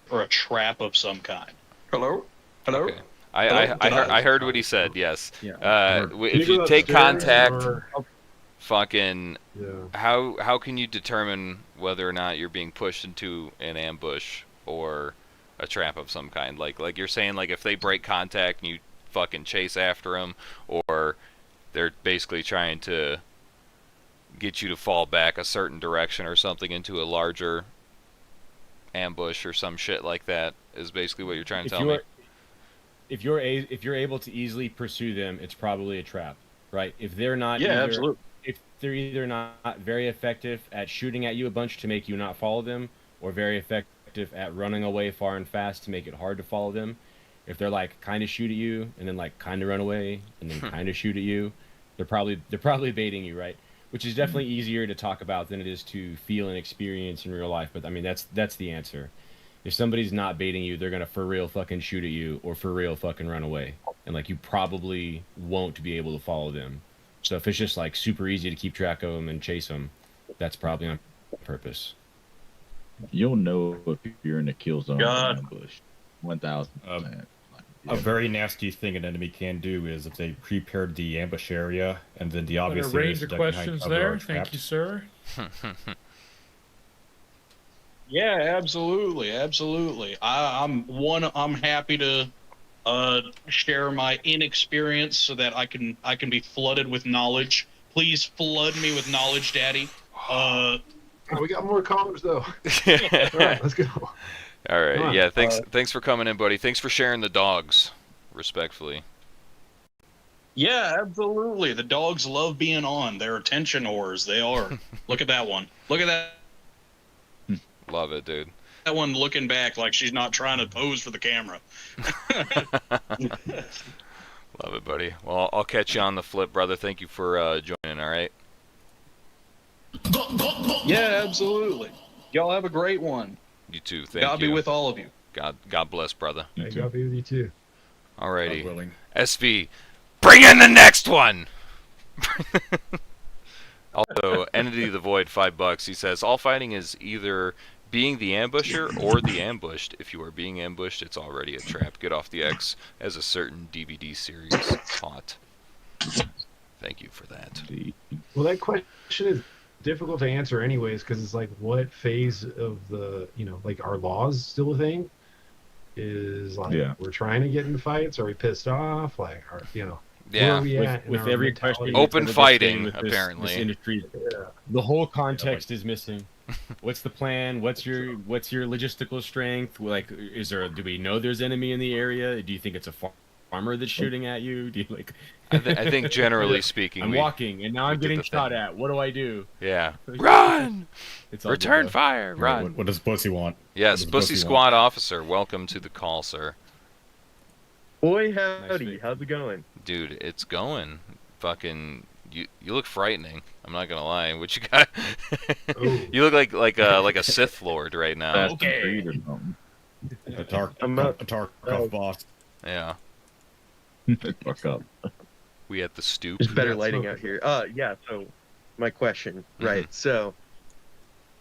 or a trap of some kind? Hello? Okay. I heard what he said. Yes. Yeah. If you take contact, fucking. Yeah. How can you determine whether or not you're being pushed into an ambush or a trap of some kind? Like you're saying, like, if they break contact and you fucking chase after them, or they're basically trying to get you to fall back a certain direction or something into a larger ambush or some shit like that, is basically what you're trying to tell me. If you're able to easily pursue them, it's probably a trap, right? If they're not, absolutely. If they're either not very effective at shooting at you a bunch to make you not follow them, or very effective at running away far and fast to make it hard to follow them, If they're like kind of shoot at you and then like kind of run away and then kind of shoot at you, they're probably baiting you, right? Which is definitely easier to talk about than it is to feel and experience in real life. But I mean, that's the answer. If somebody's not baiting you, they're gonna for real fucking shoot at you or for real fucking run away, and like you probably won't be able to follow them. So if it's just like super easy to keep track of them and chase them, that's probably on purpose. You'll know if you're in the kill zone or God. ambush. 1000%. A very nasty thing an enemy can do is if they prepared the ambush area and then the obvious A thing range is of duck behind questions cover or there. Thank you, traps. sir. Yeah, absolutely. I'm happy to share my inexperience so that I can be flooded with knowledge. Please flood me with knowledge, Daddy. Oh, we got more callers though. All right, let's go. All right. Come on. Yeah. Thanks for coming in, buddy. Thanks for sharing the dogs. Respectfully. Yeah, absolutely. The dogs love being on. They're attention whores. They are. Look at that one. Look at that. Love it, dude. That one looking back like she's not trying to pose for the camera. Love it, buddy. Well, I'll catch you on the flip, brother. Thank you for joining. All right. Yeah, absolutely. Y'all have a great one. You too. Thank God you. be with all of you. God bless, brother. Hey, God be with you too. Alrighty. God willing. SV, bring in the next one. Also, Entity of the Void, $5. He says all fighting is either being the ambusher or the ambushed. If you are being ambushed, it's already a trap. Get off the X, as a certain DVD series taught. Thank you for that. Well, that question is difficult to answer anyways, because it's like, what phase of the, like, are laws still a thing? Is like, we're trying to get in fights? Are we pissed off? Like, where are we at with in our every mentality? question, Open fighting, with apparently. This industry, the whole context is missing. What's the plan? What's your logistical strength? Like, do we know there's enemy in the area? Do you think it's a farmer that's shooting at you? Do you like? I think generally speaking, I'm walking and now I'm getting shot at. What do I do? Yeah. Run! It's all Return good, fire! Run! What does Pussy want? Yes, What does Pussy Squad officer, welcome to the call, sir. Boy, howdy. How's it going? Dude, it's going. Fucking, you look frightening. I'm not gonna lie. What you got? You look like a Sith Lord right now. Okay. A Tarkov boss. Yeah. Fuck up. We at the stoop. There's better lighting out here. Yeah, so my question, right. So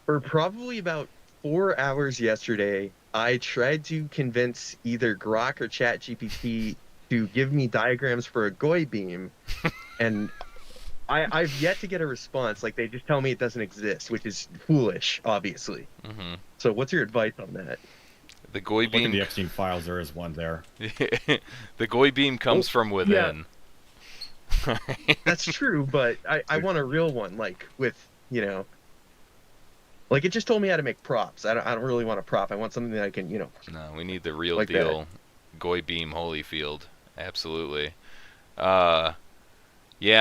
for probably about 4 hours yesterday, I tried to convince either Grok or ChatGPT to give me diagrams for a GOI beam, and I've yet to get a response. Like, they just tell me it doesn't exist, which is foolish, obviously. So what's your advice on that? The GOI beam. Look at the Epstein files. There is one there. The GOI beam comes from within. Yeah. That's true, but I want a real one, like with like it just told me how to make props. I don't really want a prop. I want something that I can No, we need the real like deal. GOI beam Holyfield. Absolutely. Yeah,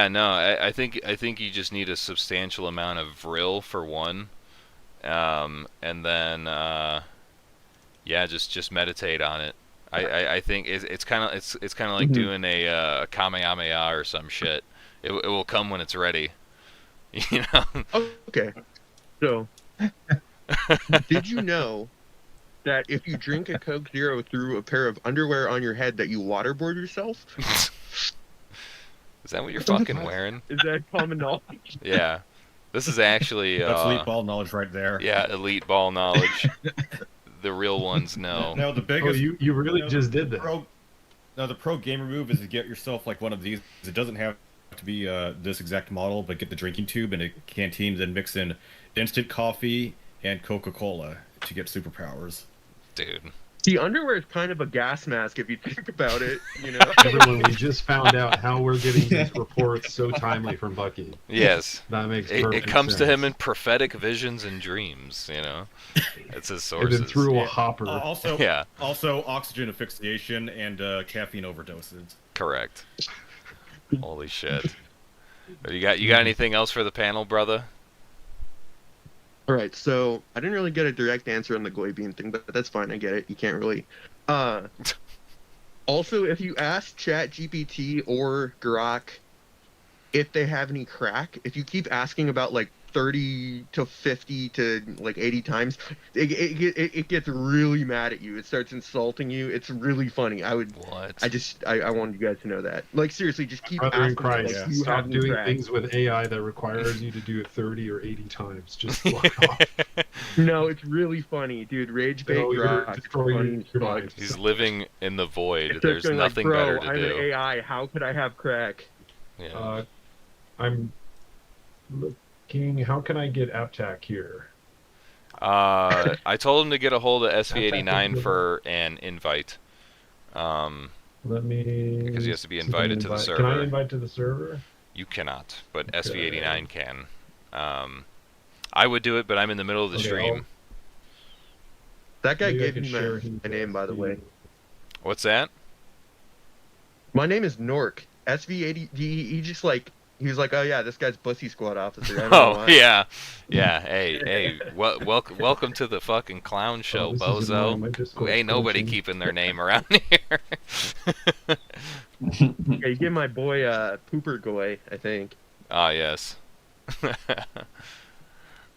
no, I think you just need a substantial amount of vril for one, and then yeah, just meditate on it. I think it's kind of like doing a Kamehameha or some shit. It will come when it's ready. You know. Okay. So, did you know that if you drink a Coke Zero through a pair of underwear on your head, that you waterboard yourself? Is that what you're fucking wearing? Is that common knowledge? Yeah. This is actually That's elite ball knowledge right there. Yeah, elite ball knowledge. The real ones know. No, the biggest. Oh, you really just did that. The pro gamer move is to get yourself like one of these. It doesn't have to be this exact model, but get the drinking tube and a canteen, then mix in instant coffee and Coca-Cola to get superpowers. Dude. The underwear is kind of a gas mask if you think about it, Everyone, we just found out how we're getting these reports so timely from Bucky. Yes. That makes it perfect comes sense. to him in prophetic visions and dreams, It's his sources. And then through a hopper. Also oxygen asphyxiation and caffeine overdoses. Correct. Holy shit. You got anything else for the panel, brother? All right, so I didn't really get a direct answer on the GOI beam thing, but that's fine. I get it. You can't really. Also, if you ask ChatGPT or Grok if they have any crack, if you keep asking about like 30 to 50 to like 80 times, it gets really mad at you. It starts insulting you. It's really funny. I wanted you guys to know that. Like seriously, just keep Brother in asking. Christ, Like, you stop have any doing crack? things with AI that requires you to do it 30 or 80 times. Just fuck off. No, it's really funny, dude. Rage bait No, you're Grok. It's destroying funny as your fuck. mind. He's living in the void. It's There's just nothing like, better bro, to I'm do. an AI. How could I have crack? Yeah. I'm looking. How can I get AppTac here? I told him to get a hold of Attack SV89 is for an invite. Let me. Because he has to be see if I invited can to the invite- server. Can I invite to the server? You cannot, but Okay. SV89 can. I would do it, but I'm in the middle of the Okay, stream. That guy Maybe I gave could me share my name, by the way. What's that? My name is Nork. SV80. He just like he was like, oh yeah, this guy's Bussy Squad officer. I don't know Oh why. yeah, yeah. Hey. Welcome to the fucking clown show, this is annoying. My bozo. Discord's Ain't nobody glitching. keeping their name around here. Yeah, you get my boy Pooper Goy, I think. Ah yes.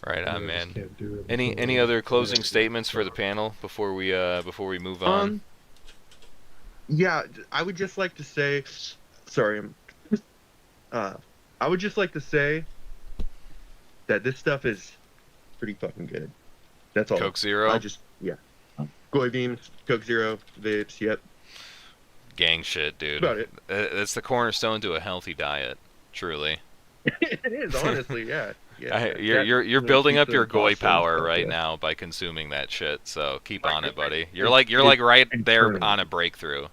Right I on, just man. can't do it Any until- other closing statements for the panel before we move on? Yeah, I would just like to say, sorry, I would just like to say that this stuff is pretty fucking good. That's all. Coke Zero? Goy beams, Coke Zero, vapes, yep. Gang shit, dude. About it. It's the cornerstone to a healthy diet, truly. It is, honestly, yeah. You're building up your goy power right now by consuming that shit. So keep on it, buddy. You're like right there on a breakthrough.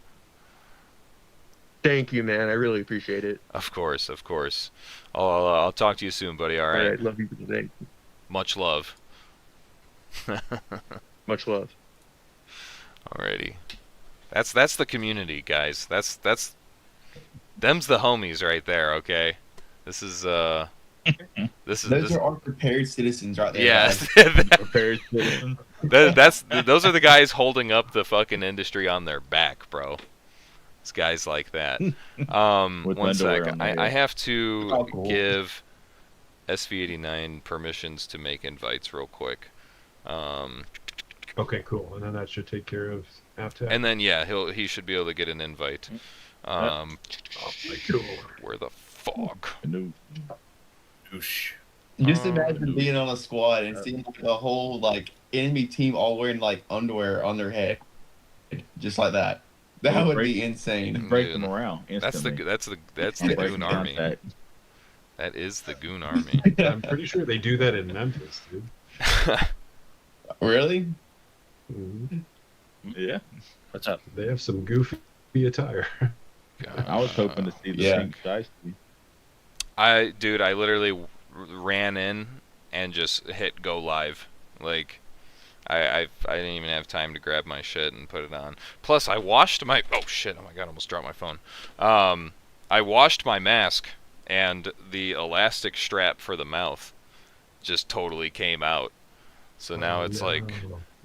Thank you, man. I really appreciate it. Of course. I'll talk to you soon, buddy. All right. Love you for today. Much love. Much love. Alrighty. That's the community, guys. That's them's the homies right there. Okay. This is Those are our prepared citizens right there. Yes. Prepared citizen. Those are the guys holding up the fucking industry on their back, bro. It's guys like that. With One sec. underwear on their I head. have to Oh, cool. give SV89 permissions to make invites real quick. Okay, cool. And then that should take care of AppTac. And then yeah, he should be able to get an invite. Oh, cool. Where the fuck? No. Just imagine being on a squad and seeing like a whole like enemy team all wearing like underwear on their head, just like that. That It'll would break- be insane. Break Dude, the morale instantly. That's the Break goon the army. contact. That is the goon army. I'm pretty sure they do that in Memphis, dude. Really? Mhm. Yeah. What's up? They have some goofy attire. I was hoping to see the Yeah. pink shiesty. I literally ran in and just hit go live. Like, I didn't even have time to grab my shit and put it on. Plus, I washed my oh shit! Oh my god! I almost dropped my phone. I washed my mask and the elastic strap for the mouth just totally came out. So now it's like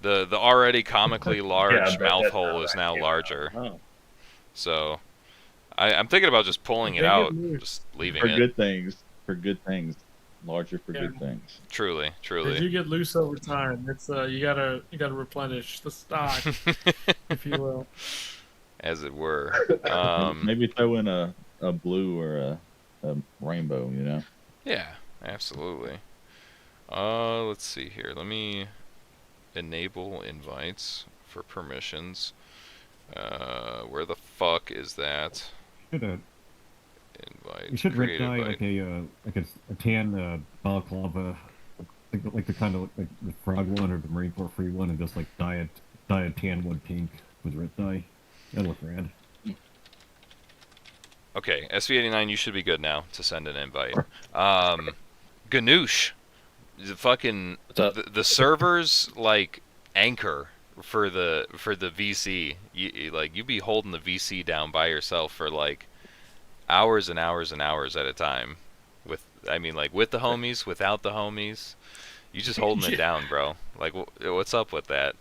the already comically large mouth hole is now larger. Oh. So I'm thinking about just pulling it out, just leaving For it. good things. For good things. Larger for good things. Truly, They truly. do get loose over time. It's you gotta replenish the stock, if you will. As it were. Maybe throw in a blue or a rainbow, you know? Yeah, absolutely. Let's see here. Let me enable invites for permissions. Where the fuck is that? Invite. You should create red dye invite. like a tan balaclava, like the kind of like the frog one or the Marine Corps free one, and just like dye a tan one pink with red dye. That'd look rad. Okay, SV89, you should be good now to send an invite. Ganoush, the fucking the servers like anchor for the VC. You be holding the VC down by yourself for like hours and hours and hours at a time. With the homies, without the homies, you just holding it down, bro. Like what's up with that?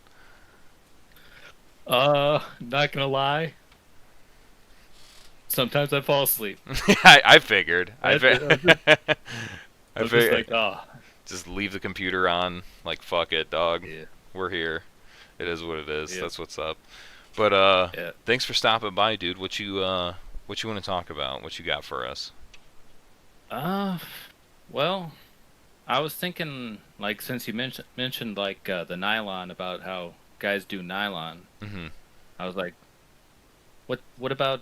Not gonna lie, Sometimes I fall asleep. I figured. I I'm just figured. like, oh. Just leave the computer on. Like, fuck it, dog. Yeah. We're here. It is what it is. Yeah. That's what's up. But Yeah. thanks for stopping by, dude. What you want to talk about? What you got for us? Well, I was thinking, like, since you mentioned like the nylon, about how guys do nylon. Mm-hmm. I was like, what about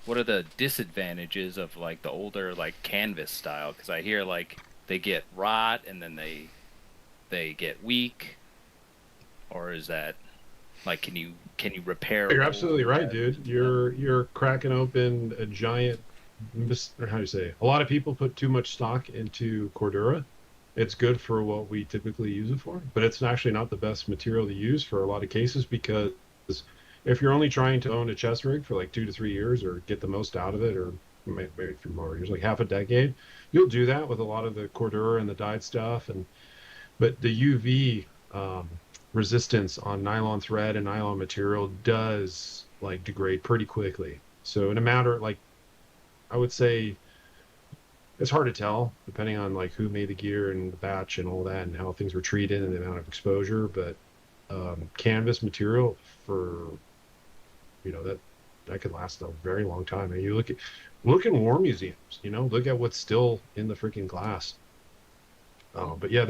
what are the disadvantages of like the older like canvas style? Because I hear like they get rot and then they get weak, or is that like can you repair? You're old absolutely right, canvas? dude. You're cracking open a giant or how do you say? A lot of people put too much stock into Cordura. It's good for what we typically use it for, but it's actually not the best material to use for a lot of cases, because if you're only trying to own a chest rig for like 2 to 3 years or get the most out of it, or maybe a few more years, like half a decade, you'll do that with a lot of the Cordura and the dyed stuff. But the UV resistance on nylon thread and nylon material does like degrade pretty quickly. So in a matter, like, I would say it's hard to tell depending on like who made the gear and the batch and all that and how things were treated and the amount of exposure. But canvas material, for that could last a very long time. And you look in war museums, look at what's still in the freaking glass. But yeah,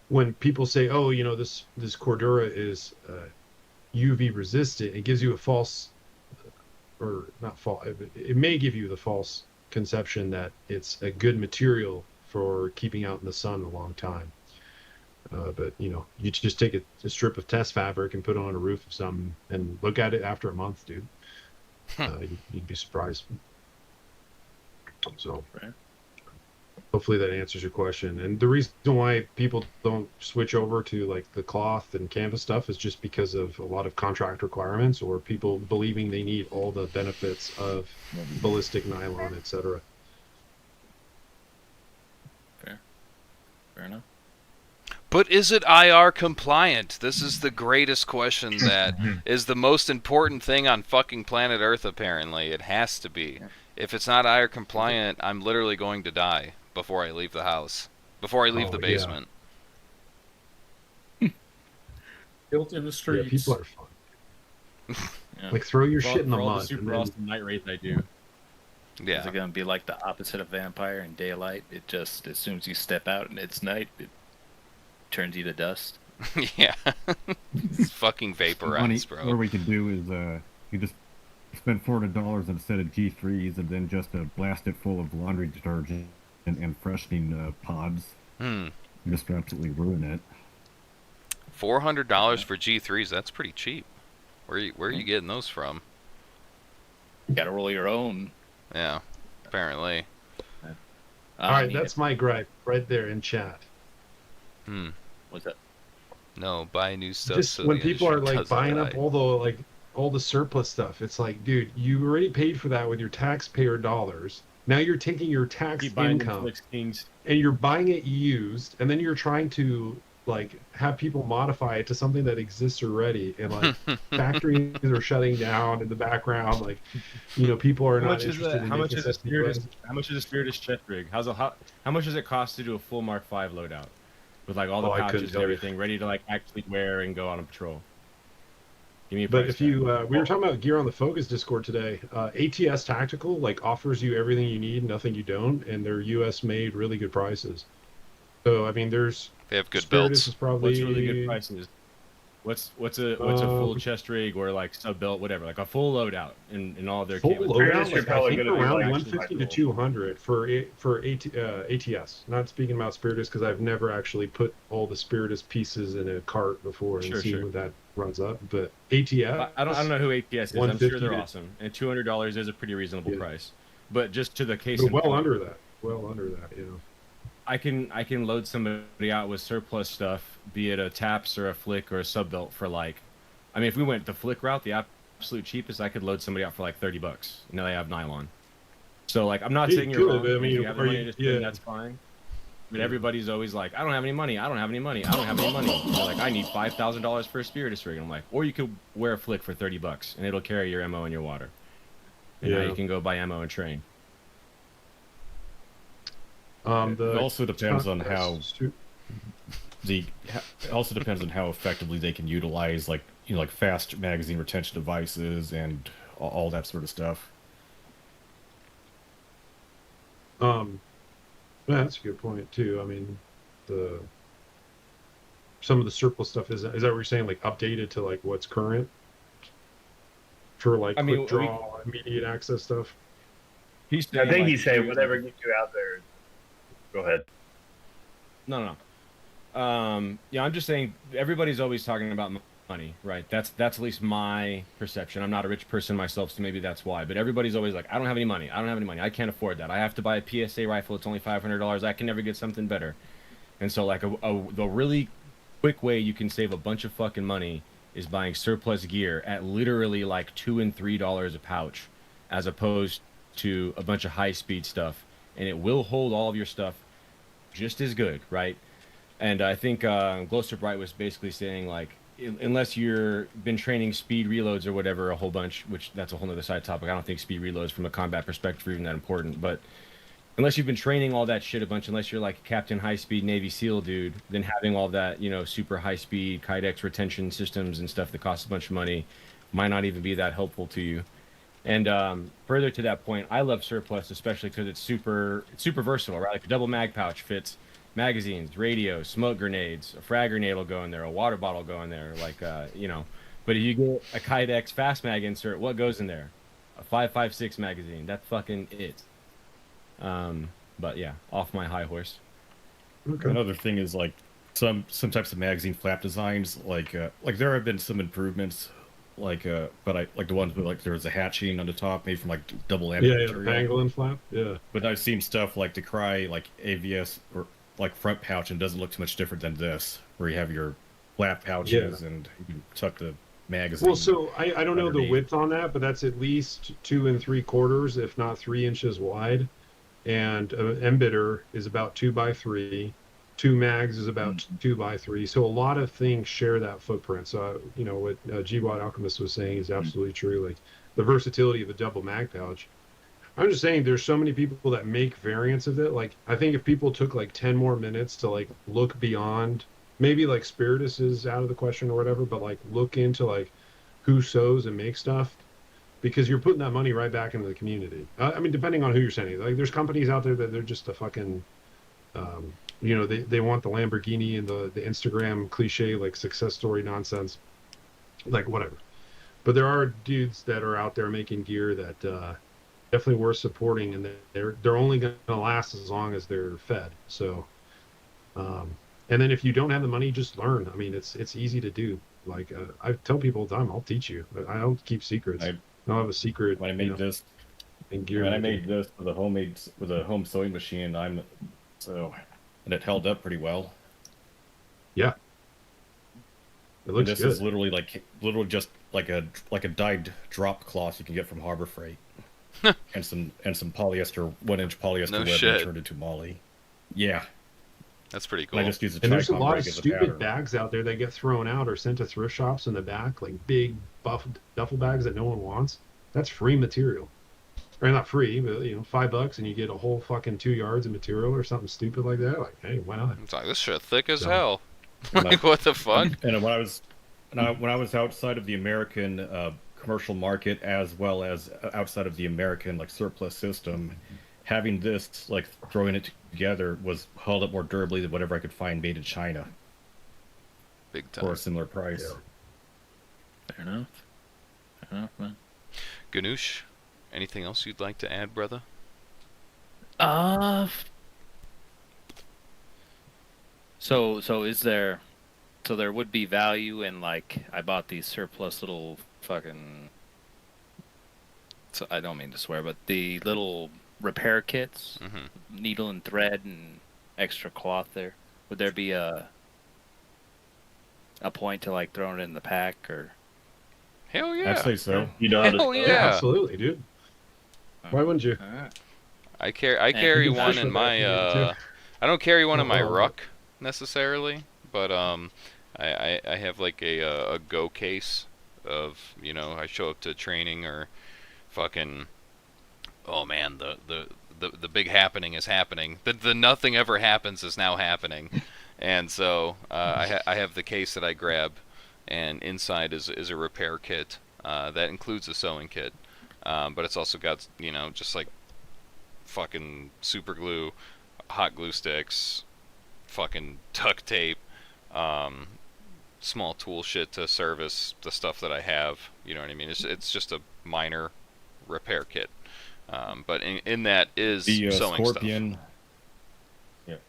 when people say, oh, this Cordura is UV resistant, it gives you a false, or not false, it may give you the false conception that it's a good material for keeping out in the sun a long time. But you just take a strip of test fabric and put it on a roof of something and look at it after a month, dude. You'd be surprised. So hopefully that answers your question. And the reason why people don't switch over to like the cloth and canvas stuff is just because of a lot of contract requirements, or people believing they need all the benefits of ballistic nylon, etc. Fair enough. But is it IR compliant? This is the greatest question that is the most important thing on fucking planet Earth, apparently. It has to be. If it's not IR compliant, I'm literally going to die before I leave the house. Before I leave the basement. Built in the streets. Yeah, people are fun. Yeah. Like, throw your shit in the For all mud. the super and then- awesome night raids I do. Yeah. Is it gonna be like the opposite of vampire in daylight? It just, as soon as you step out and it's night, it turns you to dust. Yeah. It's fucking vaporized, bro. What we can do is you just spend $400 on a set of G3s and then just blast it full of laundry detergent and freshening pods. Just absolutely ruin it. $400 for G3s, that's pretty cheap. Where are you getting those from? You gotta roll your own. Yeah, apparently. All right, that's my gripe right there in chat. What's that? No, buy new stuff. Just so when the people are industry like doesn't buying die. up all the surplus stuff, it's like, dude, you already paid for that with your taxpayer dollars. Now you're taking your tax Keep buying income Netflix Kings. and you're buying it used, and then you're trying to like have people modify it to something that exists already, and like factories are shutting down in the background. Like, people are not interested in How much making is a such things. Spiritus chest rig? How much does it cost to do a full Mark V loadout with like all the Oh, I couldn't pouches and tell you. everything ready to like actually wear and go on a patrol? Give me a But price if you, tag. we were talking about gear on the Focus Discord today. ATS Tactical like offers you everything you need, nothing you don't, and they're U.S. made, really good prices. So I mean, They have good Spiritus belts. is probably What's really good prices? What's a full chest rig or like sub belt, whatever, like a full loadout in all their full camo? loadout. you're Like, I probably think gonna be around like 150 to 200 for ATS. Not speaking about Spiritus because I've never actually put all the Spiritus pieces in a cart before and seen what that runs up. But ATS, I don't know who ATS is. I'm sure 150 they're to- awesome, and $200 is a pretty reasonable price. But just to the case, But in well point, under that. I can load somebody out with surplus stuff, be it a taps or a flick or a sub belt for like, I mean, if we went the flick route, the absolute cheapest, I could load somebody out for like $30. Now they have nylon. So like, I'm not saying you're wrong. I If mean, you have the money to spend, that's fine. But everybody's always like, I don't have any money. I don't have any money. I don't have any money. And they're like, I need $5,000 for a spiritus rig. And I'm like, or you could wear a flick for $30 and it'll carry your ammo and your water. And now you can go buy ammo and train. It also depends on how it also depends on how effectively they can utilize like fast magazine retention devices and all that sort of stuff. Yeah, that's a good point too. I mean, some of the surplus stuff is that what you're saying? Like updated to like what's current for like quick draw, immediate access stuff. I think he's saying whatever gets you out there. Go ahead. No. Yeah, I'm just saying everybody's always talking about money, right? That's at least my perception. I'm not a rich person myself, so maybe that's why. But everybody's always like, I don't have any money. I don't have any money. I can't afford that. I have to buy a PSA rifle. It's only $500. I can never get something better. And so, like, the really quick way you can save a bunch of fucking money is buying surplus gear at literally like $2 and $3 a pouch, as opposed to a bunch of high-speed stuff. And it will hold all of your stuff just as good, right? And I think Glowster Bright was basically saying, like, unless you're been training speed reloads or whatever a whole bunch, which that's a whole other side topic. I don't think speed reloads from a combat perspective are even that important. But unless you've been training all that shit a bunch, unless you're like Captain High Speed Navy SEAL dude, then having all that, super high speed Kydex retention systems and stuff that costs a bunch of money might not even be that helpful to you. And further to that point, I love surplus, especially because it's super versatile, right? Like a double mag pouch fits magazines, radios, smoke grenades, a frag grenade will go in there, a water bottle will go in there, like, But if you get a Kydex fast mag insert, what goes in there? A 5.56 magazine. That's fucking it. But yeah, off my high horse. Okay. Another thing is like some types of magazine flap designs, like there have been some improvements, but I like the ones with like there's a hatching on the top made from like double M material. Yeah, the pangolin flap. Yeah. But I've seen stuff like Decry, like AVS or like front pouch, and doesn't look too much different than this, where you have your flap pouches and you can tuck the magazine. Well, so I don't know the width on that, but that's at least 2 3/4, if not 3 inches wide. And an embedder is about 2x3. 2 mags is about 2x3. So a lot of things share that footprint. So what G-Watt Alchemist was saying is absolutely true. Like the versatility of a double mag pouch. I'm just saying there's so many people that make variants of it. Like I think if people took like 10 more minutes to like look beyond, maybe like Spiritus is out of the question or whatever, but like look into like who sews and makes stuff, because you're putting that money right back into the community. I mean, depending on who you're sending. Like there's companies out there that they're just a fucking, they want the Lamborghini and the Instagram cliche, like success story nonsense, like whatever. But there are dudes that are out there making gear that, definitely worth supporting, and they're only going to last as long as they're fed. So, and then if you don't have the money, just learn. I mean, it's easy to do. Like I tell people all the time, I'll teach you. I don't keep secrets. I don't have a secret. When I made this, gear. I made this with a home sewing machine. And it held up pretty well. Yeah, it looks good. This is literally just like a dyed drop cloth you can get from Harbor Freight. and some polyester 1-inch polyester web turned into moly. Yeah, that's pretty cool. And I just use and there's a lot of stupid bags out there that get thrown out or sent to thrift shops in the back, like big duffel bags that no one wants. That's free material, or not free, but $5 and you get a whole fucking 2 yards of material or something stupid like that. Like, hey, why not? It's like this shit thick as hell. Like what the fuck? And when I was outside of the American commercial market, as well as outside of the American like surplus system, having this, like throwing it together, was held up more durably than whatever I could find made in China. Big time. For a similar price. Yeah. Fair enough, man. Ganoush, anything else you'd like to add, brother? So there would be value in, like, I bought these surplus little fucking, so I don't mean to swear, but the little repair kits, needle and thread and extra cloth there. Would there be a point to like throwing it in the pack, or? Hell yeah! I'd say so. Hell yeah! Absolutely, dude. Why wouldn't you? I carry one in my I don't carry one in my ruck necessarily, but I have like a go case of, you know, I show up to training or fucking, oh man, the big happening is happening. The nothing ever happens is now happening, and so I have the case that I grab, and inside is a repair kit that includes a sewing kit, but it's also got, you know, just like fucking super glue, hot glue sticks, fucking duct tape, small tool shit to service the stuff that I have. You know what I mean? It's just a minor repair kit. But in that is the sewing Scorpion. stuff.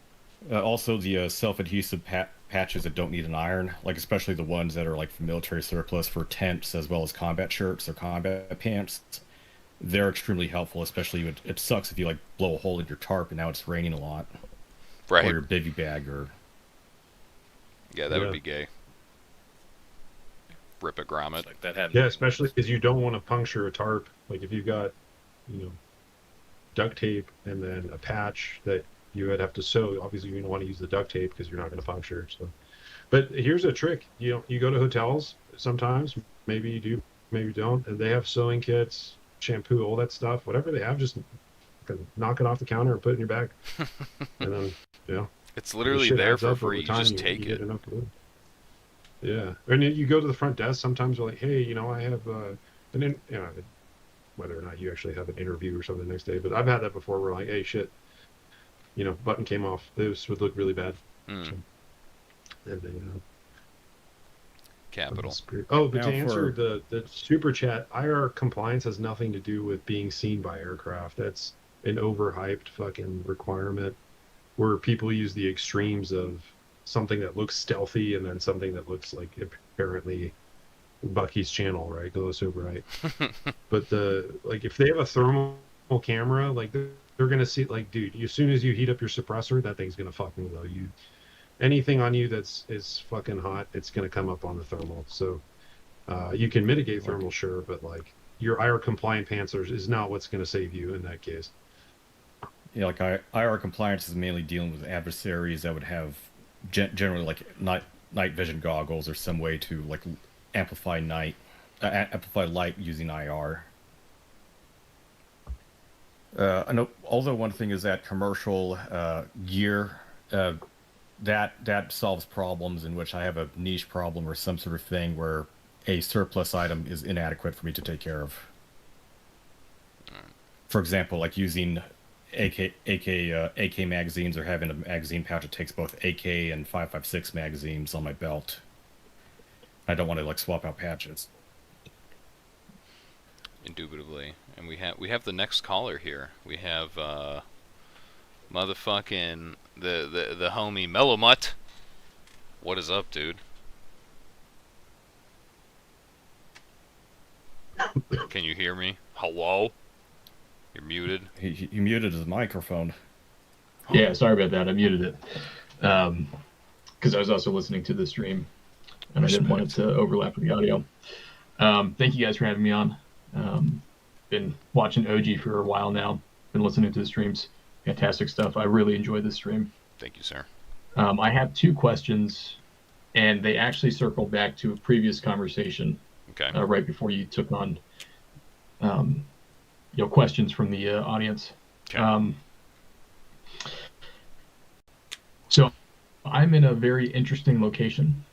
Yeah. Also, the self-adhesive patches that don't need an iron, like especially the ones that are like for military surplus for tents as well as combat shirts or combat pants. They're extremely helpful, especially it sucks if you like blow a hole in your tarp and now it's raining a lot. Right. Or your bivy bag or... Yeah, that would be gay. Rip a grommet. Like that Yeah, especially because you don't want to puncture a tarp. Like if you've got, you know, duct tape and then a patch that you would have to sew. Obviously, you don't want to use the duct tape because you're not going to puncture. So, but here's a trick. You know, you go to hotels sometimes. Maybe you do, maybe you don't, and they have sewing kits, shampoo, all that stuff. Whatever they have, just knock it off the counter and put it in your bag. And then, you know, it's literally there for free. You just take it. Yeah, and you go to the front desk. Sometimes they're like, "Hey, you know, I have you know, whether or not you actually have an interview or something the next day." But I've had that before. Where like, "Hey, shit, you know, button came off. This would look really bad." So, and then, Capital. Oh, but Now to answer the super chat, IR compliance has nothing to do with being seen by aircraft. That's an overhyped fucking requirement, where people use the extremes of something that looks stealthy and then something that looks like apparently Bucky's channel, right? Goes over right. But like if they have a thermal camera, like they're gonna see, like, dude, as soon as you heat up your suppressor, that thing's gonna fucking blow you. Anything on you is fucking hot, it's gonna come up on the thermal. So you can mitigate thermal, sure, but like your IR compliant pants is not what's gonna save you in that case. Yeah, like IR compliance is mainly dealing with adversaries that would have generally like night vision goggles or some way to like amplify light using IR. I know. Although one thing is that commercial gear that solves problems in which I have a niche problem or some sort of thing where a surplus item is inadequate for me to take care of. For example, like using AK magazines or having a magazine pouch that takes both AK and 5.56 magazines on my belt. I don't want to like swap out patches. Indubitably. And we have the next caller here. We have motherfucking the homie Mellow Mutt. What is up, dude? Can you hear me? Hello? You're muted. He muted his microphone. Yeah, sorry about that. I muted it because I was also listening to the stream, and I didn't want it to overlap with the audio. Thank you guys for having me on. Been watching OG for a while now. Been listening to the streams. Fantastic stuff. I really enjoyed this stream. Thank you, sir. I have two questions, and they actually circle back to a previous conversation. Okay. Right before you took on, questions from the audience. Okay. So I'm in a very interesting location.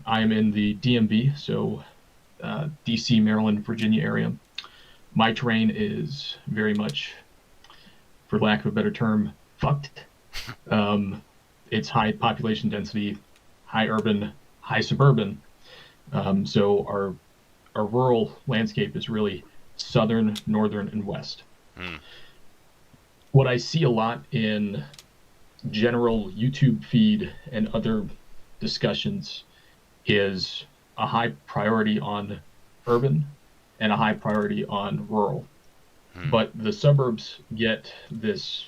I'm in the DMV, so DC, Maryland, Virginia area. My terrain is very much, for lack of a better term, fucked. It's high population density, high urban, high suburban. So our rural landscape is really southern, northern, and west. What I see a lot in general YouTube feed and other discussions is a high priority on urban and a high priority on rural. But the suburbs get this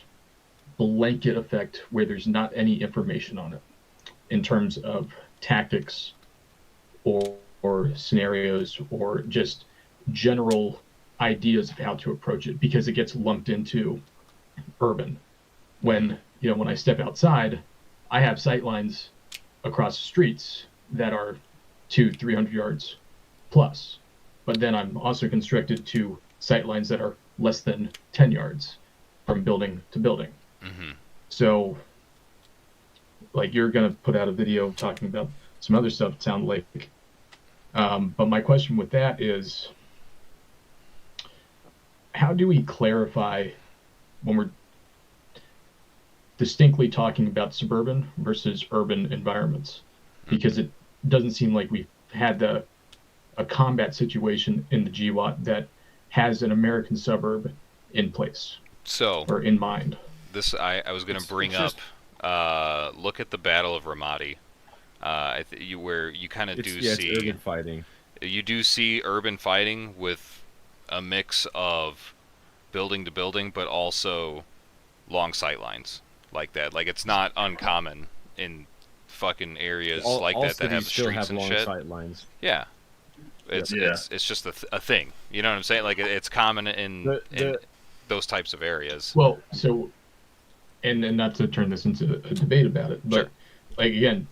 blanket effect where there's not any information on it in terms of tactics or scenarios or just general ideas of how to approach it, because it gets lumped into urban when when I step outside, I have sight lines across the streets that are 200-300 yards plus. But then I'm also constricted to sight lines that are less than 10 yards from building to building. Mm-hmm. So, like, you're going to put out a video talking about some other stuff, it sounds like. But my question with that is, how do we clarify when we're distinctly talking about suburban versus urban environments? Because it doesn't seem like we've had a combat situation in the GWAT that has an American suburb in place. So, or in mind. This I was going to bring up. Look at the Battle of Ramadi. Where you kind of do see it's urban fighting. You do see urban fighting with a mix of building to building, but also long sight lines like that. Like, it's not uncommon in fucking areas like that that have streets and shit. Sight lines. Yeah. It's just a thing. You know what I'm saying? Like, it's common in those types of areas. Well, so, and not to turn this into a debate about it, but sure. Like, again,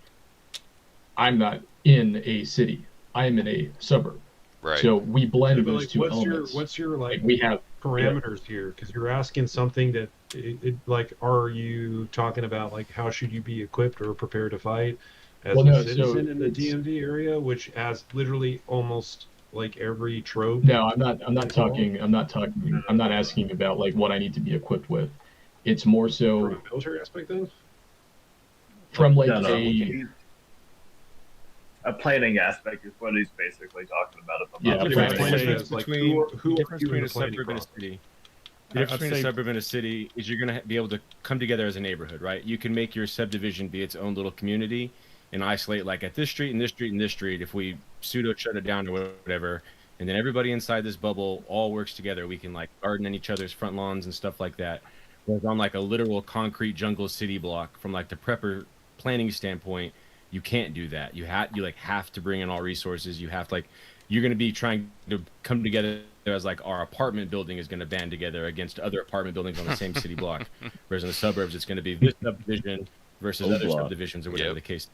I'm not in a city. I am in a suburb. Right. So we blend those like, two elements. What's your like we have parameters here? Because you're asking something that like, are you talking about like how should you be equipped or prepared to fight as a citizen in the DMV area, which has literally almost like every trope? No, I'm not asking about like what I need to be equipped with. It's more so from a military aspect, then. From like a planning aspect is what he's basically talking about. The difference between a suburb and a city. The difference between a suburb and a city is you're going to be able to come together as a neighborhood, right? You can make your subdivision be its own little community and isolate, like, at this street and this street and this street, if we pseudo shut it down or whatever, and then everybody inside this bubble all works together. We can, like, garden in each other's front lawns and stuff like that. Whereas on, like, a literal concrete jungle city block, from, like, the prepper planning standpoint, you can't do that. You have to bring in all resources. You have to, like, you're going to be trying to come together as, like, our apartment building is going to band together against other apartment buildings on the same city block. Whereas in the suburbs, it's going to be this subdivision versus other subdivisions or whatever the case.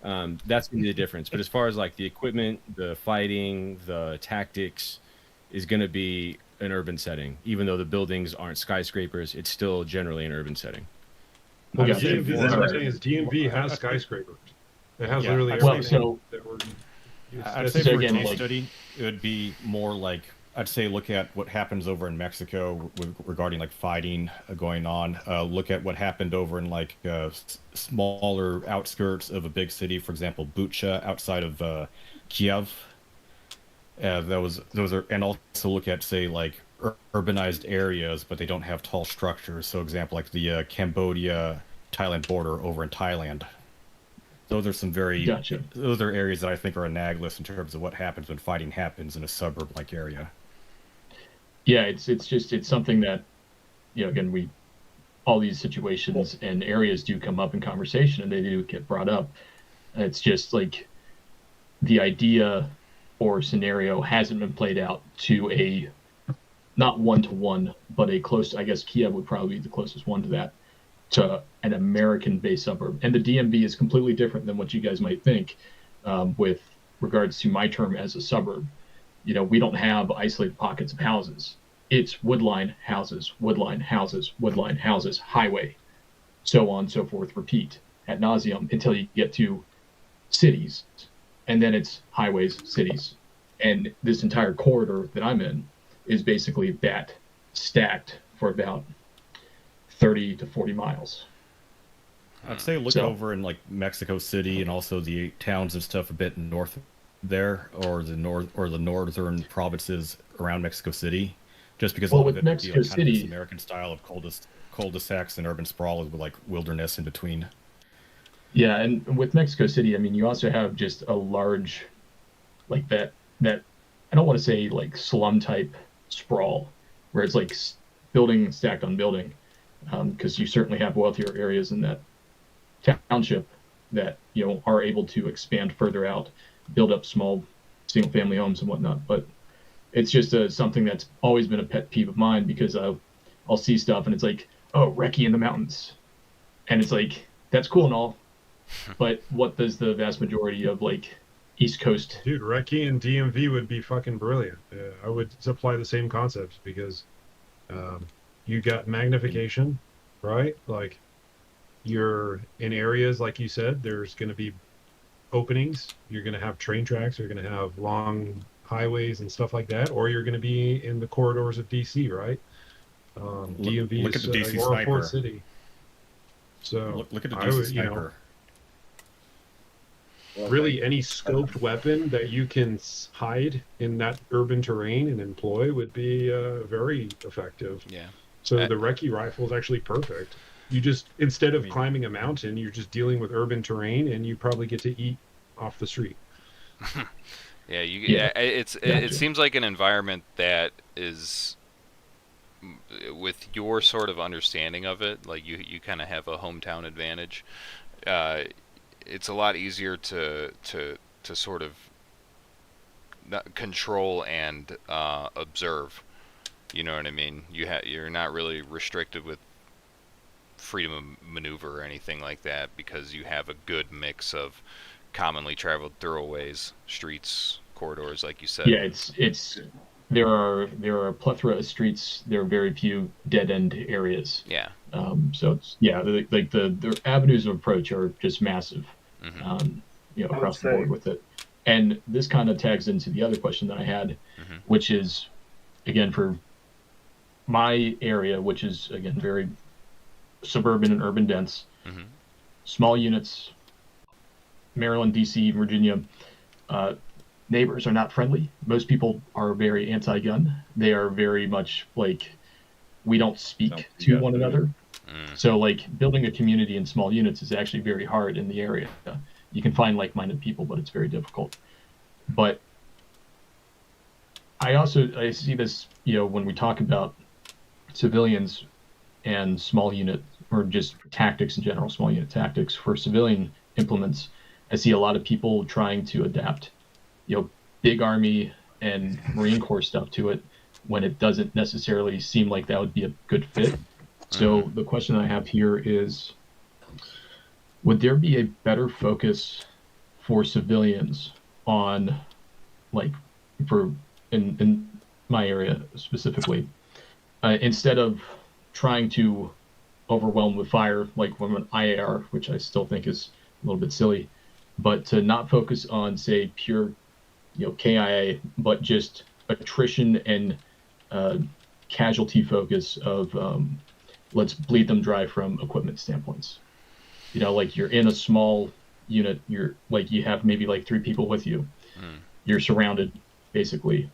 That's going to be the difference. But as far as, like, the equipment, the fighting, the tactics is going to be an urban setting. Even though the buildings aren't skyscrapers, it's still generally an urban setting. Well, DMV has skyscrapers. It has literally everything that we're. I'd say for a case study, it would be more like, I'd say look at what happens over in Mexico regarding like fighting going on. Look at what happened over in like smaller outskirts of a big city, for example, Bucha outside of Kiev. Those are, and also look at, say, like urbanized areas, but they don't have tall structures. So, example, like the Cambodia-Thailand border over in Thailand. Those are some those are areas that I think are analogous in terms of what happens when fighting happens in a suburb-like area. Yeah, it's something that, again, all these situations and areas do come up in conversation, and they do get brought up. It's just like the idea or scenario hasn't been played out to a, not one-to-one, but a close, I guess Kiev would probably be the closest one to that, to an American-based suburb. And the DMV is completely different than what you guys might think with regards to my term as a suburb. We don't have isolated pockets of houses. It's woodline houses, woodline houses, woodline houses, highway, so on, so forth, repeat ad nauseum until you get to cities. And then it's highways, cities. And this entire corridor that I'm in is basically that stacked for about 30 to 40 miles. I'd say look over in like Mexico City and also the towns and stuff a bit north there, or the northern provinces around Mexico City, just because a lot of it would be like kind of this American style of cul-de-sacs and urban sprawl with like wilderness in between. Yeah, and with Mexico City, I mean, you also have just a large, like that I don't want to say like slum type sprawl, where it's like building stacked on building, because you certainly have wealthier areas in that township that are able to expand further out, build up small single family homes and whatnot. But it's just something that's always been a pet peeve of mine, because I'll see stuff and it's like, oh, recce in the mountains. And it's like, that's cool and all, but what does the vast majority of like East Coast? Dude, Recce and DMV would be fucking brilliant. I would apply the same concepts because you got magnification, right? Like you're in areas, like you said, there's going to be openings. You're going to have train tracks. You're going to have long highways and stuff like that. Or you're going to be in the corridors of DC, right? DMV look is at the DC Laurel sniper. Port City. So look at the I DC would, sniper. Really, any scoped weapon that you can hide in that urban terrain and employ would be very effective. Yeah. So the Recce rifle is actually perfect. You just, instead of climbing a mountain, you're just dealing with urban terrain, and you probably get to eat off the street. Yeah, it seems like an environment that is, with your sort of understanding of it, like you kind of have a hometown advantage. It's a lot easier to sort of control and observe. You know what I mean? You're not really restricted with freedom of maneuver or anything like that because you have a good mix of commonly traveled thoroughways, streets, corridors, like you said. Yeah, there are a plethora of streets. There are very few dead end areas. Yeah. So it's the avenues of approach are just massive. Across the board with it. And this kind of tags into the other question that I had, which is, again, for my area, which is, again, very suburban and urban dense, small units, Maryland, DC, Virginia, neighbors are not friendly. Most people are very anti-gun. They are very much like, we don't speak to one another. So like building a community in small units is actually very hard in the area. You can find like-minded people, but it's very difficult. But I see this, when we talk about civilians and small unit, or just tactics in general, small unit tactics for civilian implements, I see a lot of people trying to adapt, big Army and Marine Corps stuff to it when it doesn't necessarily seem like that would be a good fit. So the question I have here is, would there be a better focus for civilians on, like, in my area specifically, instead of trying to overwhelm with fire, like from an IAR, which I still think is a little bit silly, but to not focus on, say, pure, KIA, but just attrition and casualty focus of let's bleed them dry from equipment standpoints. Like you're in a small unit, you have maybe like 3 people with you. You're surrounded, basically.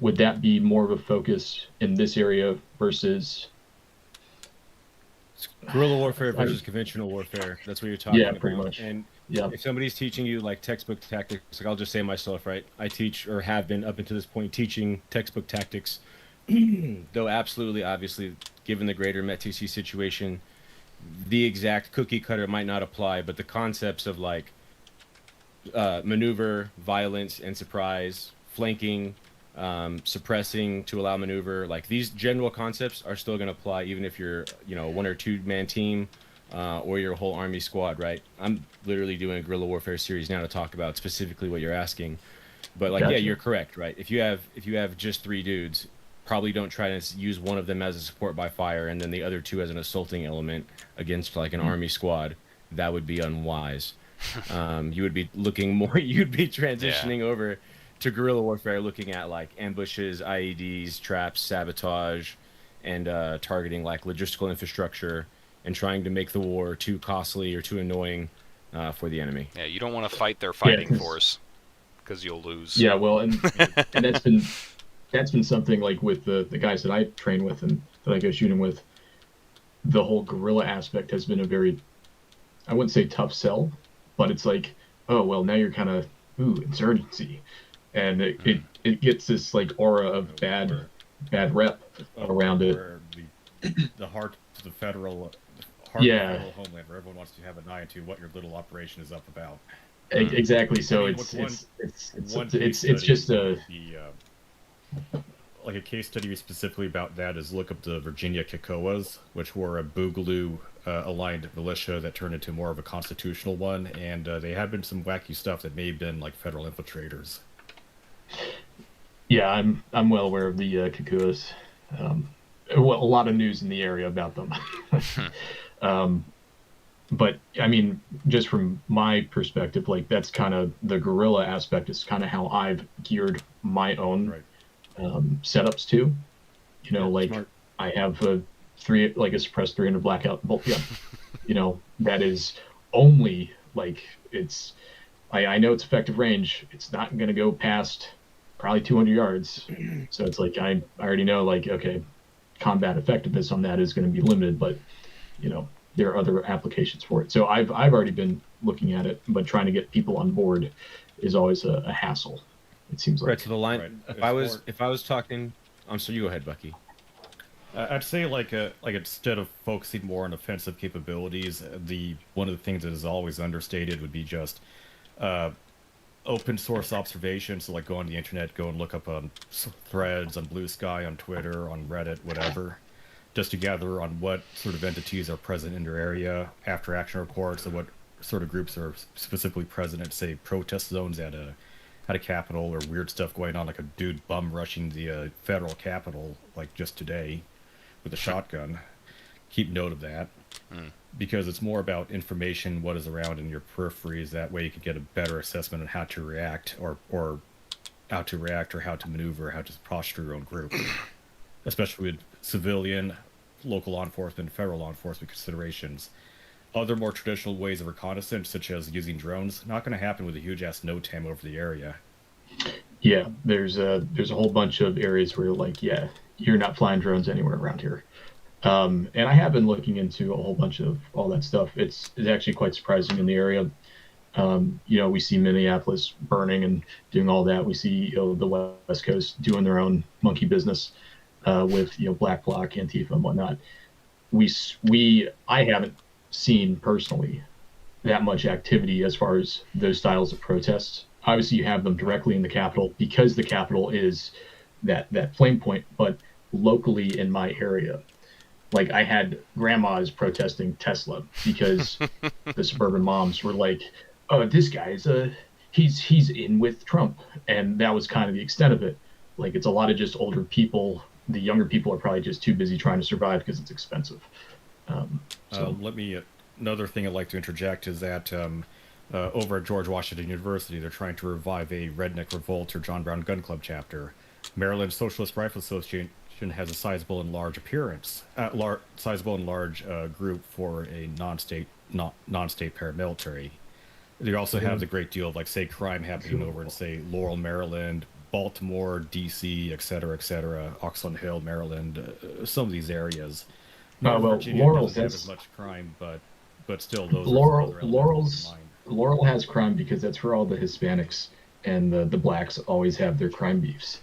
Would that be more of a focus in this area versus guerrilla warfare versus conventional warfare? That's what you're talking about. Yeah, pretty much. And yeah, if somebody's teaching you like textbook tactics, like I'll just say myself, right? I teach, or have been up until this point, teaching textbook tactics. Though absolutely, obviously, given the greater METTC situation, the exact cookie cutter might not apply, but the concepts of like maneuver, violence, and surprise, flanking, suppressing to allow maneuver, like these general concepts are still going to apply even if you're, a 1 or 2 man team or your whole army squad, right? I'm literally doing a guerrilla warfare series now to talk about specifically what you're asking. But like, yeah, you're correct, right? If you have just 3 dudes, probably don't try to use one of them as a support by fire and then the other 2 as an assaulting element against like an army squad. That would be unwise. You would be transitioning over to guerrilla warfare, looking at like ambushes, IEDs, traps, sabotage, and targeting like logistical infrastructure and trying to make the war too costly or too annoying for the enemy. Yeah, you don't want to fight their fighting force because you'll lose. Yeah, well, and that's been something like with the guys that I train with and that I go shooting with. The whole guerrilla aspect has been a very, I wouldn't say tough sell, but it's like, oh, well, now you're kind of, insurgency. And it gets this like aura of bad rep around it. The heart of the federal homeland, where everyone wants to have an eye into what your little operation is up about. Exactly. So it's just a like a case study specifically about that is look up the Virginia Kikoas, which were a Boogaloo aligned militia that turned into more of a constitutional one, and they have been some wacky stuff that may have been like federal infiltrators. Yeah, I'm well aware of the Kukuas. Well, a lot of news in the area about them. But I mean, just from my perspective, like that's kind of the guerrilla aspect is kind of how I've geared my own setups too. You know, like smart. I have a suppressed 300 blackout bolt gun. You know, that is only like I know it's effective range. It's not going to go past probably 200 yards. So it's like I already know like okay, combat effectiveness on that is going to be limited, but you know there are other applications for it. So I've already been looking at it, but trying to get people on board is always a hassle. It seems like. Right. So the line. Right. If I was talking, I'm sorry. You go ahead, Bucky. I'd say like instead of focusing more on offensive capabilities, one of the things that is always understated would be just open source observations. So like go on the internet, go and look up on threads on Blue Sky, on Twitter, on Reddit, whatever, just to gather on what sort of entities are present in your area, after action reports, and what sort of groups are specifically present at, say, protest zones at a capital, or weird stuff going on, like a dude bum rushing the federal capitol like just today with a shotgun. Keep note of that, because it's more about information, what is around in your peripheries. That way you can get a better assessment on how to react, or how to maneuver, how to posture your own group, especially with civilian, local law enforcement, federal law enforcement considerations. Other more traditional ways of reconnaissance, such as using drones, not going to happen with a huge ass NOTAM over the area. Yeah, there's a whole bunch of areas where like, yeah, you're not flying drones anywhere around here. And I have been looking into a whole bunch of all that stuff. It's actually quite surprising in the area. You know, we see Minneapolis burning and doing all that. We see the West Coast doing their own monkey business with Black Bloc, Antifa, and whatnot. I haven't seen personally that much activity as far as those styles of protests. Obviously, you have them directly in the Capitol because the Capitol is that flame point. But locally in my area, like I had grandmas protesting Tesla because the suburban moms were like, "Oh, this guy's he's in with Trump," and that was kind of the extent of it. Like it's a lot of just older people. The younger people are probably just too busy trying to survive because it's expensive. Another thing I'd like to interject is that over at George Washington University, they're trying to revive a Redneck Revolt or John Brown Gun Club chapter. Maryland Socialist Rifle Association has a sizable and large group for a non-state paramilitary. They also have the great deal of, like, say, crime happening over in, say, Laurel, Maryland, Baltimore, D.C., et cetera, Oxland Hill, Maryland, some of these areas. Laurel doesn't have as much crime, but still, those Laurel has crime because that's where all the Hispanics and the blacks always have their crime beefs.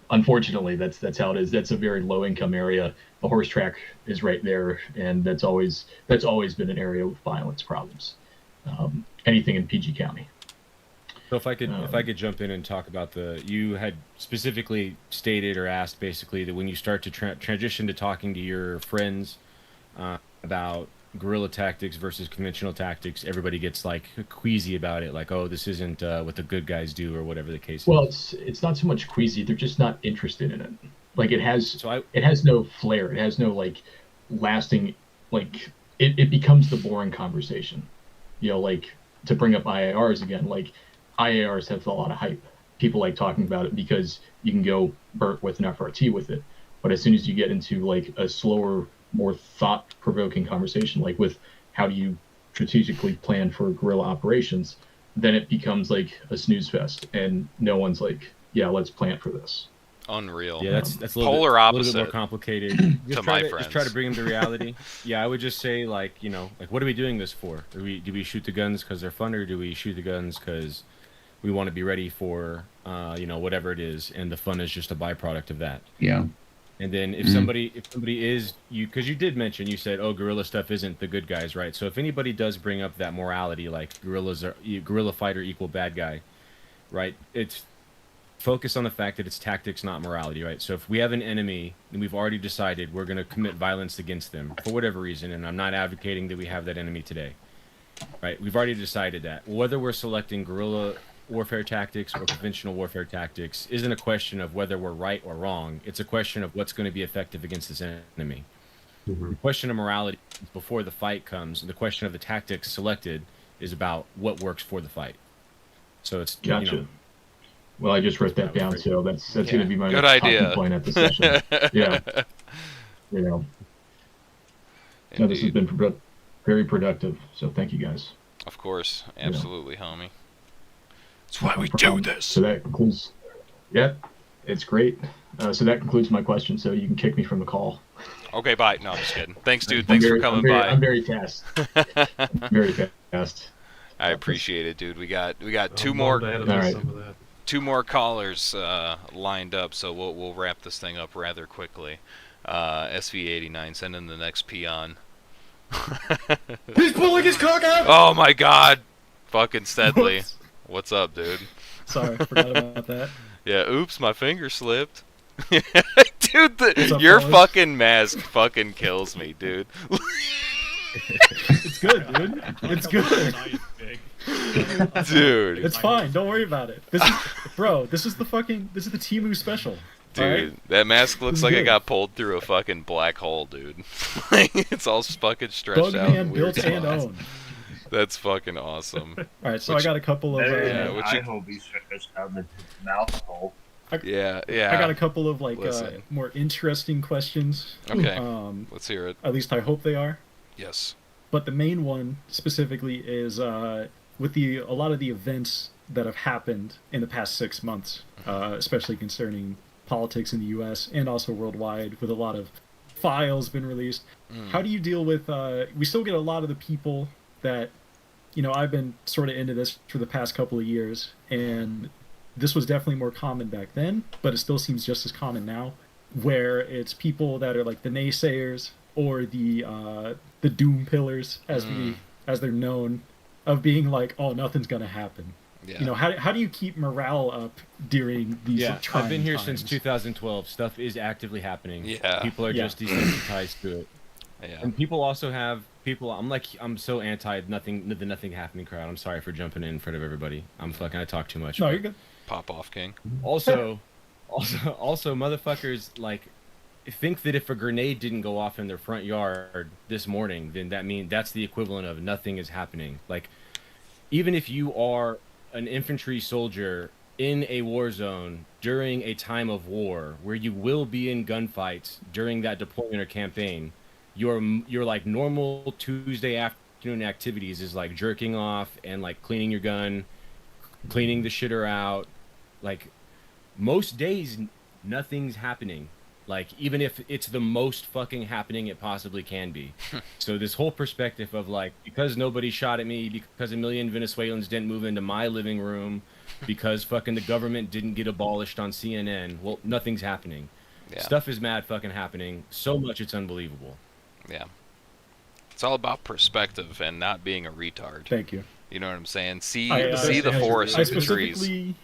Unfortunately, that's how it is. That's a very low income area. The horse track is right there, and that's always been an area with violence problems. Anything in PG County. So if I could jump in and talk about you had specifically stated or asked basically that when you start to transition to talking to your friends about guerrilla tactics versus conventional tactics, everybody gets like queasy about it, like, oh, this isn't what the good guys do, or whatever the case well, is. Well, it's not so much queasy; they're just not interested in it. Like it has no flair. It has no like lasting. Like it becomes the boring conversation. Like to bring up IARs again, like. IARs have a lot of hype. People like talking about it because you can go burnt with an FRT with it. But as soon as you get into like a slower, more thought-provoking conversation, like with how do you strategically plan for guerrilla operations, then it becomes like a snooze fest, and no one's like, yeah, let's plan for this. Unreal. Yeah, that's a polar opposite. A little bit more complicated. To my friends. Just try to bring them to reality. Yeah, I would just say like, what are we doing this for? Do we shoot the guns because they're fun, or do we shoot the guns because we want to be ready for, whatever it is, and the fun is just a byproduct of that. Yeah. And then if somebody is because you did mention, you said, oh, guerrilla stuff isn't the good guys, right? So if anybody does bring up that morality, like guerrilla fighter equal bad guy, right? It's focus on the fact that it's tactics, not morality, right? So if we have an enemy and we've already decided we're going to commit violence against them for whatever reason, and I'm not advocating that we have that enemy today, right? We've already decided that. Whether we're selecting guerrilla warfare tactics or conventional warfare tactics isn't a question of whether we're right or wrong. It's a question of what's going to be effective against this enemy. The question of morality before the fight comes, and the question of the tactics selected is about what works for the fight. So it's gotcha. Well, I just wrote that down, so that's going to be my good next idea. talking point at the session. Yeah, you know. No, this has been very productive. So thank you guys. Of course, absolutely, homie. That's why we do this. So that concludes. Yeah, it's great. So that concludes my question. So you can kick me from the call. Okay, bye. No, I'm just kidding. Thanks, dude. Thanks for coming by. I'm very fast. Very fast. I appreciate it, dude. We got two more. Two more callers lined up, so we'll wrap this thing up rather quickly. SV89, send in the next peon. He's pulling his cock out! Oh my god! Fucking Steadley. What's up, dude? Sorry, forgot about that. Yeah, oops, my finger slipped. Dude, up, your fellas? fucking mask fucking kills me, dude. It's good, dude. It's good. Dude. It's fine. Don't worry about it. This is, bro, this is the Temu special. Dude, right? that mask looks like it good. got pulled through a fucking black hole, dude. Like, it's all fucking stretched out. in Bugman weird built and spots. owned. That's fucking awesome. All right, so I got a couple of. I hope he's stretched out in the mouth hole. Yeah. I got a couple of Listen. more interesting questions. Okay, let's hear it. At least I hope they are. Yes. But the main one specifically is with a lot of the events that have happened in the past 6 months, especially concerning politics in the U.S. and also worldwide, with a lot of files been released. How do you deal with? We still get a lot of the people that, I've been sort of into this for the past couple of years, and this was definitely more common back then, but it still seems just as common now, where it's people that are like the naysayers or the doom pillars, as they're known, of being like, oh, nothing's gonna happen. Yeah. How do you keep morale up during these trying I've been here times? since 2012. Stuff is actively happening. Yeah. People are just desensitized to it. Yeah. And people also have I'm so anti the nothing happening crowd. I'm sorry for jumping in front of everybody. I talk too much. No, you're good. Pop off, King. Also, motherfuckers think that if a grenade didn't go off in their front yard this morning, then that's the equivalent of nothing is happening. Like, even if you are an infantry soldier in a war zone during a time of war where you will be in gunfights during that deployment or campaign, your like normal Tuesday afternoon activities is like jerking off and like cleaning your gun, cleaning the shitter out. Like, most days nothing's happening. Like, even if it's the most fucking happening it possibly can be. So this whole perspective of like, because nobody shot at me, because a million Venezuelans didn't move into my living room, because fucking the government didn't get abolished on CNN, well, nothing's happening. Yeah. Stuff is mad fucking happening so much it's unbelievable. Yeah. It's all about perspective and not being a retard. Thank you. You know what I'm saying? See I the forest and the trees.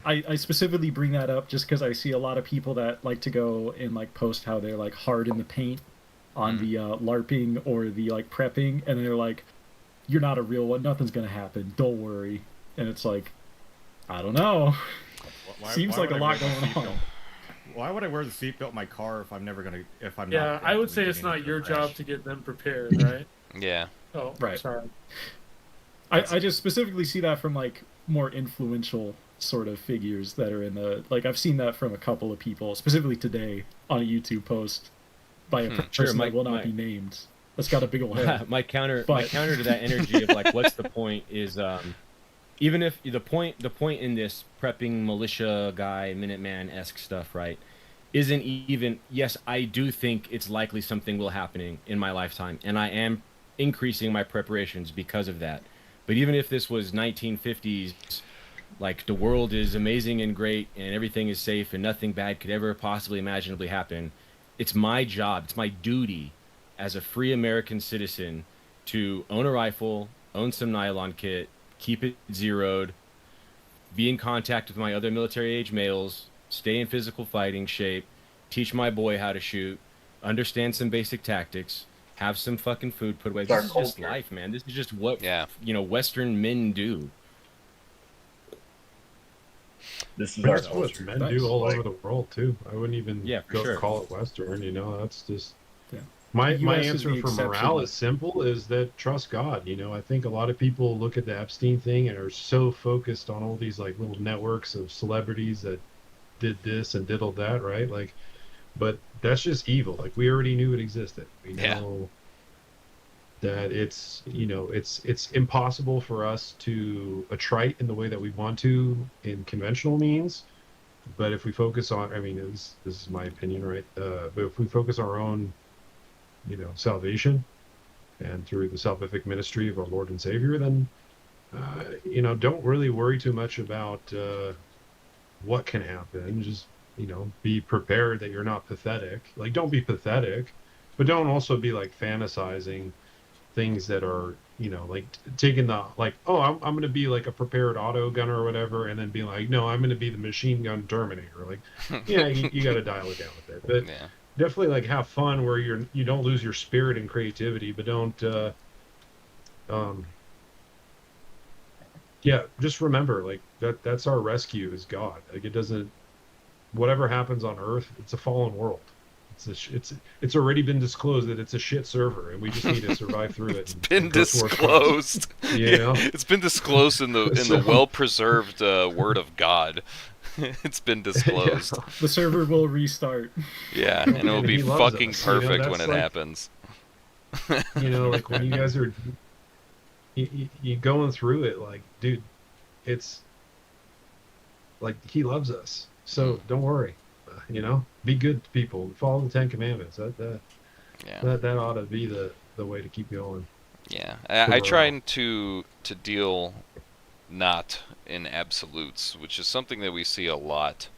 I specifically bring that up just because I see a lot of people that like to go and like post how they're like hard in the paint on the LARPing or the like prepping, and they're like, "You're not a real one. Nothing's gonna happen. Don't worry." And it's like, I don't know. Seems like a lot going on. Why would I wear the seatbelt in my car if I'm not? Yeah, I would say it's not your job to get them prepared, right? Yeah. Oh, right. Sorry. I just specifically see that from like more influential sort of figures that are in the I've seen that from a couple of people, specifically today on a YouTube post by a person that will not be named. That's got a big old head. my counter to that energy of like, what's the point is even if the point in this prepping militia guy Minuteman-esque stuff, right, isn't even, yes, I do think it's likely something will happening in my lifetime, and I am increasing my preparations because of that. But even if this was 1950s, like the world is amazing and great and everything is safe and nothing bad could ever possibly imaginably happen, it's my job, it's my duty as a free American citizen to own a rifle, own some nylon kit, keep it zeroed, be in contact with my other military age males, stay in physical fighting shape, teach my boy how to shoot, understand some basic tactics, have some fucking food put away. This is just life, man. This is just what Western men do. This is our culture. Men do all over the world too. I wouldn't even call it Western. That's just my answer for morale is simple: is that trust God. I think a lot of people look at the Epstein thing and are so focused on all these like little networks of celebrities that did this and did all that, right? Like, but that's just evil. Like, we already knew it existed. We know that it's it's impossible for us to attrite in the way that we want to in conventional means. But if we focus on, this is my opinion, right? But if we focus our own, salvation, and through the salvific ministry of our Lord and Savior, then don't really worry too much about what can happen. Just be prepared that you're not pathetic. Like, don't be pathetic, but don't also be like fantasizing things that are like taking the I'm going to be like a prepared auto gunner or whatever, and then being like, no, I'm going to be the machine gun Terminator. Like, you got to dial it down with it. But definitely like have fun where you don't lose your spirit and creativity, but don't just remember, like, that's our rescue is God. Like, it doesn't, whatever happens on Earth, it's a fallen world. It's already been disclosed that it's a shit server, and we just need to survive through it. It's been disclosed. It's been disclosed in the well-preserved Word of God. It's been disclosed. The server will restart. Yeah, and it'll be fucking perfect when it happens. Like when you guys are you going through it, like, dude, it's like He loves us, so don't worry. Be good to people. Follow the Ten Commandments. That ought to be the way to keep going. Yeah, I try to deal not in absolutes, which is something that we see a lot.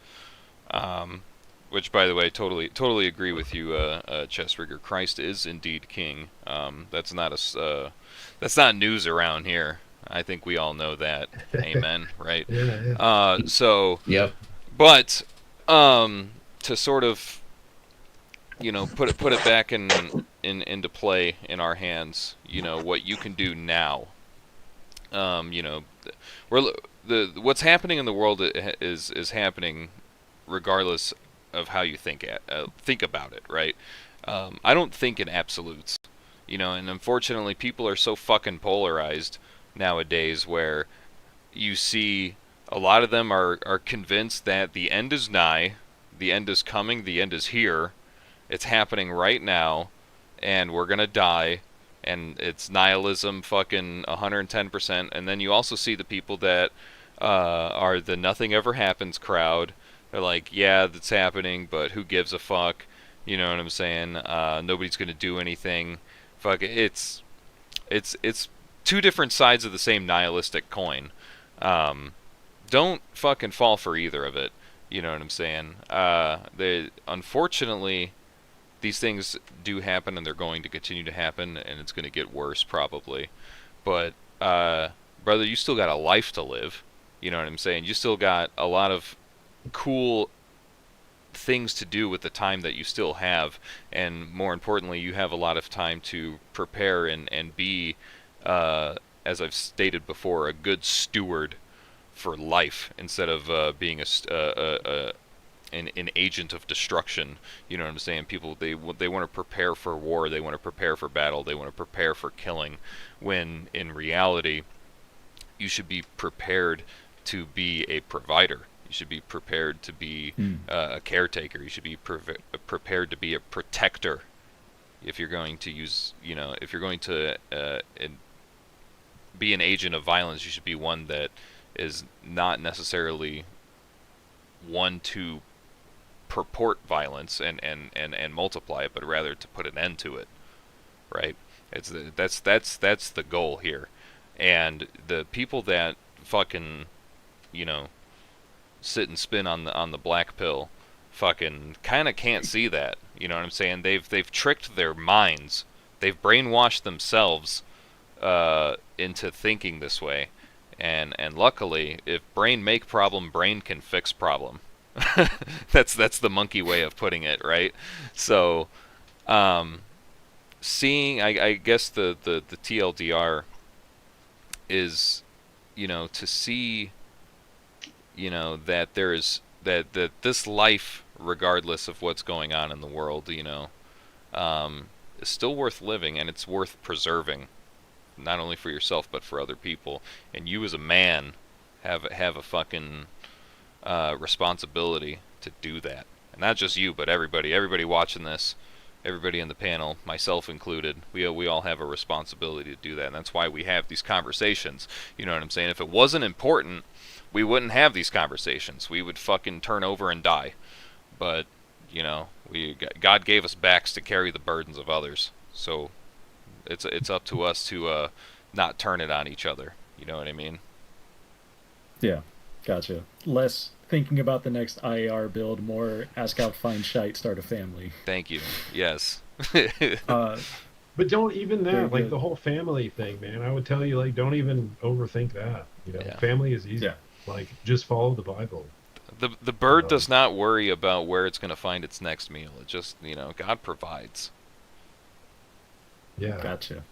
Which, by the way, totally agree with you, Chess Rigger. Christ is indeed King. That's not news around here. I think we all know that. Amen. Right. Yep. But to sort of put it back into play in our hands, what you can do now. What's happening in the world is happening regardless of how you think about it, right? I don't think in absolutes, and unfortunately people are so fucking polarized nowadays, where you see a lot of them are convinced that the end is nigh, the end is coming, the end is here, it's happening right now, and we're gonna die, and it's nihilism fucking 110%. And then you also see the people that are the nothing ever happens crowd. They're like, yeah, that's happening, but who gives a fuck? You know what I'm saying? Nobody's gonna do anything. Fuck it. It's two different sides of the same nihilistic coin. Don't fucking fall for either of it. You know what I'm saying? Unfortunately, these things do happen, and they're going to continue to happen, and it's going to get worse probably. But brother, you still got a life to live. You know what I'm saying? You still got a lot of cool things to do with the time that you still have, and more importantly, you have a lot of time to prepare and be, as I've stated before, a good steward for life, instead of being an agent of destruction. You know what I'm saying? People, they want to prepare for war, they want to prepare for battle, they want to prepare for killing, when in reality you should be prepared to be a provider. You should be prepared to be a caretaker. You should be prepared to be a protector. If you're going to use, if you're going to be an agent of violence, you should be one that is not necessarily one to purport violence and multiply it, but rather to put an end to it. Right? That's the goal here. And the people that fucking, sit and spin on the black pill, fucking kind of can't see that. You know what I'm saying? They've tricked their minds. They've brainwashed themselves into thinking this way. And luckily, if brain make problem, brain can fix problem. That's the monkey way of putting it, right? So, seeing, I guess the TLDR is, to see, that there's that this life, regardless of what's going on in the world, is still worth living, and it's worth preserving, not only for yourself but for other people. And you as a man have a fucking responsibility to do that. And not just you, but everybody watching this, everybody in the panel, myself included. We all have a responsibility to do that, and that's why we have these conversations. You know what I'm saying? If it wasn't important, we wouldn't have these conversations. We would fucking turn over and die. But God gave us backs to carry the burdens of others. So it's up to us to not turn it on each other. You know what I mean? Yeah, gotcha. Less thinking about the next IAR build, more ask out, find shite, start a family. Thank you. Yes. But don't even Very that, like good. the whole family thing, man. I would tell you, like, don't even overthink that. Yeah. Family is easy. Yeah. Like, just follow the Bible. The bird does not worry about where it's going to find its next meal. It just, God provides. Yeah. Gotcha.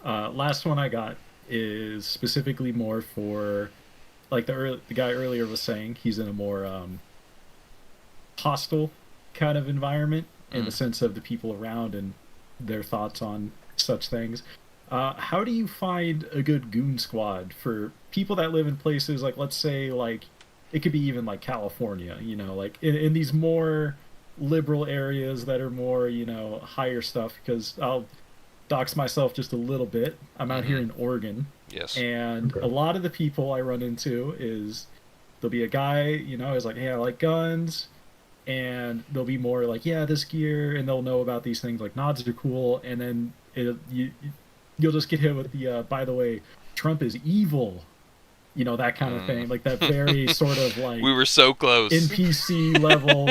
Last one I got is specifically more for, like the guy earlier was saying, he's in a more hostile kind of environment in the sense of the people around and their thoughts on such things. How do you find a good goon squad for people that live in places like, let's say, like, it could be even like California, like in these more liberal areas that are more, higher stuff, because I'll dox myself just a little bit. I'm out here in Oregon. Yes. And a lot of the people I run into is there'll be a guy, who's like, hey, I like guns. And they'll be more like, yeah, this gear. And they'll know about these things like nods are cool. And then you'll just get hit with the, by the way, Trump is evil. That kind of thing. Like that very sort of like... We were so close. NPC level,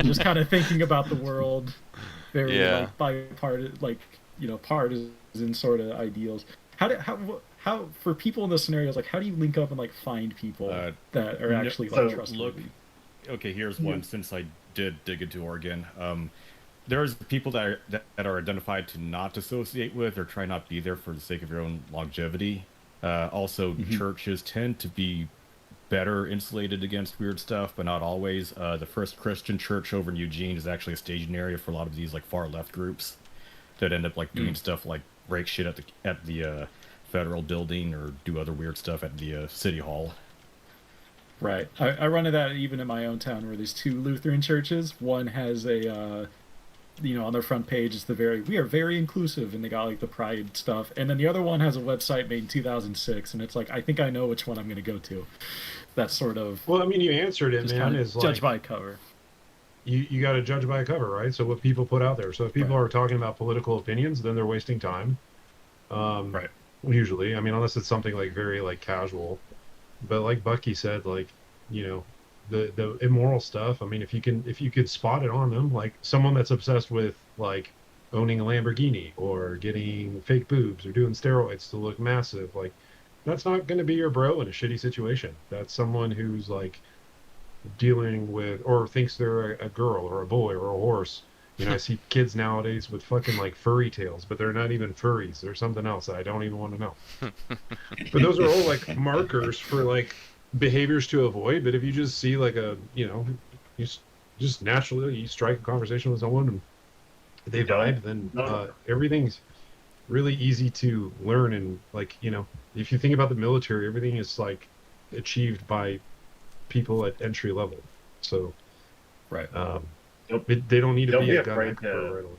just kind of thinking about the world. Very like bipartisan, like, partisan sort of ideals. How for people in those scenarios, like, how do you link up and like find people that are actually like trustworthy? Okay, here's one. Since I did dig into Oregon, there's people that are identified to not associate with or try not be there for the sake of your own longevity. Also, churches tend to be better insulated against weird stuff, but not always. The First Christian Church over in Eugene is actually a staging area for a lot of these like far left groups that end up like doing stuff like break shit at the federal building or do other weird stuff at the city hall. Right. I run into that even in my own town where there's two Lutheran churches. One has a on their front page it's we are very inclusive, and they got like the pride stuff, and then the other one has a website made in 2006, and it's like, I think I know which one I'm going to go to. That's sort of, well, I mean, you answered it, man. Is judge by cover. You got to judge by cover, right? So what people put out there. So if people are talking about political opinions, then they're wasting time. Right. Usually, I mean, unless it's something like very like casual, but like Bucky said, like, the immoral stuff. I mean, if you could spot it on them, like someone that's obsessed with like owning a Lamborghini or getting fake boobs or doing steroids to look massive, like that's not going to be your bro in a shitty situation. That's someone who's like dealing with or thinks they're a girl or a boy or a horse. I see kids nowadays with fucking like furry tails, but they're not even furries. They're something else that I don't even want to know. But those are all like markers for like behaviors to avoid. But if you just see like you just naturally you strike a conversation with someone and they vibe, then everything's really easy to learn. And like, if you think about the military, everything is like achieved by people at entry level. So right. They don't need to be a gun afraid expert right away.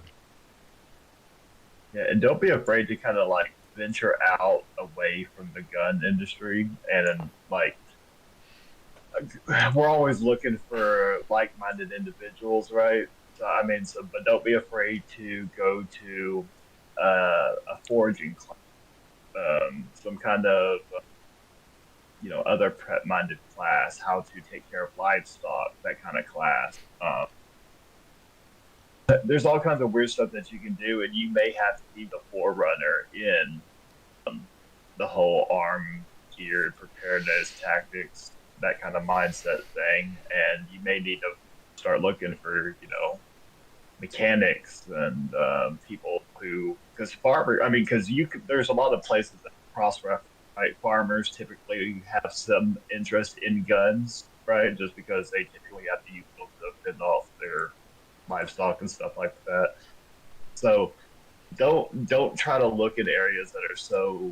Yeah, and don't be afraid to kind of like venture out away from the gun industry. And then like, we're always looking for like-minded individuals, right? So I mean, but don't be afraid to go to a foraging class, some kind of other prep-minded class, how to take care of livestock, that kind of class. There's all kinds of weird stuff that you can do, and you may have to be the forerunner in the whole arm gear, preparedness, tactics, that kind of mindset thing, and you may need to start looking for, mechanics and people who, because there's a lot of places that cross-reference, right? Farmers typically have some interest in guns, right? Just because they typically have to use them to fend off their livestock and stuff like that. So don't try to look at areas that are so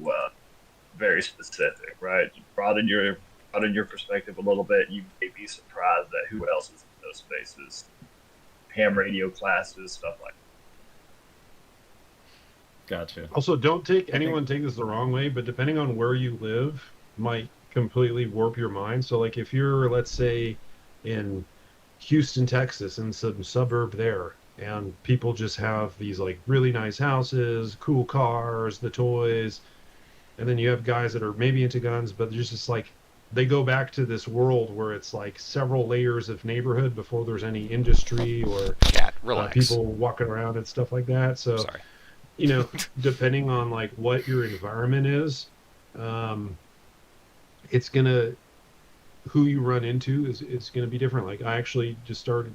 very specific, right? You broaden your perspective a little bit. You may be surprised at who else is in those spaces. Ham radio classes, stuff like that. Gotcha. Also, don't take this the wrong way, but depending on where you live, might completely warp your mind. So, like, if you're, let's say, in Houston, Texas, in some suburb there, and people just have these like really nice houses, cool cars, the toys, and then you have guys that are maybe into guns, but they're just like they go back to this world where it's like several layers of neighborhood before there's any industry or people walking around and stuff like that. So, depending on like what your environment is, it's gonna who you run into is gonna be different. Like I actually just started,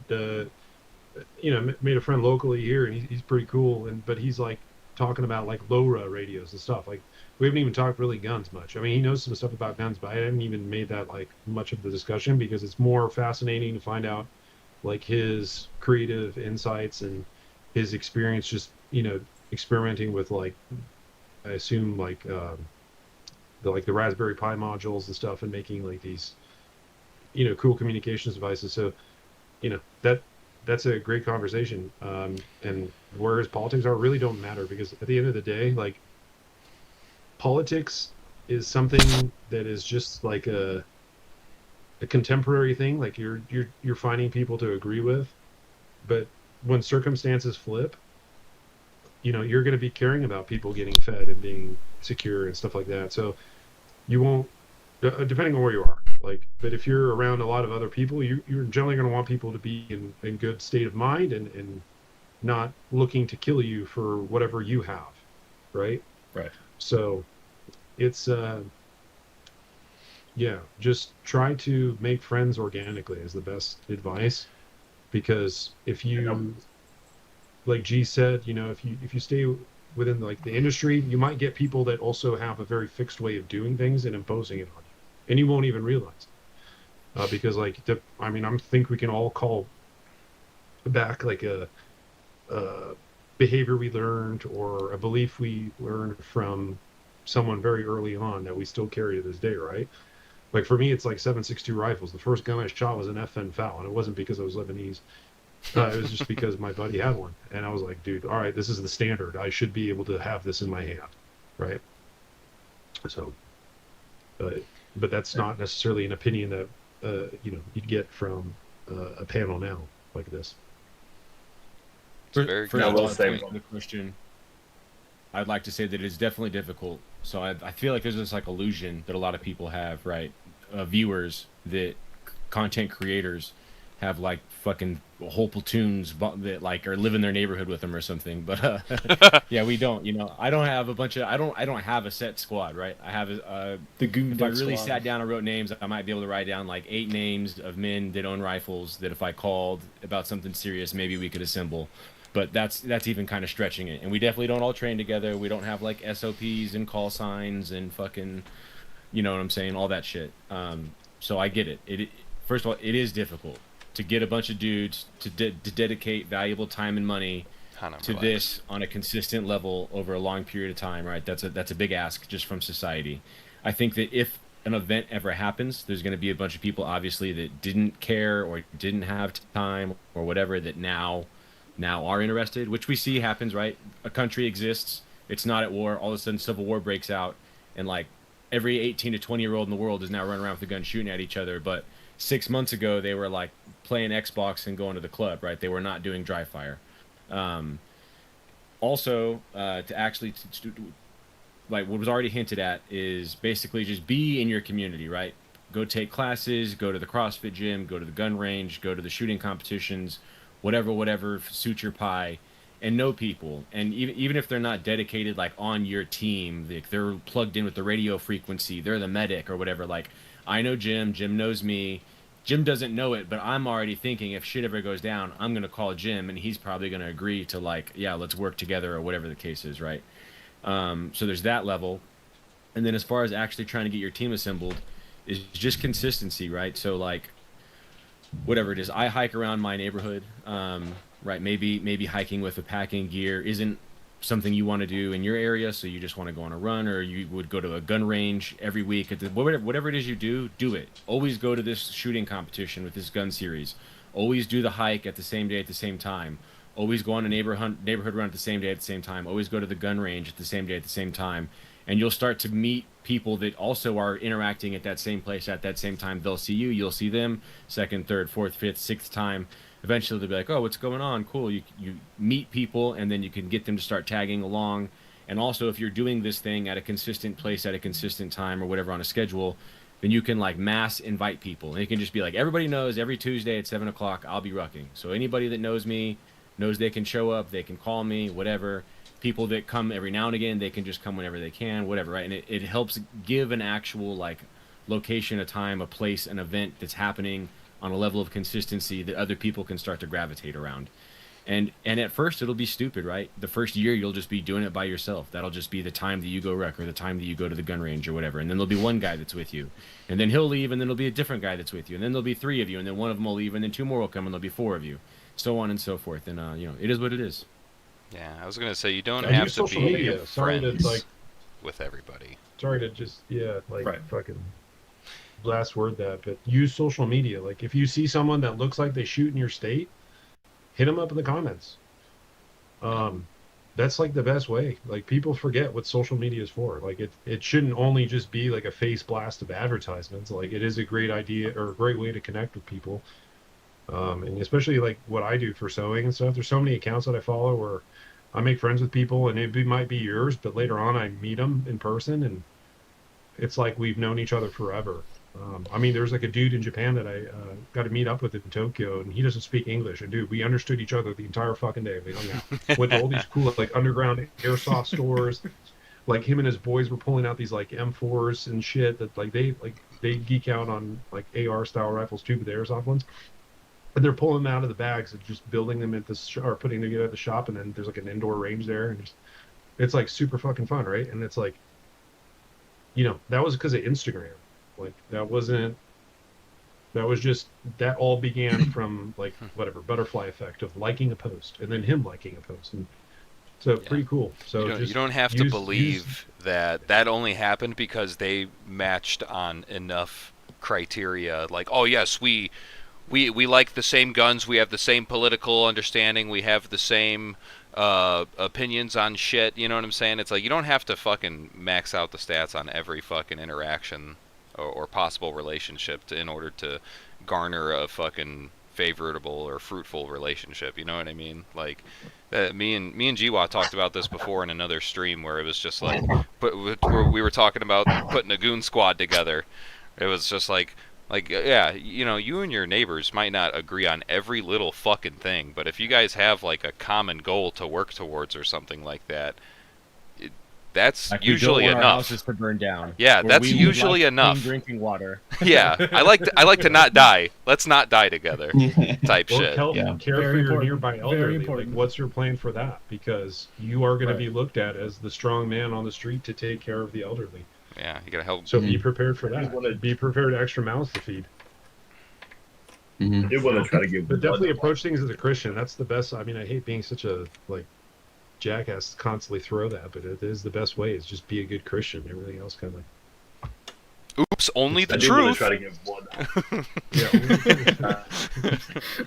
made a friend locally here, and he's pretty cool, but he's like talking about like LoRa radios and stuff. Like we haven't even talked really guns much. I mean, he knows some stuff about guns, but I haven't even made that like much of the discussion because it's more fascinating to find out like his creative insights and his experience just, experimenting with like, I assume like, the Raspberry Pi modules and stuff and making like these, cool communications devices. So, that's a great conversation. And where his politics are really don't matter because at the end of the day, like, politics is something that is just like a contemporary thing. Like you're finding people to agree with, but when circumstances flip, you're going to be caring about people getting fed and being secure and stuff like that. So you won't, depending on where you are, like, but if you're around a lot of other people, you're generally going to want people to be in good state of mind and not looking to kill you for whatever you have, right? Right. So it's just try to make friends organically is the best advice, because if you like G said, if you stay within like the industry, you might get people that also have a very fixed way of doing things and imposing it on you, and you won't even realize because like I think we can all call back like a behavior we learned or a belief we learned from someone very early on that we still carry to this day, right? Like for me, it's like 7.62 rifles. The first gun I shot was an FN FAL, and it wasn't because I was Lebanese. It was just because my buddy had one, and I was like, dude, all right, this is the standard. I should be able to have this in my hand, right? So, but that's not necessarily an opinion that you'd get from a panel now like this. First of all, the question, I'd like to say that it's definitely difficult. So I feel like there's this like illusion that a lot of people have, right? Viewers, that content creators have like fucking whole platoons that like are live in their neighborhood with them or something. But yeah, we don't. I don't have a bunch of. I don't have a set squad, right? I have the Goonsday If I really squad. sat down and wrote names, I might be able to write down like 8 names of men that own rifles that if I called about something serious, maybe we could assemble. But that's even kind of stretching it. And we definitely don't all train together. We don't have like SOPs and call signs and fucking, you know what I'm saying, all that shit. So I get it. First of all, it is difficult to get a bunch of dudes to dedicate valuable time and money to this on a consistent level over a long period of time, right? That's a big ask just from society. I think that if an event ever happens, there's going to be a bunch of people obviously that didn't care or didn't have time or whatever that now are interested, which we see happens, right? A country exists, it's not at war, all of a sudden civil war breaks out, and like every 18 to 20-year-old in the world is now running around with a gun shooting at each other. But 6 months ago, they were like playing Xbox and going to the club, right? They were not doing dry fire. Also, to actually, like what was already hinted at is basically just be in your community, right? Go take classes, go to the CrossFit gym, go to the gun range, go to the shooting competitions, whatever suits your pie, and know people, and even if they're not dedicated like on your team, they're plugged in with the radio frequency, they're the medic or whatever. Like, I know Jim knows me. Jim doesn't know it, but I'm already thinking if shit ever goes down, I'm gonna call Jim, and he's probably gonna agree to, like, yeah, let's work together or whatever the case is, right? So there's that level, and then as far as actually trying to get your team assembled, is just consistency, right? So like, whatever it is, I hike around my neighborhood. Right, maybe hiking with a packing gear isn't something you want to do in your area, so you just want to go on a run, or you would go to a gun range every week. Whatever it is you do it. Always go to this shooting competition with this gun series. Always do the hike at the same day at the same time. Always go on a neighborhood run at the same day at the same time. Always go to the gun range at the same day at the same time. And you'll start to meet people that also are interacting at that same place at that same time. They'll see you, you'll see them, second, third, fourth, fifth, sixth time. Eventually they'll be like, oh, what's going on? Cool. You meet people, and then you can get them to start tagging along. And also, if you're doing this thing at a consistent place at a consistent time or whatever on a schedule, then you can like mass invite people. And you can just be like, everybody knows every Tuesday at 7 o'clock I'll be rucking. So anybody that knows me knows they can show up, they can call me, whatever. People that come every now and again, they can just come whenever they can, whatever, right? And it helps give an actual like location, a time, a place, an event that's happening on a level of consistency that other people can start to gravitate around. And at first it'll be stupid, right? The first year you'll just be doing it by yourself. That'll just be the time that you go rec or the time that you go to the gun range or whatever. And then there'll be one guy that's with you. And then he'll leave, and then there'll be a different guy that's with you. And then there'll be 3 of you, and then one of them will leave, and then 2 more will come, and there'll be 4 of you. So on and so forth. And it is what it is. Yeah, I was gonna say you don't have to be media. friends with everybody. Sorry to just fucking last word that, but use social media. Like, if you see someone that looks like they shoot in your state, hit them up in the comments. That's like the best way. Like, people forget what social media is for. Like, it shouldn't only just be like a face blast of advertisements. Like, it is a great idea or a great way to connect with people. And especially like what I do for sewing and stuff. There's so many accounts that I follow where I make friends with people, and might be yours, but later on I meet them in person, and it's like we've known each other forever. I mean, there's like a dude in Japan that I got to meet up with in Tokyo, and he doesn't speak English. And dude, we understood each other the entire fucking day. We hung out. Went to all these cool like underground airsoft stores. Like, him and his boys were pulling out these like M4s and shit that they geek out on like AR style rifles too, but the airsoft ones. And they're pulling them out of the bags and just building them at or putting them together at the shop, and then there's like an indoor range there, and it's like super fucking fun, right? And it's like, that was because of Instagram. Like, that all began from like whatever butterfly effect of liking a post, and then him liking a post, and so pretty cool. So you don't have to believe that only happened because they matched on enough criteria. Like, oh yes, we like the same guns, we have the same political understanding, we have the same opinions on shit, you know what I'm saying? It's like, you don't have to fucking max out the stats on every fucking interaction or possible relationship in order to garner a fucking favorable or fruitful relationship, you know what I mean? Like, me and Jiwa talked about this before in another stream where it was just like, where we were talking about putting a goon squad together. It was just like, yeah, you and your neighbors might not agree on every little fucking thing, but if you guys have like a common goal to work towards or something like that, that's like, usually we don't want enough. Our houses to burn down. Yeah, that's usually enough. Clean drinking water. Yeah, I like to not die. Let's not die together. Type or shit. Care for your nearby elderly. Like, what's your plan for that? Because you are going to be looked at as the strong man on the street to take care of the elderly. Yeah, you gotta help. So be prepared for that. Be prepared to extra mouths to feed. I do want to try to give. But definitely approach things as a Christian. That's the best. I mean, I hate being such a jackass to constantly throw that, but it is the best way. Is just be a good Christian. Everything else kind of Oops, only the I do truth. want to try to give one.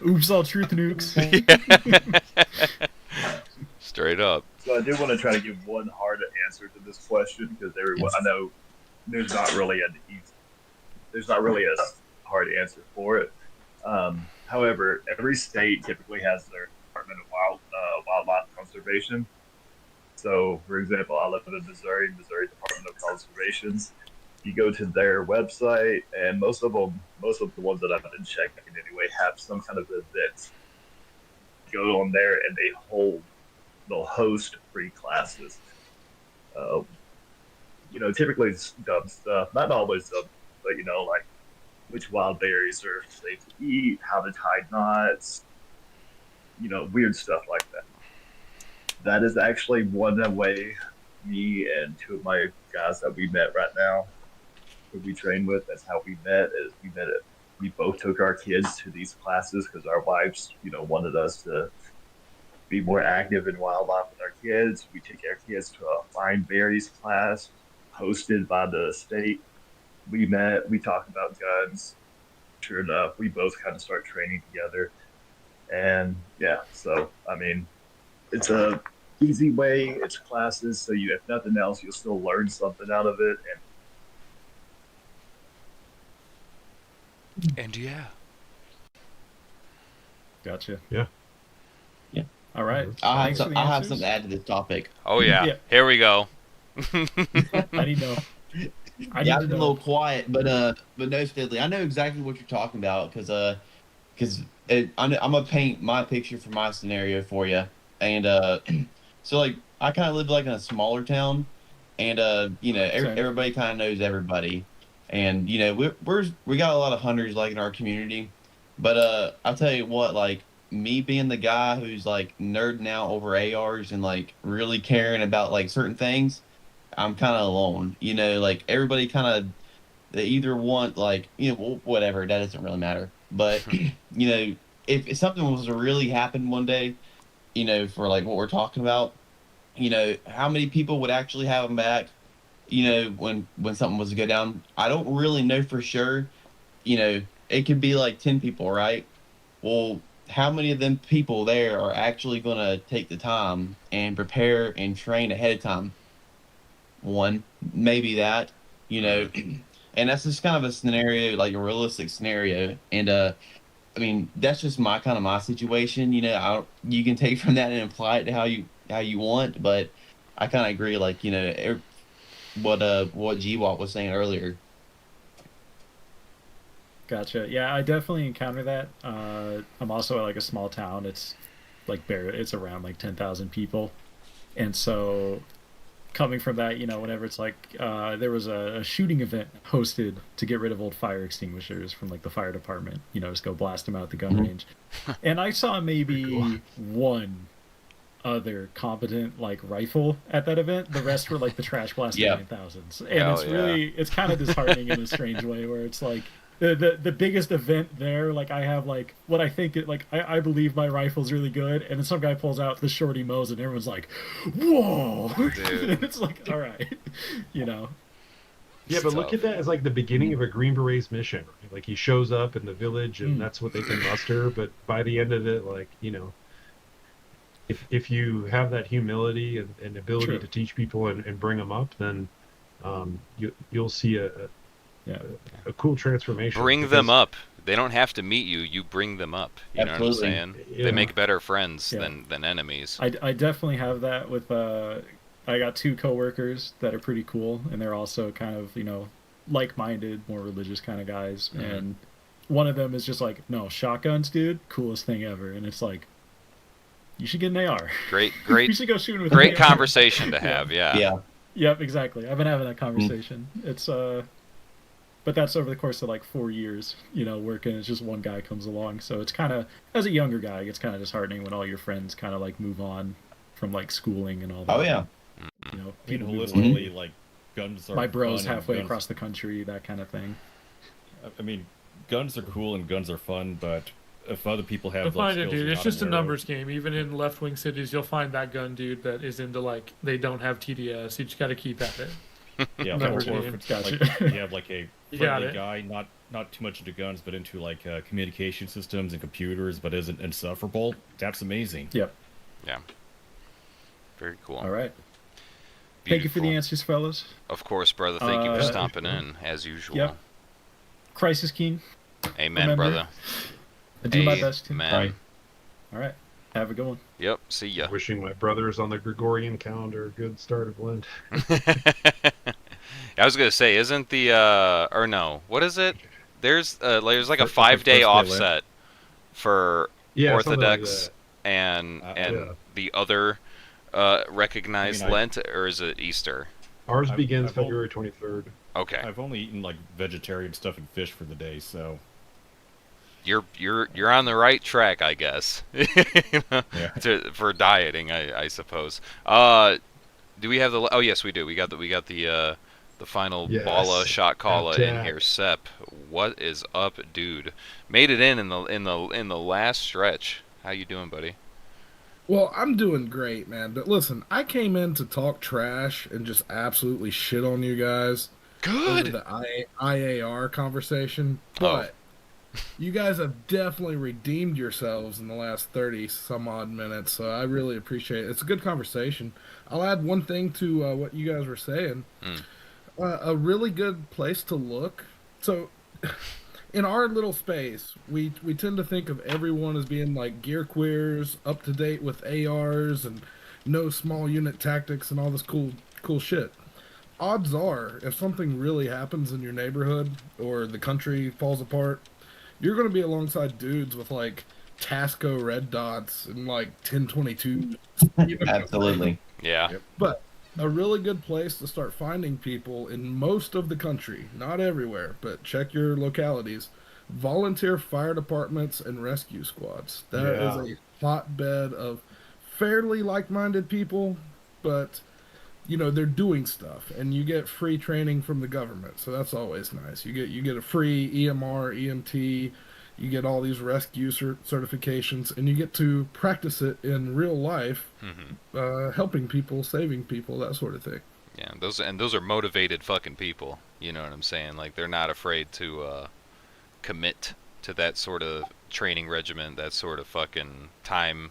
Oops, all truth nukes. Straight up. So I do want to try to give one hard answer to this question, because I know there's not really a hard answer for it. However, every state typically has their Department of Wildlife Conservation. So, for example, I live in Missouri Department of Conservation. You go to their website, and most of the ones that I've been checking anyway have some kind of event. Go on there, and they hold they'll host free classes. Typically it's dumb stuff, not always dumb, but like which wild berries are safe to eat, how to tie knots, weird stuff like that. That is actually one way me and two of my guys that we met right now, who we train with, that's how we met. We both took our kids to these classes because our wives, wanted us to be more active in wildlife with our kids. We took our kids to a fine berries class hosted by the state. We met, we talked about guns. Sure enough, we both kind of start training together. And yeah, so, I mean, it's a easy way, it's classes, so if nothing else, you'll still learn something out of it. And yeah. Gotcha. Yeah. Yeah. All right. I have something to add to this topic. Oh yeah. Here we go. I need to know. I've been a little quiet, but no, Steadley, I know exactly what you're talking about because I'm gonna paint my picture for my scenario for you, and so like I kind of live like in a smaller town, and everybody kind of knows everybody, and we got a lot of hunters like in our community, but I'll tell you what, like me being the guy who's like nerding out over ARs and like really caring about like certain things, I'm kind of alone, like everybody kind of, they either want like, whatever, that doesn't really matter. But, if something was to really happen one day, for like what we're talking about, how many people would actually have them back, when something was to go down? I don't really know for sure. It could be like 10 people, right? Well, how many of them people there are actually going to take the time and prepare and train ahead of time? One, maybe that, and that's just kind of a scenario, like a realistic scenario. And I mean, that's just my situation. You can take from that and apply it to how you want, but I kind of agree. Like what G-Watt was saying earlier. Gotcha. Yeah, I definitely encounter that. I'm also at like a small town. It's like it's around like 10,000 people, and so coming from that, whenever it's like there was a shooting event hosted to get rid of old fire extinguishers from like the fire department, just go blast them out the gun range, and I saw maybe one other competent like rifle at that event. The rest were like the trash blasting 9000s, and it's kind of disheartening in a strange way, where it's like the biggest event there, like I have like what I think I believe my rifle's really good, and then some guy pulls out the shorty Mose and everyone's like, whoa, dude. It's like, all right, Yeah, but look at that as like the beginning of a Green Berets mission. Right? Like he shows up in the village and that's what they can muster, but by the end of it, like, if you have that humility and ability to teach people and bring them up, then you'll see a cool transformation. Bring them up. They don't have to meet you. You bring them up. You know what I'm saying? Yeah. They make better friends than enemies. I definitely have that with I got two coworkers that are pretty cool, and they're also kind of like-minded, more religious kind of guys. And one of them is just like, no, shotguns, dude, coolest thing ever. And it's like, you should get an AR. Great. You should go shooting with great conversation to have. Yeah. Yep, exactly. I've been having that conversation. It's but that's over the course of like 4 years, working. It's just one guy comes along. So it's kind of, as a younger guy, it's kind of disheartening when all your friends kind of like move on from like schooling and all that. Oh, yeah. People holistically, like guns are my bros fun halfway across the country, that kind of thing. I mean, guns are cool and guns are fun, but if other people have you'll find skills it, dude. you're It's not just a aware of- numbers game. Even in left-wing cities, you'll find that gun dude that is into like they don't have TDS. You just got to keep at it. Yeah, or if it's like you have like a friendly guy, not too much into guns, but into like communication systems and computers, but isn't insufferable. That's amazing. Yep. Yeah. Very cool. All right. Beautiful. Thank you for the answers, fellas. Of course, brother. Thank you for stopping in, as usual. Yep. Crisis King. Amen, Remember, brother. I do my best to. Amen. All right. Have a good one. Yep. See ya. Wishing my brothers on the Gregorian calendar a good start of Lent. I was gonna say, isn't the or no? What is it? There's like a 5-day offset for Orthodox and the other recognize Lent, or is it Easter? Ours begins February 23rd. Okay. I've only eaten like vegetarian stuff and fish for the day, so you're on the right track, I guess. You know, for dieting, I suppose. Do we have the? Oh yes, we do. We got the final Bala shot caller in here. Sep, what is up, dude? Made it in the last stretch. How you doing, buddy? Well, I'm doing great, man. But listen, I came in to talk trash and just absolutely shit on you guys. Good. Over the IAR conversation, but you guys have definitely redeemed yourselves in the last 30 some odd minutes. So I really appreciate it. It's a good conversation. I'll add one thing to what you guys were saying. A really good place to look. So in our little space, we tend to think of everyone as being like gear queers, up to date with ARs and no small unit tactics and all this cool shit. Odds are, if something really happens in your neighborhood or the country falls apart, you're going to be alongside dudes with like Tasco red dots and like 1022. Absolutely. Yeah. But a really good place to start finding people in most of the country, not everywhere, but check your localities. Volunteer fire departments and rescue squads. That is a hotbed of fairly like-minded people, but you know, they're doing stuff, and you get free training from the government, so that's always nice. You get a free EMR, EMT, you get all these rescue certifications, and you get to practice it in real life, helping people, saving people, that sort of thing. Yeah, those are motivated fucking people. You know what I'm saying? Like, they're not afraid to commit to that sort of training regimen, that sort of fucking time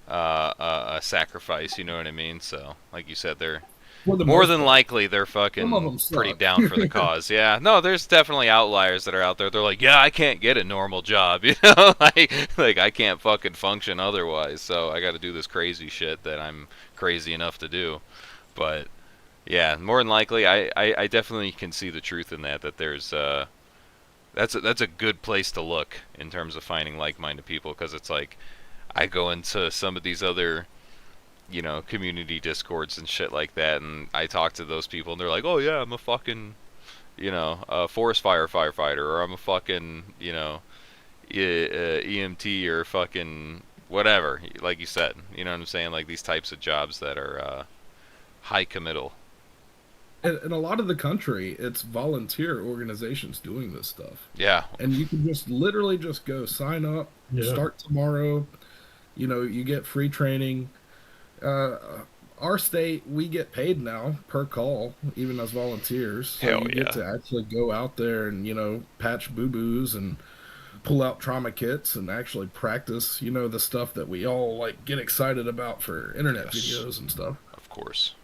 sacrifice. You know what I mean? So, like you said, they're more than likely they're fucking pretty down for the cause. Yeah, no, there's definitely outliers that are out there. They're like, yeah, I can't get a normal job, you know, like I can't fucking function otherwise. So I got to do this crazy shit that I'm crazy enough to do. But yeah, more than likely, I definitely can see the truth in that. That there's that's a good place to look in terms of finding like-minded people, because it's like I go into some of these other, you know, community discords and shit like that, and I talk to those people, and they're like, oh yeah, I'm a fucking, you know, a forest fire firefighter, or I'm a fucking, you know, EMT, or fucking whatever, like you said, you know what I'm saying, like these types of jobs that are high committal. In a lot of the country, it's volunteer organizations doing this stuff. Yeah. And you can just literally just go sign up, start tomorrow, you know, you get free training. Our state, we get paid now per call, even as volunteers. So you get to actually go out there and, you know, patch boo-boos and pull out trauma kits and actually practice, you know, the stuff that we all like get excited about for internet videos and stuff. Of course.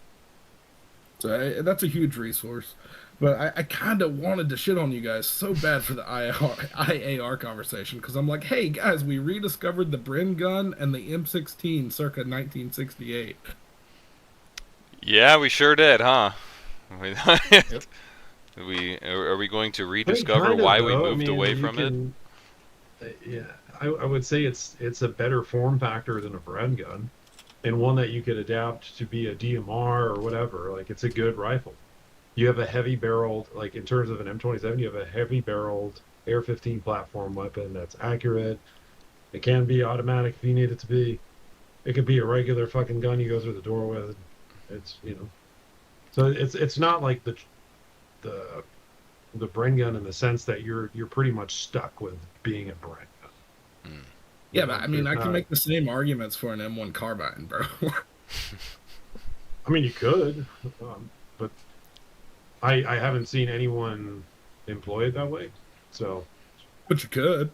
So that's a huge resource. But I kind of wanted to shit on you guys so bad for the IAR conversation, because I'm like, hey guys, we rediscovered the Bren gun and the M16 circa 1968. Yeah, we sure did, huh? Are we going to rediscover why we moved away from it? Yeah, I would say it's a better form factor than a Bren gun, and one that you could adapt to be a DMR or whatever. Like, it's a good rifle. You have a heavy-barreled, like in terms of an M27, you have a heavy-barreled AR-15 platform weapon that's accurate. It can be automatic if you need it to be. It could be a regular fucking gun you go through the door with. It's, you know, so it's not like the Bren gun in the sense that you're pretty much stuck with being a Bren gun. Yeah, but I mean, I can make the same arguments for an M1 carbine, bro. I mean, you could, but I haven't seen anyone employ it that way. So, but you could.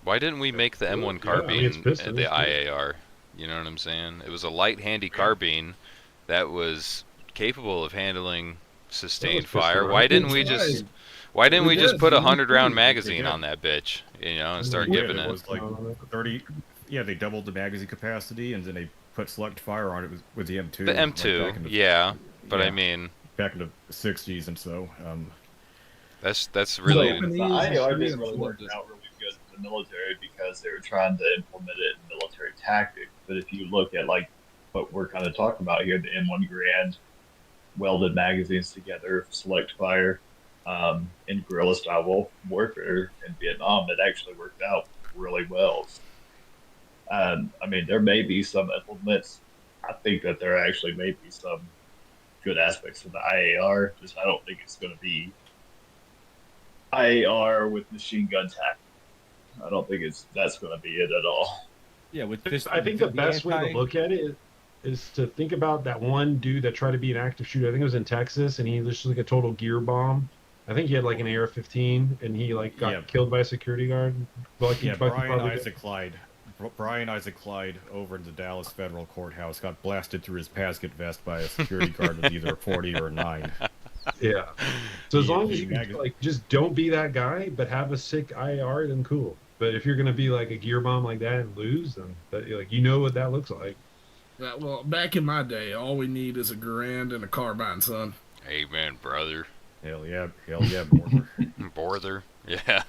Why didn't we make the M1 carbine it's Piston, the IAR? You know what I'm saying? It was a light, handy carbine that was capable of handling sustained fire. Why didn't we just put a 100-round magazine on that bitch? You know, and start giving it. It was like 30. Yeah, they doubled the magazine capacity, and then they put select fire on it with the M2. The M2, like yeah, but I mean, back in the 60s and so. That's really. The IAR didn't really work out really good in the military because they were trying to implement it in military tactics. But if you look at like what we're kind of talking about here, the M1 Grand, welded magazines together, select fire, in guerrilla style warfare in Vietnam, it actually worked out really well. I mean, there may be some implements. I think that there actually may be some good aspects of the IAR. Just I don't think it's going to be IAR with machine gun tack. I don't think that's going to be it at all. Yeah, with this, I think the best way to look at it is to think about that one dude that tried to be an active shooter. I think it was in Texas, and he was like a total gear bomb. I think he had like an AR-15, and he like got killed by a security guard. Brian Isaac Clyde over in the Dallas Federal Courthouse got blasted through his casket vest by a security guard with either a 40 or a 9. Yeah. So as long as you like just don't be that guy, but have a sick IAR, then cool. But if you're gonna be like a gear bomb like that and lose, then like you know what that looks like. Yeah, well, back in my day, all we need is a Garand and a carbine, son. Amen, brother. Hell yeah, Borther. Borther, yeah.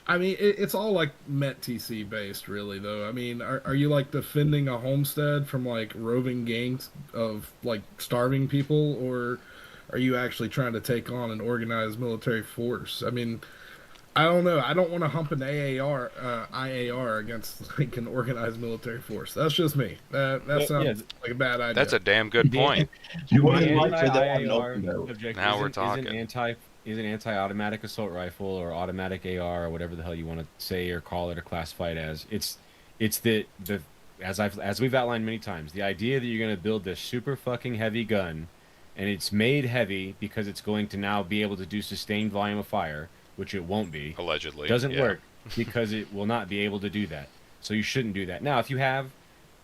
I mean, it's all like MET-TC based, really, though. I mean, are you like defending a homestead from like roving gangs of like starving people, or are you actually trying to take on an organized military force? I mean, I don't know. I don't want to hump an IAR against like an organized military force. That's just me. That sounds like a bad idea. That's a damn good point. You want to anti-IAR now we're talking. Is an anti-automatic assault rifle or automatic AR or whatever the hell you want to say or call it or classify it as. It's the as we've outlined many times, the idea that you're going to build this super fucking heavy gun, and it's made heavy because it's going to now be able to do sustained volume of fire, which it won't be. Allegedly. Doesn't work because it will not be able to do that. So you shouldn't do that. Now, if you have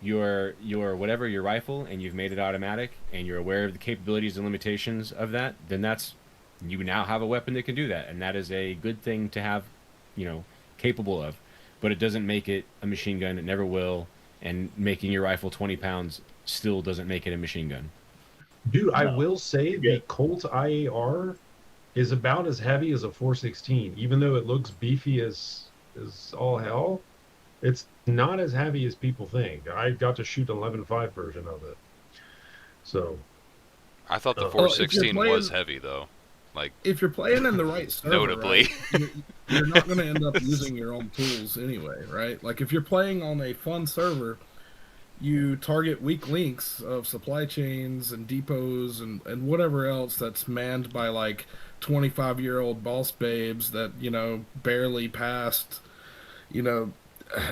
your whatever, your rifle, and you've made it automatic, and you're aware of the capabilities and limitations of that, then you now have a weapon that can do that, and that is a good thing to have, capable of. But it doesn't make it a machine gun. It never will. And making your rifle 20 pounds still doesn't make it a machine gun. Dude, I will say the Colt IAR is about as heavy as a 416, even though it looks beefy as all hell. It's not as heavy as people think. I got to shoot an 11.5 version of it. So I thought the 416 was heavy though. Like, if you're playing in the right server, notably, right, you're not going to end up using your own tools anyway, right? Like if you're playing on a fun server, you target weak links of supply chains and depots and whatever else that's manned by like 25-year-old boss babes that barely passed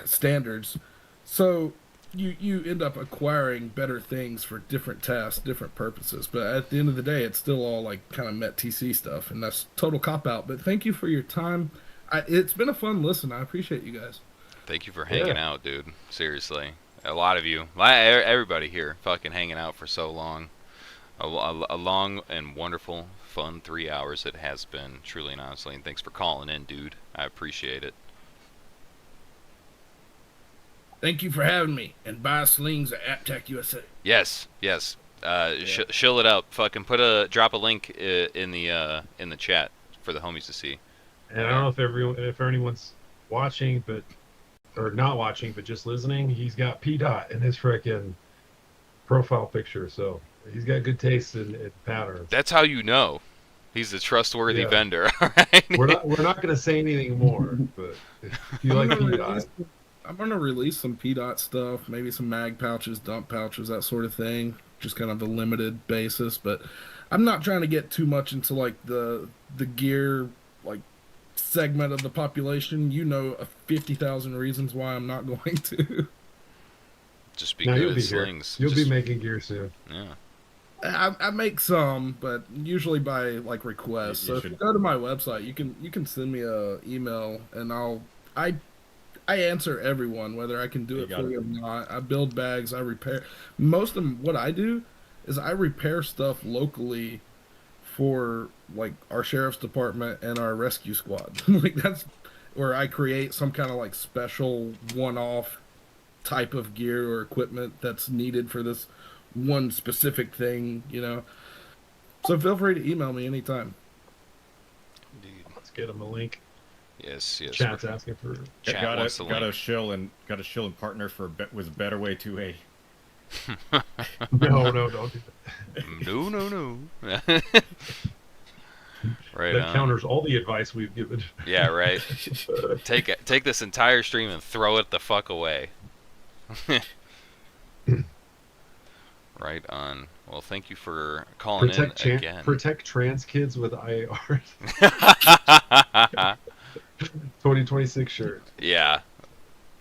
standards. So you end up acquiring better things for different tasks, different purposes. But at the end of the day, it's still all like kind of MET-TC stuff, and that's total cop-out. But thank you for your time. It's been a fun listen. I appreciate you guys. Thank you for hanging out, dude. Seriously. A lot of you. Everybody here fucking hanging out for so long. A long and wonderful, fun 3 hours it has been, truly and honestly. And thanks for calling in, dude. I appreciate it. Thank you for having me, and buy slings at AppTech USA. Yes. Shill it up. Fucking drop a link in the chat for the homies to see. And I don't know if anyone's watching, or not watching, but just listening. He's got P-Dot in his frickin' profile picture, so he's got good taste in patterns. That's how you know he's a trustworthy vendor. All right. We're not gonna say anything more, but if you like P-Dot. I'm going to release some P-Dot stuff, maybe some mag pouches, dump pouches, that sort of thing, just kind of a limited basis. But I'm not trying to get too much into like the gear like segment of the population. 50,000 reasons why I'm not going to. Just be good at slings. You'll be making gear soon. Yeah. I make some, but usually by like request. So if you go to my website, you can send me a email, and I answer everyone, whether I can do it for you or not. I build bags, I repair. Most of what I do is I repair stuff locally for like our sheriff's department and our rescue squad. Like that's where I create some kind of like special one-off type of gear or equipment that's needed for this one specific thing, So feel free to email me anytime. Let's get him a link. Yes. Chat's asking for. Chat got wants the got a link. shill and partner for with a better way to a. No, don't do that. No. Right That on. counters all the advice we've given. Yeah, right. Take this entire stream and throw it the fuck away. Right on. Well, thank you for calling in again. Protect trans kids with IAR. 2026 shirt. Yeah,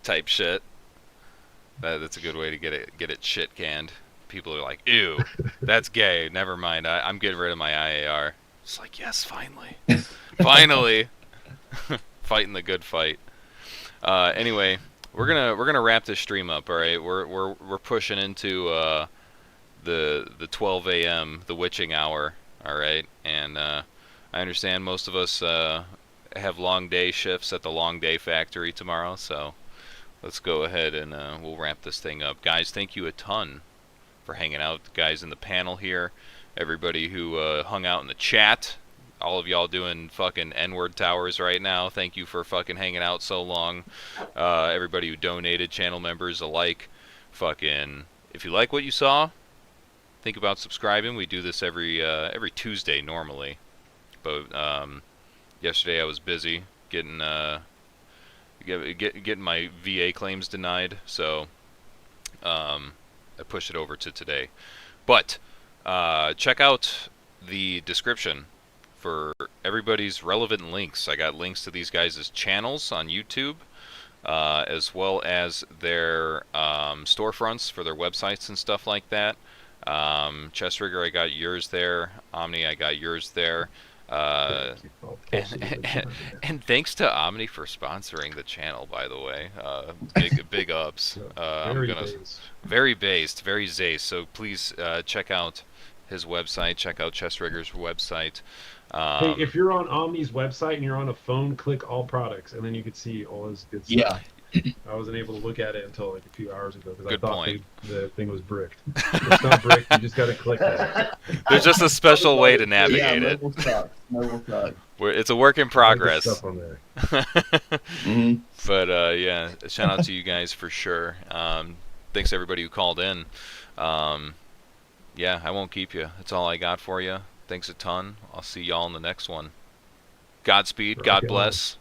type shit. That's a good way to get it shit canned. People are like, ew, that's gay. Never mind. I'm getting rid of my IAR. It's like, yes, finally, finally, fighting the good fight. Anyway, we're gonna wrap this stream up. All right, we're pushing into the 12 a.m. the witching hour. All right, and I understand most of us have long day shifts at the long day factory tomorrow, so let's go ahead and we'll wrap this thing up. Guys, thank you a ton for hanging out. The guys in the panel here, everybody who hung out in the chat, all of y'all doing fucking N-word towers right now, thank you for fucking hanging out so long. Everybody who donated, channel members alike, fucking, if you like what you saw, think about subscribing. We do this every Tuesday normally, but yesterday I was busy getting my VA claims denied, so I pushed it over to today. But check out the description for everybody's relevant links. I got links to these guys' channels on YouTube, as well as their storefronts for their websites and stuff like that. Chest Rigger, I got yours there. Omni, I got yours there. And thanks to Omni for sponsoring the channel, by the way. Big ups. Very based, very Zace. So please check out his website. Check out Chest Rigger's website. Hey, if you're on Omni's website and you're on a phone, click all products, and then you can see all his good stuff. Yeah. I wasn't able to look at it until like a few hours ago because I Good thought point. the thing was bricked. It's not bricked. You just got to click it. There's just a special way to navigate it. It's a work in progress. Stuff on there. But yeah, shout out to you guys for sure. Thanks to everybody who called in. Yeah, I won't keep you. That's all I got for you. Thanks a ton. I'll see y'all in the next one. Godspeed. God bless.